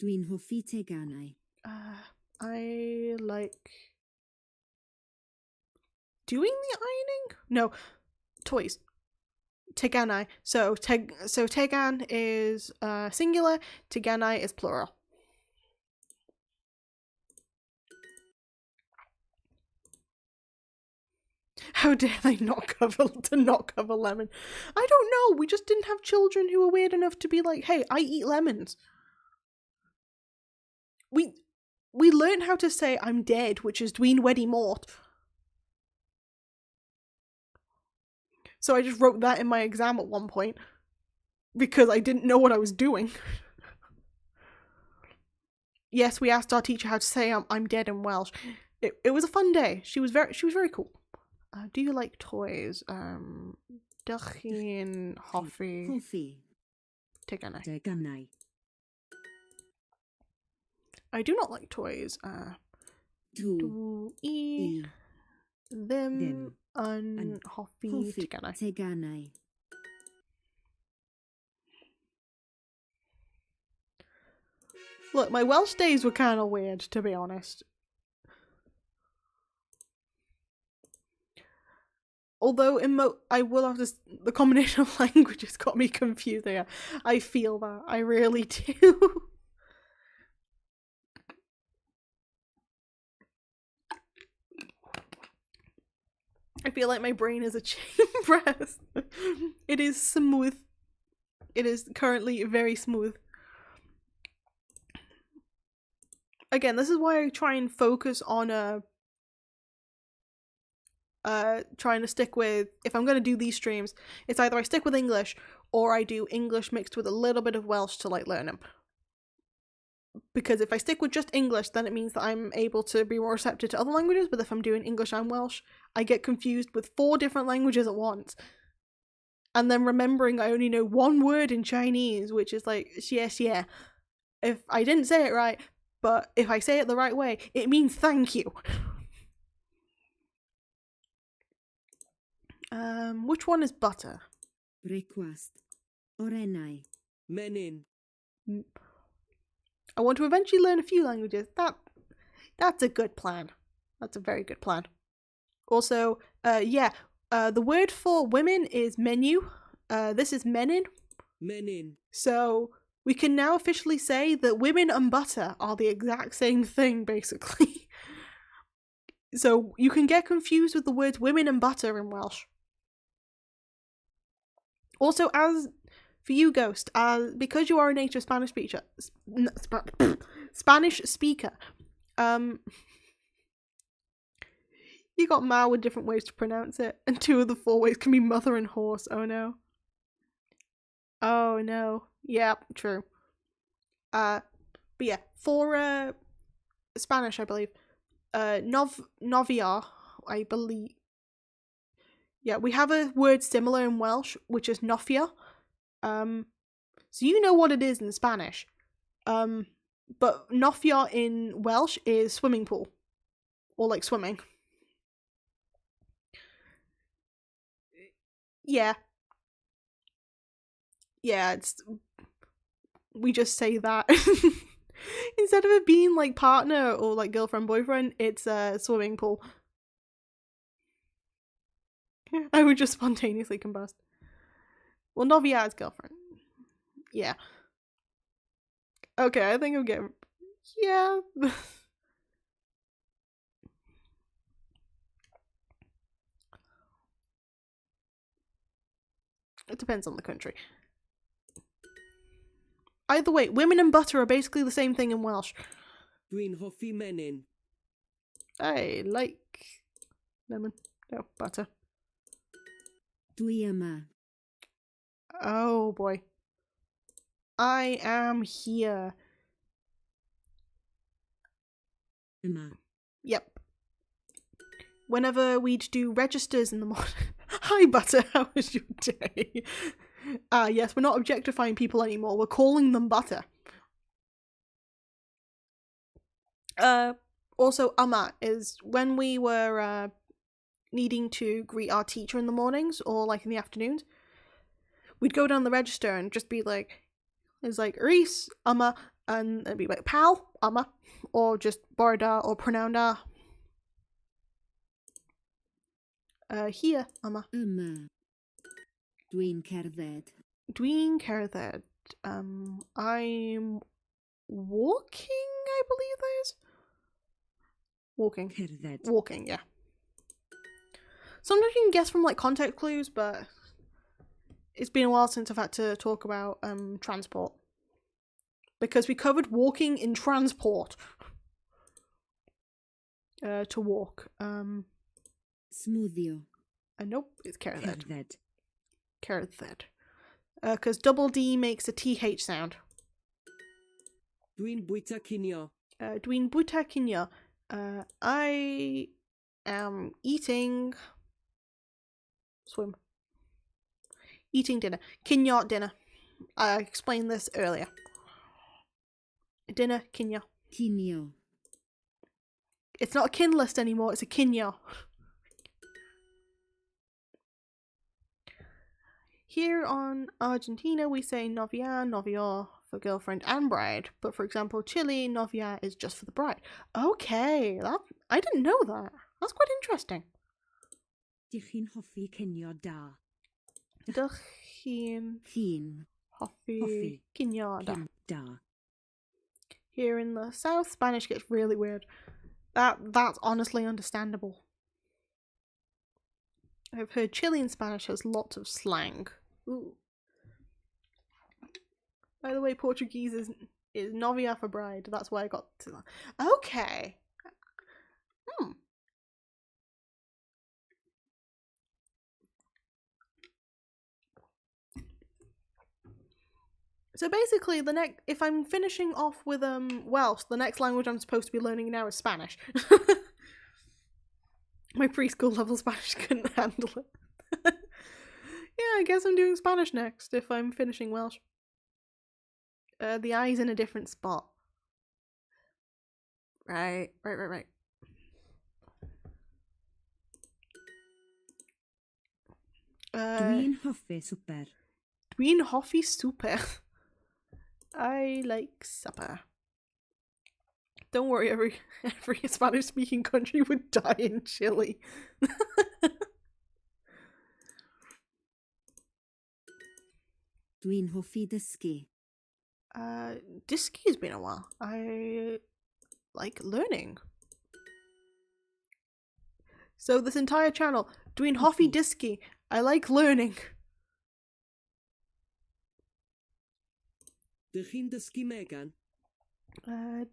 Dwi'n hoffi teganau. I like doing the ironing? No, toys. Teganai. So Tegan is singular, Teganai is plural. How dare they not cover lemon? I don't know. We just didn't have children who were weird enough to be like, "Hey, I eat lemons." We learned how to say "I'm dead," which is Dween Wedi Mort. So I just wrote that in my exam at one point because I didn't know what I was doing. Yes, we asked our teacher how to say "I'm dead" in Welsh. It was a fun day. She was very cool. Do you like toys? Dych chi'n hoffi Hoffi. teganau? Teganau. I do not like toys. Dw I ddim Ddim yn hoffi hoffi teganau. teganau. Look, my Welsh days were kind of weird, to be honest. Although I will have to. The combination of languages got me confused there. I feel that. I really do. I feel like my brain is a chicken breast. It is smooth. It is currently very smooth. Again, this is why I try and focus on trying to stick with, if I'm going to do these streams, it's either I stick with English or I do English mixed with a little bit of Welsh to like learn them. Because if I stick with just English, then it means that I'm able to be more receptive to other languages, but if I'm doing English and Welsh, I get confused with 4 different languages at once. And then remembering I only know one word in Chinese, which is like, yeah. If I didn't say it right, but if I say it the right way, it means thank you. Which one is butter? Brecwast. Orenau. Menyn. I want to eventually learn a few languages. That's a good plan. That's a very good plan. Also, the word for women is menu. This is menin. Menyn. So we can now officially say that women and butter are the exact same thing, basically. So you can get confused with the words women and butter in Welsh. Also, as for you, Ghost, because you are a native Spanish speaker, you got Mao with different ways to pronounce it, and 2 of the 4 ways can be mother and horse. Oh no. Oh no. Yeah, true. But yeah, for Spanish, I believe, novia, I believe. Yeah, we have a word similar in Welsh, which is nofia. So you know what it is in Spanish. But nofia in Welsh is swimming pool. Or like swimming. Yeah. Yeah, we just say that. Instead of it being like partner or like girlfriend, boyfriend, it's a swimming pool. I would just spontaneously combust. Well, novia is girlfriend. Yeah. Okay, I think I'm getting... Yeah. It depends on the country. Either way, women and butter are basically the same thing in Welsh. Dwi'n hoffi menyn. I like lemon. No, butter. Dwi yma. Oh boy. I am here. Yma. Yep. Whenever we'd do registers in the morning. Hi, Butter, how was your day? Yes, we're not objectifying people anymore. We're calling them Butter. Also, ama is when we were needing to greet our teacher in the mornings or like in the afternoons. We'd go down the register and just be like, it's like Reese, ama, and it'd be like pal, ama, or just borda or pronounda. Here, ama. Yma. Dwi'n cerdded. Dwi'n cerdded. I'm walking, I believe that is. Walking. Cerdded. Walking, yeah. Sometimes you can guess from like context clues, but it's been a while since I've had to talk about transport. Because we covered walking in transport. To walk. Smoothio. Nope, it's cerdded. Cerdded. Cerdded. Because double D makes a TH sound. Dwi'n bwyta cinio. Dwi'n bwyta cinio. I am eating... Swim. Eating dinner. Cinio dinner. I explained this earlier. Dinner, cinio. Cinio. It's not a kin list anymore, it's a cinio. Here on Argentina, we say novia, novio for girlfriend and bride. But for example, Chile, novia is just for the bride. Okay, I didn't know that. That's quite interesting. Dych chi'n hoffi cinio da? Dych chi'n Chi'n hoffi hoffi cinio da? cin da. Here in the south, Spanish gets really weird. That's honestly understandable. I've heard Chilean Spanish has lots of slang. Ooh. By the way, Portuguese is novia for bride. That's why I got to that. Okay. So basically, if I'm finishing off with Welsh, the next language I'm supposed to be learning now is Spanish. My preschool level Spanish couldn't handle it. Yeah, I guess I'm doing Spanish next if I'm finishing Welsh. The I's in a different spot. Right. Dwi'n hoffi swper. Dwi'n hoffi super. I like supper. Don't worry, every Spanish-speaking country would die in Chile. Dwi'n hoffi dysgu. Dysgu has been a while. I like learning. So this entire channel, dwi'n hoffi dysgu. I like learning. Dych chi'n dysgu Megan?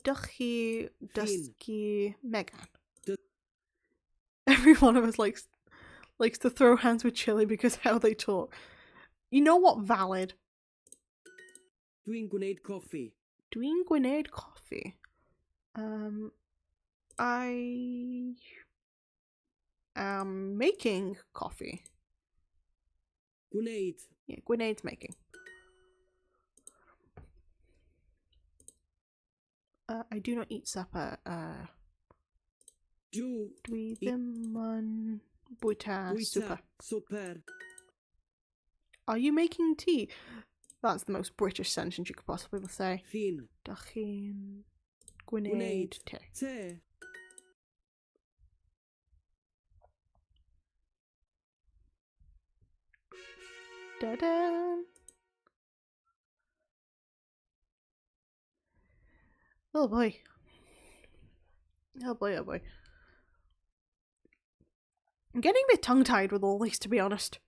Dych chi dysgu Megan? D- Every one of us likes to throw hands with Chile because how they talk. You know what? Valid. Dwi'n gwneud coffi. Dwi'n gwneud coffee. I am making coffee. Gwneud. Yeah, Gweneid's making. I do not eat supper. Dwi ddim yn bwyta super. Super. Are you making tea? That's the most British sentence you could possibly say. Chi'n. Dach chi'n gwneud te? Te. Da-da. Oh boy. Oh boy, oh boy. I'm getting a bit tongue-tied with all these, to be honest.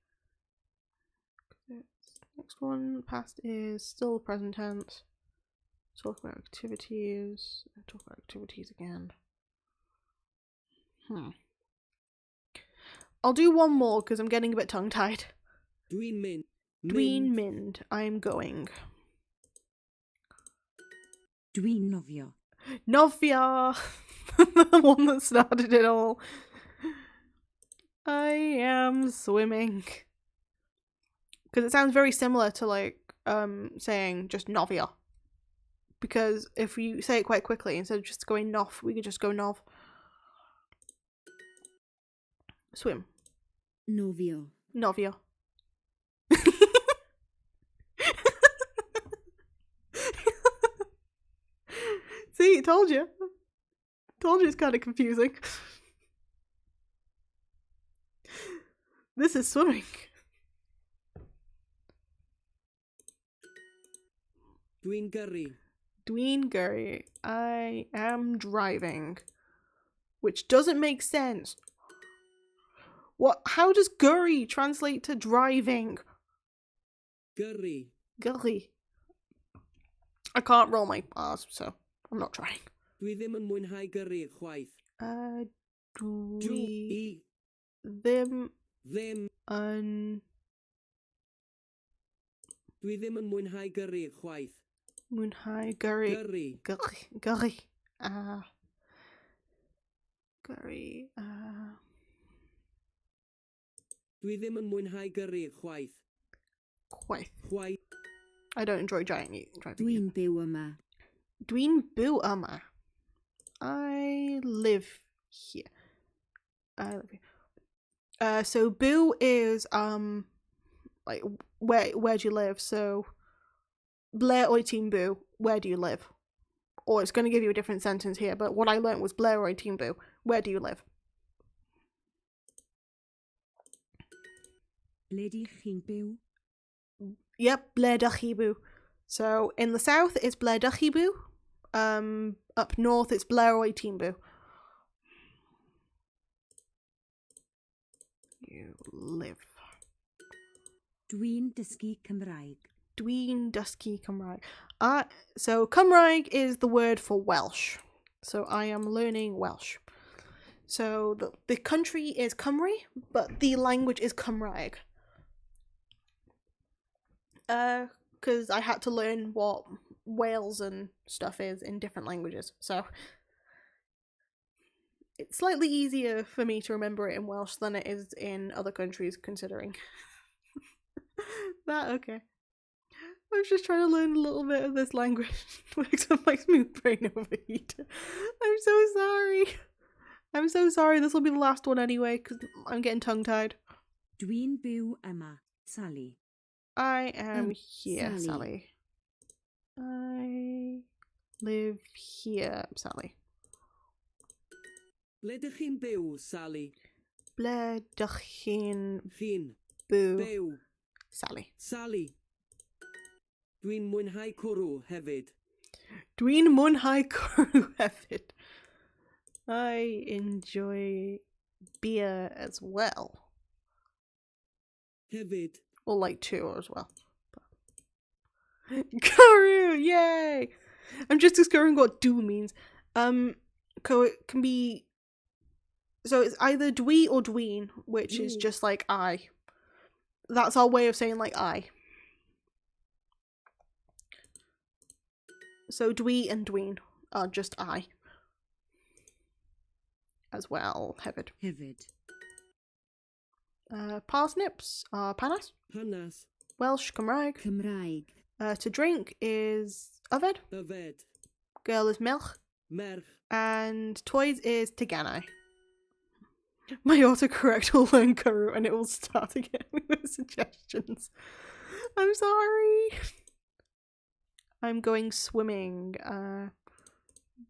Next one, past is still present tense. Talk about activities. Talk about activities again. I'll do one more because I'm getting a bit tongue-tied. Dwi'n mynd. Dwi'n mynd. I'm going. Dwi'n nofio. Novia! The one that started it all. I am swimming. Because it sounds very similar to like saying just novia. Because if you say it quite quickly, instead of just going nof, we could just go nov. Swim. Nofio. Novia. See, told you. Told you it's kind of confusing. This is swimming. Dwi'n gyrru. Dwi'n gyrru. I am driving. Which doesn't make sense. What? How does gurry translate to driving? Gyrru. Gurry. I can't roll my R's, so I'm not trying. Dwi ddim yn mwynhau gyrru chwaith. Dwi Dwi ddim ddim. yn Dwi ddim yn mwynhau gyrru chwaith. mwynhau gyrru. Gyrru. Gyrru. Gyrru. Gyrru. Dwi ddim yn mwynhau gyrru chwaith. Chwaith. Chwaith. I don't enjoy driving. Dwi'n byw yma. Dwi'n byw yma. I live here. I live here. So byw is like where do you live? So ble oed ti'n byw? Where do you live? Or it's going to give you a different sentence here, but what I learnt was ble oed ti'n byw? Where do you live? Ble di chi'n byw? Yep, ble dach chi byw. So in the south it's ble dach chi byw. Up north it's ble oed ti'n byw. You live. Dwi'n dysgu Cymraeg. Dwi'n dysgu Cymraeg. So Cymraeg is the word for Welsh. So I am learning Welsh. So the country is Cymru, but the language is Cymraeg. Because I had to learn what Wales and stuff is in different languages. So it's slightly easier for me to remember it in Welsh than it is in other countries, considering. That okay. I was just trying to learn a little bit of this language. Works on my smooth brain overheat. I'm so sorry. I'm so sorry. This will be the last one anyway, because I'm getting tongue-tied. Dwi'n byw yma. Sally. I am here, Sally. Sally. I live here, Sally. Ble dych chi'n byw, Sally? Ble dych chi'n Chi'n byw, byw. Sally? Sally. Dwi'n mwynhau cwrw hefyd. Dwi'n mwynhau cwrw hefyd. I enjoy beer as well. Hefyd. Or like two as well. Cwrw! Yay! I'm just discovering what do means. It can be... So it's either dwi or dwin, which is just like I. That's our way of saying like I. So dwi and dwin are just I. As well, hefyd. Hefyd. Parsnips are panas. Panas. Welsh, Cymraeg. Cymraeg. To drink is yfed. Yfed. Girl is milch. Merch. And toys is teganau. My autocorrect will learn Cymru and it will start again with suggestions. I'm sorry. I'm going swimming.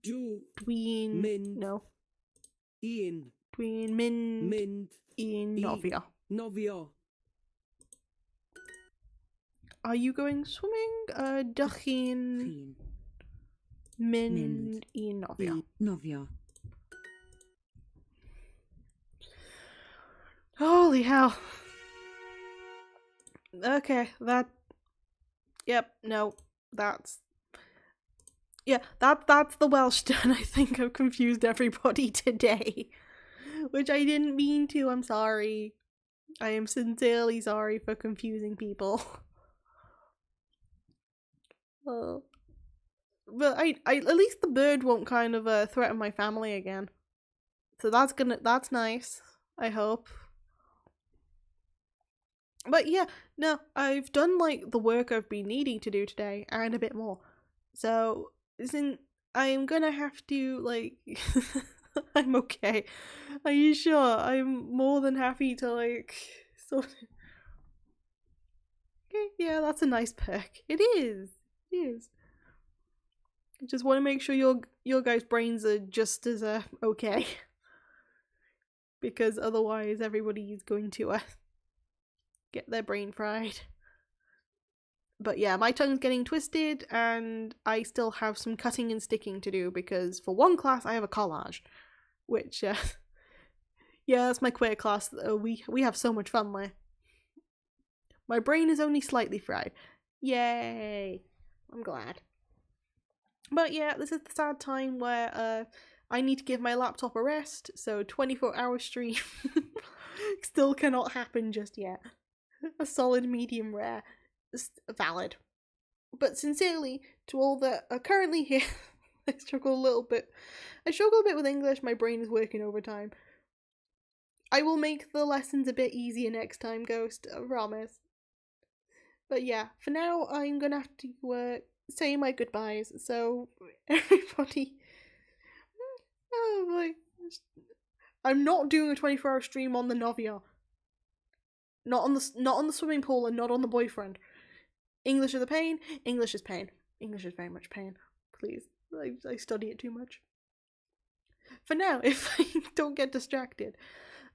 Dwi'n... Mynd. No. Un. Dwi'n mynd Mynd. I nofio. Nofio. Are you going swimming? Dych chi'n Chi'n. mynd I nofio? I nofio. Holy hell. Okay, that... Yep, no, that's... Yeah, that's the Welsh done. I think I've confused everybody today. Which I didn't mean to, I'm sorry. I am sincerely sorry for confusing people. But I at least the bird won't kind of threaten my family again. So that's nice, I hope. But yeah, no, I've done like the work I've been needing to do today and a bit more. So I'm gonna have to like I'm okay. Are you sure? I'm more than happy to like sort of... Okay, yeah, that's a nice perk. It is. It is. I just want to make sure your guys' brains are just as okay. Because otherwise everybody is going to get their brain fried. But yeah, my tongue's getting twisted, and I still have some cutting and sticking to do, because for one class I have a collage, which, yeah, that's my queer class. We have so much fun there. My brain is only slightly fried. Yay! I'm glad. But yeah, this is the sad time where I need to give my laptop a rest, so 24-hour stream still cannot happen just yet. A solid medium rare. Valid. But sincerely, to all that are currently here, I struggle a bit with English. My brain is working overtime. I will make the lessons a bit easier next time, Ghost, I promise. But yeah, for now, I'm gonna have to say my goodbyes. So, everybody, oh boy, I'm not doing a 24-hour stream on the Novia. Not on the swimming pool, and not on the boyfriend. English is a pain. English is pain. English is very much pain. Please, I study it too much. For now, if I don't get distracted.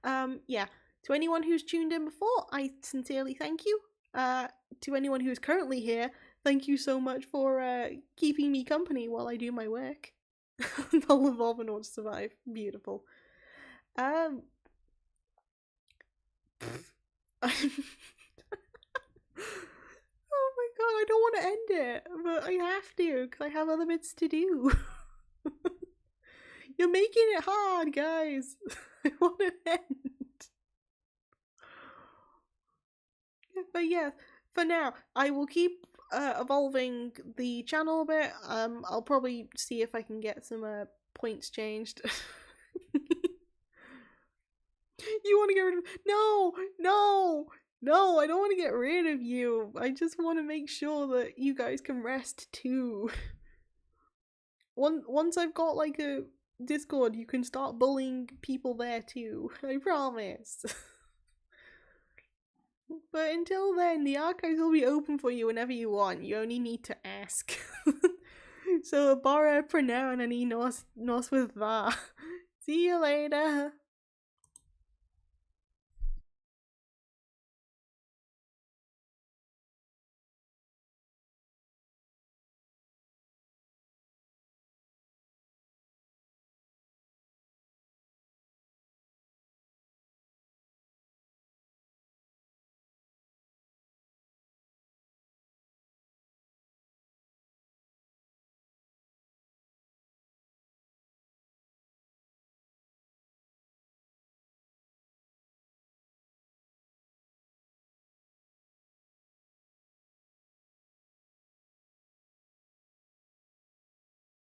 Yeah. To anyone who's tuned in before, I sincerely thank you. To anyone who's currently here, thank you so much for keeping me company while I do my work. I'll evolve in order to survive. Beautiful. Oh my god, I don't want to end it, but I have to, because I have other bits to do. You're making it hard, guys. I want to end. But yeah, for now, I will keep evolving the channel a bit. I'll probably see if I can get some points changed. You want to get rid of... No, I don't want to get rid of you. I just want to make sure that you guys can rest too. Once I've got like a Discord, you can start bullying people there too. I promise. But until then, the archives will be open for you whenever you want. You only need to ask. So, bara pronoun and nos with that. See you later.